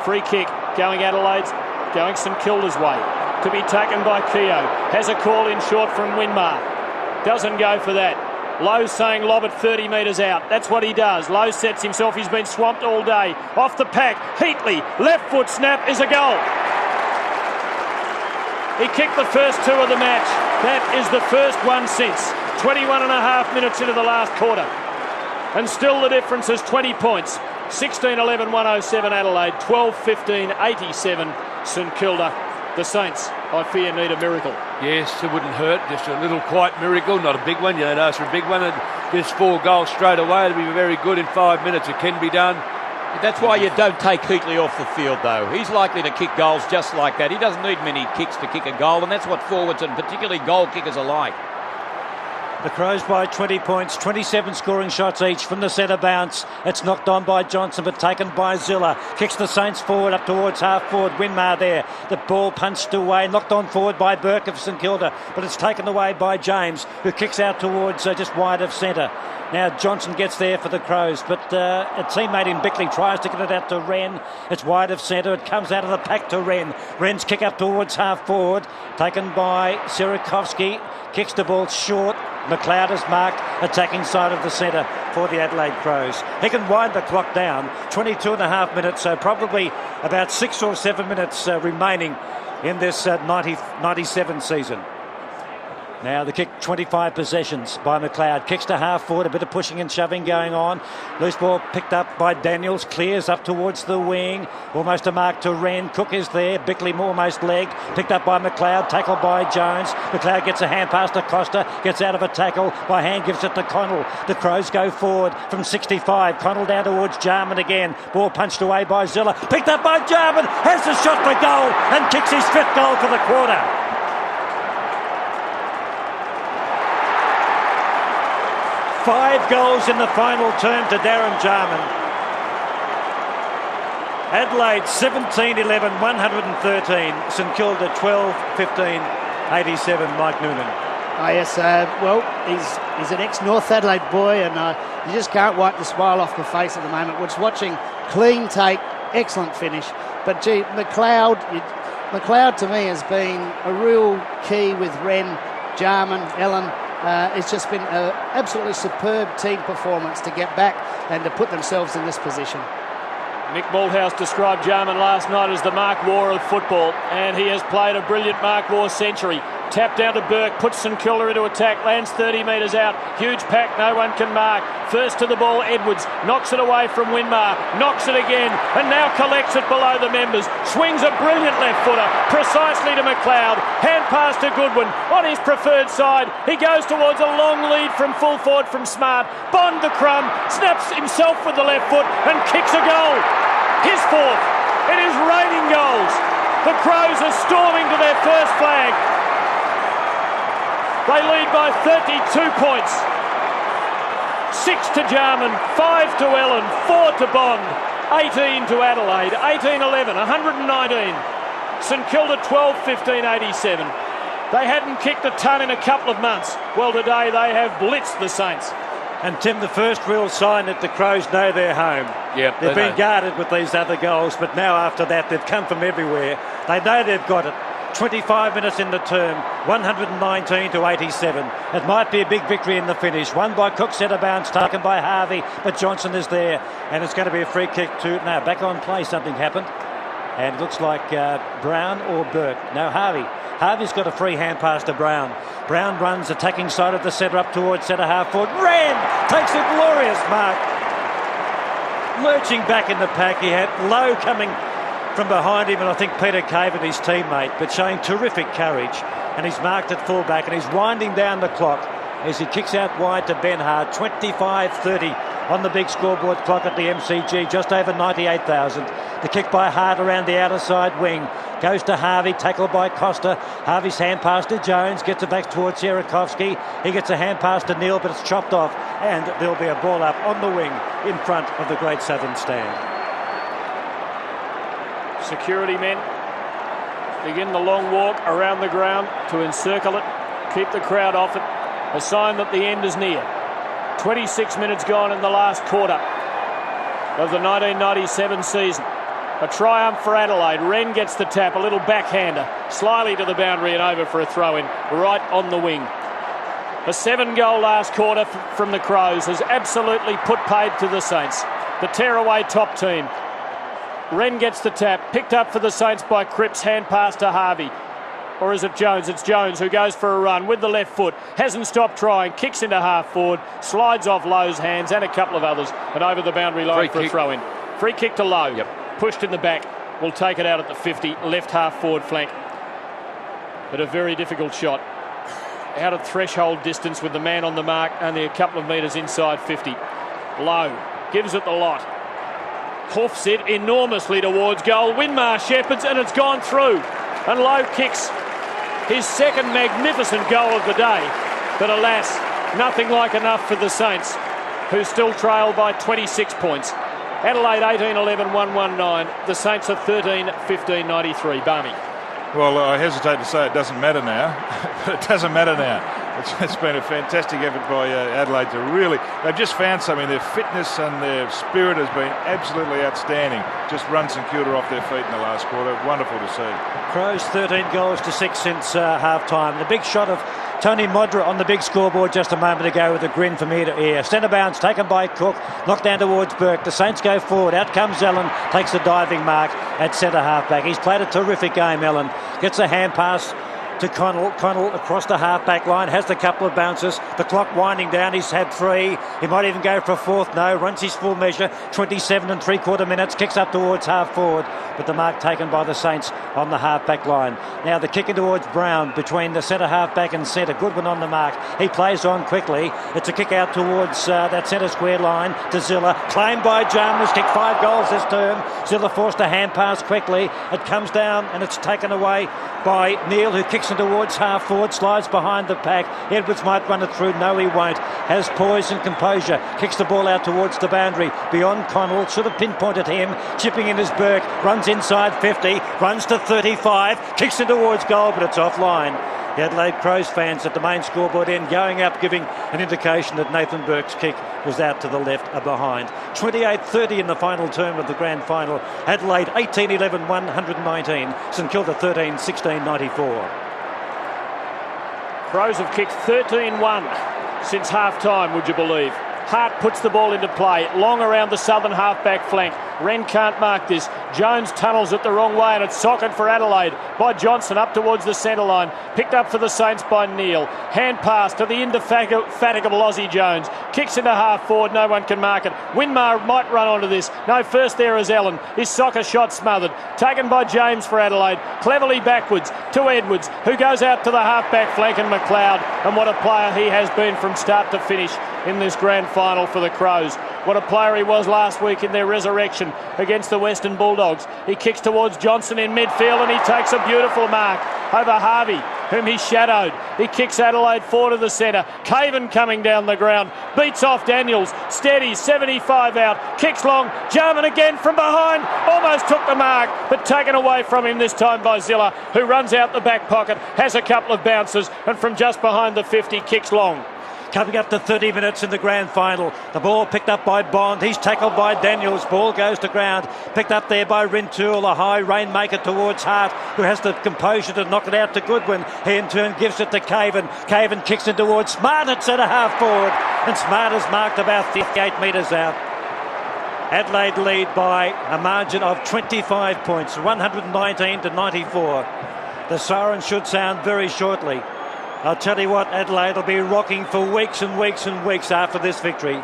Free kick going Adelaide's, going St Kilda's way. To be taken by Keogh. Has a call in short from Winmar. Doesn't go for that. Lowe saying lob it 30 metres out. That's what he does. Lowe sets himself. He's been swamped all day. Off the pack. Heatley. Left foot snap is a goal. He kicked the first two of the match. That is the first one since. 21 and a half minutes into the last quarter. And still the difference is 20 points. 16-11, 107 Adelaide. 12-15, 87 St Kilda. The Saints, I fear, need a miracle. Yes, it wouldn't hurt. Just a little quiet miracle, not a big one. You don't ask for a big one. And just 4 goals straight away. It'll be very good in 5 minutes. It can be done. That's why you don't take Heatley off the field, though. He's likely to kick goals just like that. He doesn't need many kicks to kick a goal, and that's what forwards and particularly goal kickers are like. The Crows by 20 points, 27 scoring shots each from the centre bounce. It's knocked on by Johnson but taken by Zilla. Kicks the Saints forward up towards half forward. Winmar there. The ball punched away, knocked on forward by Burke of St Kilda, but it's taken away by James, who kicks out towards just wide of centre. Now Johnson gets there for the Crows, but a teammate in Bickley tries to get it out to Wren. It's wide of centre. It comes out of the pack to Wren. Wren's kick up towards half forward, taken by Sirakovsky. Kicks the ball short. McLeod is marked, attacking side of the centre for the Adelaide Crows. He can wind the clock down. 22 and a half minutes, so probably about 6 or 7 minutes remaining in this 97 season. Now the kick, 25 possessions by McLeod. Kicks to half forward, a bit of pushing and shoving going on. Loose ball picked up by Daniels, clears up towards the wing. Almost a mark to Wren. Cook is there. Bickley almost legged. Picked up by McLeod, tackled by Jones. McLeod gets a hand pass to Costa, gets out of a tackle. By hand gives it to Connell. The Crows go forward from 65. Connell down towards Jarman again. Ball punched away by Zilla. Picked up by Jarman. Has the shot for goal and kicks his 5th goal for the quarter. 5 goals in the final term to Darren Jarman. Adelaide 17-11, 113. St Kilda 12-15, 87. Mike Noonan. Oh, yes, well, he's an ex-North Adelaide boy, and you just can't wipe the smile off the face at the moment. We're just watching clean take, excellent finish. But, gee, McLeod to me has been a real key with Wren, Jarman, Ellen. It's just been an absolutely superb team performance to get back and to put themselves in this position. Mick Malthouse described Jarman last night as the Mark Waugh of football, and he has played a brilliant Mark Waugh century. Tap down to Burke, puts St Kilda into attack, lands 30 metres out. Huge pack, no one can mark. First to the ball, Edwards knocks it away from Winmar, knocks it again, and now collects it below the members. Swings a brilliant left footer, precisely to McLeod. Hand pass to Goodwin on his preferred side. He goes towards a long lead from full forward from Smart. Bond the crumb, snaps himself with the left foot and kicks a goal. His 4th. It is raining goals. The Crows are storming to their first flag. They lead by 32 points. 6 to Jarman, 5 to Ellen, 4 to Bond, 18 to Adelaide, 18-11, 119. St Kilda 12-15, 87. They hadn't kicked a ton in a couple of months. Well, today they have blitzed the Saints. And Tim, the first real sign that the Crows know they're home. Yep, they've been guarded with these other goals, but now after that they've come from everywhere. They know they've got it. 25 minutes in the term, 119 to 87. It might be a big victory in the finish. Won by Cook, centre bounce, taken by Harvey, but Johnson is there, and it's going to be a free kick to... No, back on play, something happened. And it looks like Brown or Burke. No, Harvey. Harvey's got a free hand pass to Brown. Brown runs, attacking side of the centre up towards centre half forward. Ran! Takes a glorious mark. Lurching back in the pack. He had Lowe coming from behind him, and I think Peter Caven, his teammate, but showing terrific courage. And he's marked at fullback, and he's winding down the clock as he kicks out wide to Ben Hart. 25-30 on the big scoreboard clock at the MCG, just over 98,000. The kick by Hart around the outer side wing. Goes to Harvey, tackled by Costa. Harvey's hand pass to Jones, gets it back towards Sirakovsky. He gets a hand pass to Neil, but it's chopped off, and there'll be a ball up on the wing in front of the Great Southern Stand. Security men Begin the long walk around the ground to encircle it, keep the crowd off it. A sign that the end is near. 26 minutes gone in the last quarter of the 1997 season. A triumph for Adelaide. Wren gets the tap, a little backhander, slyly to the boundary and over for a throw-in, right on the wing. A 7-goal last quarter from the Crows has absolutely put paid to the Saints. The tearaway top team. Wren gets the tap, picked up for the Saints by Cripps, hand pass to Harvey. Or is it Jones? It's Jones who goes for a run with the left foot. Hasn't stopped trying. Kicks into half forward. Slides off Lowe's hands and a couple of others. And over the boundary line for a throw-in. Free kick to Lowe. Yep. Pushed in the back. Will take it out at the 50. Left half forward flank. But a very difficult shot. Out of threshold distance with the man on the mark. Only a couple of metres inside 50. Lowe gives it the lot. Hoofs it enormously towards goal. Winmar shepherds and it's gone through. And Lowe kicks his second magnificent goal of the day. But alas, nothing like enough for the Saints, who still trail by 26 points. Adelaide 18-11, 1-1-9. The Saints are 13-15-93. Barmy. Well, I hesitate to say it doesn't matter now, but it doesn't matter now. It's been a fantastic effort by Adelaide to really, they've just found something. Their fitness and their spirit has been absolutely outstanding. Just run St Kilda off their feet in the last quarter. Wonderful to see. Crows 13 goals to 6 since half-time. The big shot of Tony Modra on the big scoreboard just a moment ago with a grin from ear to ear. Centre bounce taken by Cook, knocked down towards Burke. The Saints go forward. Out comes Ellen, takes a diving mark at centre half-back. He's played a terrific game, Ellen. Gets a hand pass to Connell. Connell across the half-back line, has a couple of bounces. The clock winding down, he's had 3. He might even go for a 4th. No, runs his full measure, 27 3/4 minutes, kicks up towards half-forward. But the mark taken by the Saints on the half-back line. Now the kick in towards Brown between the centre half-back and centre. Goodwin on the mark. He plays on quickly. It's a kick out towards that centre square line to Zilla. Claimed by Jarman, kicked 5 goals this term. Zilla forced a hand pass quickly. It comes down and it's taken away by Neil, who kicks it towards half-forward, slides behind the pack. Edwards might run it through. No, he won't. Has poise and composure. Kicks the ball out towards the boundary. Beyond Connell. Should have pinpointed him. Chipping in his Burke. Runs inside 50. Runs to 35. Kicks it towards goal, but it's offline. The Adelaide Crows fans at the main scoreboard end going up, giving an indication that Nathan Burke's kick was out to the left or behind. 28-30 in the final term of the grand final. Adelaide 18-11, 119. St Kilda 13-16, 94. Crows have kicked 13-1 since half-time, would you believe? Hart puts the ball into play, long around the southern half-back flank. Wren can't mark this. Jones tunnels it the wrong way and it's socket for Adelaide by Johnson up towards the centre line. Picked up for the Saints by Neil. Hand pass to the indefatigable Aussie Jones. Kicks into half-forward, no one can mark it. Winmar might run onto this. No, first there is Ellen. His soccer shot smothered. Taken by James for Adelaide. Cleverly backwards to Edwards, who goes out to the half-back flank and McLeod. And what a player he has been from start to finish in this grand final for the Crows. What a player he was last week in their resurrection against the Western Bulldogs. He kicks towards Johnson in midfield and he takes a beautiful mark over Harvey, whom he shadowed. He kicks Adelaide forward to the centre. Caven coming down the ground. Beats off Daniels. Steady, 75 out. Kicks long. Jarman again from behind. Almost took the mark, but taken away from him this time by Zilla, who runs out the back pocket, has a couple of bounces, and from just behind the 50, kicks long. Coming up to 30 minutes in the grand final. The ball picked up by Bond. He's tackled by Daniels. Ball goes to ground. Picked up there by Rintoul. A high rainmaker towards Hart, who has the composure to knock it out to Goodwin. He in turn gives it to Caven. Caven kicks it towards Smart at centre half forward. And Smart is marked about 58 metres out. Adelaide lead by a margin of 25 points. 119 to 94. The siren should sound very shortly. I'll tell you what, Adelaide will be rocking for weeks and weeks and weeks after this victory.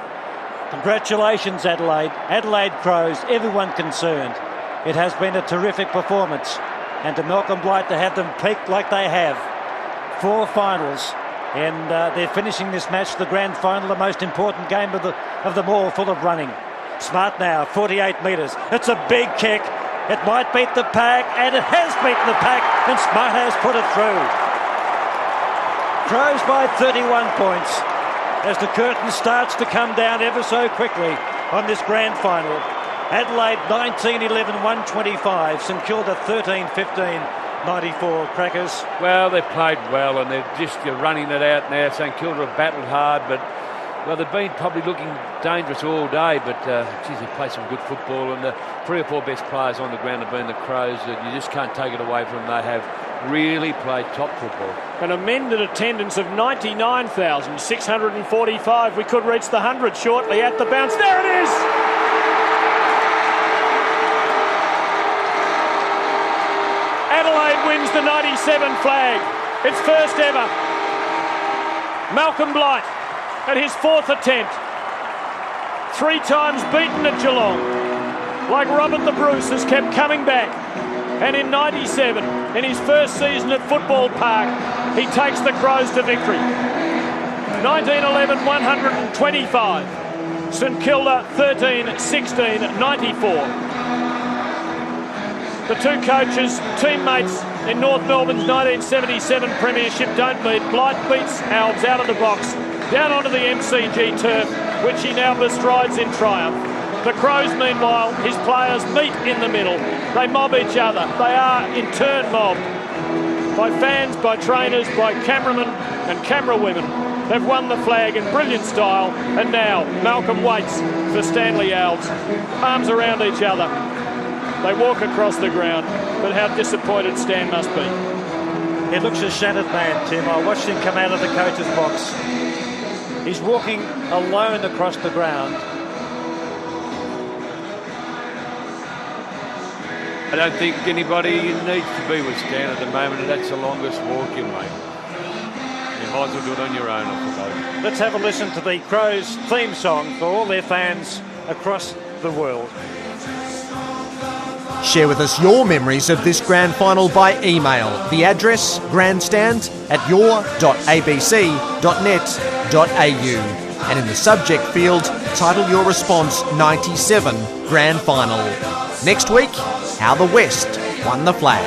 Congratulations, Adelaide. Adelaide Crows, everyone concerned. It has been a terrific performance. And to Malcolm Blight to have them peaked like they have. 4 finals. And they're finishing this match, the grand final, the most important game of them all, full of running. Smart now, 48 metres. It's a big kick. It might beat the pack, and it has beaten the pack, and Smart has put it through. Crows by 31 points as the curtain starts to come down ever so quickly on this grand final. Adelaide 19-11, 125. St Kilda 13-15, 94 Crackers. Well, they've played well and they're just running it out now. St Kilda have battled hard, but well, they've been probably looking dangerous all day, but geez, they play some good football, and the 3 or 4 best players on the ground have been the Crows, and you just can't take it away from them. They have really played top football. An amended attendance of 99,645. We could reach the 100 shortly at the bounce. There it is! Adelaide wins the 97 flag. Its first ever. Malcolm Blight at his 4th attempt. 3 times beaten at Geelong. Like Robert the Bruce has kept coming back. And in 97, in his first season at Football Park, he takes the Crows to victory. 1911, 125. St Kilda, 13, 16, 94. The 2 coaches, teammates in North Melbourne's 1977 premiership don't meet. Blight beats Alves out of the box, down onto the MCG turf, which he now bestrides in triumph. The Crows, meanwhile, his players meet in the middle. They mob each other. They are, in turn, mobbed by fans, by trainers, by cameramen and camera women. They've won the flag in brilliant style, and now Malcolm waits for Stanley Alves. Arms around each other. They walk across the ground, but how disappointed Stan must be. He looks a shattered man, Tim. I watched him come out of the coach's box. He's walking alone across the ground. I don't think anybody needs to be with Stan at the moment, and that's the longest walk you make. You might as well do it on your own, I suppose. Let's have a listen to the Crows theme song for all their fans across the world. Share with us your memories of this grand final by email. The address grandstand@your.abc.net.au. And in the subject field, title your response 97 Grand Final. Next week, how the West won the flag.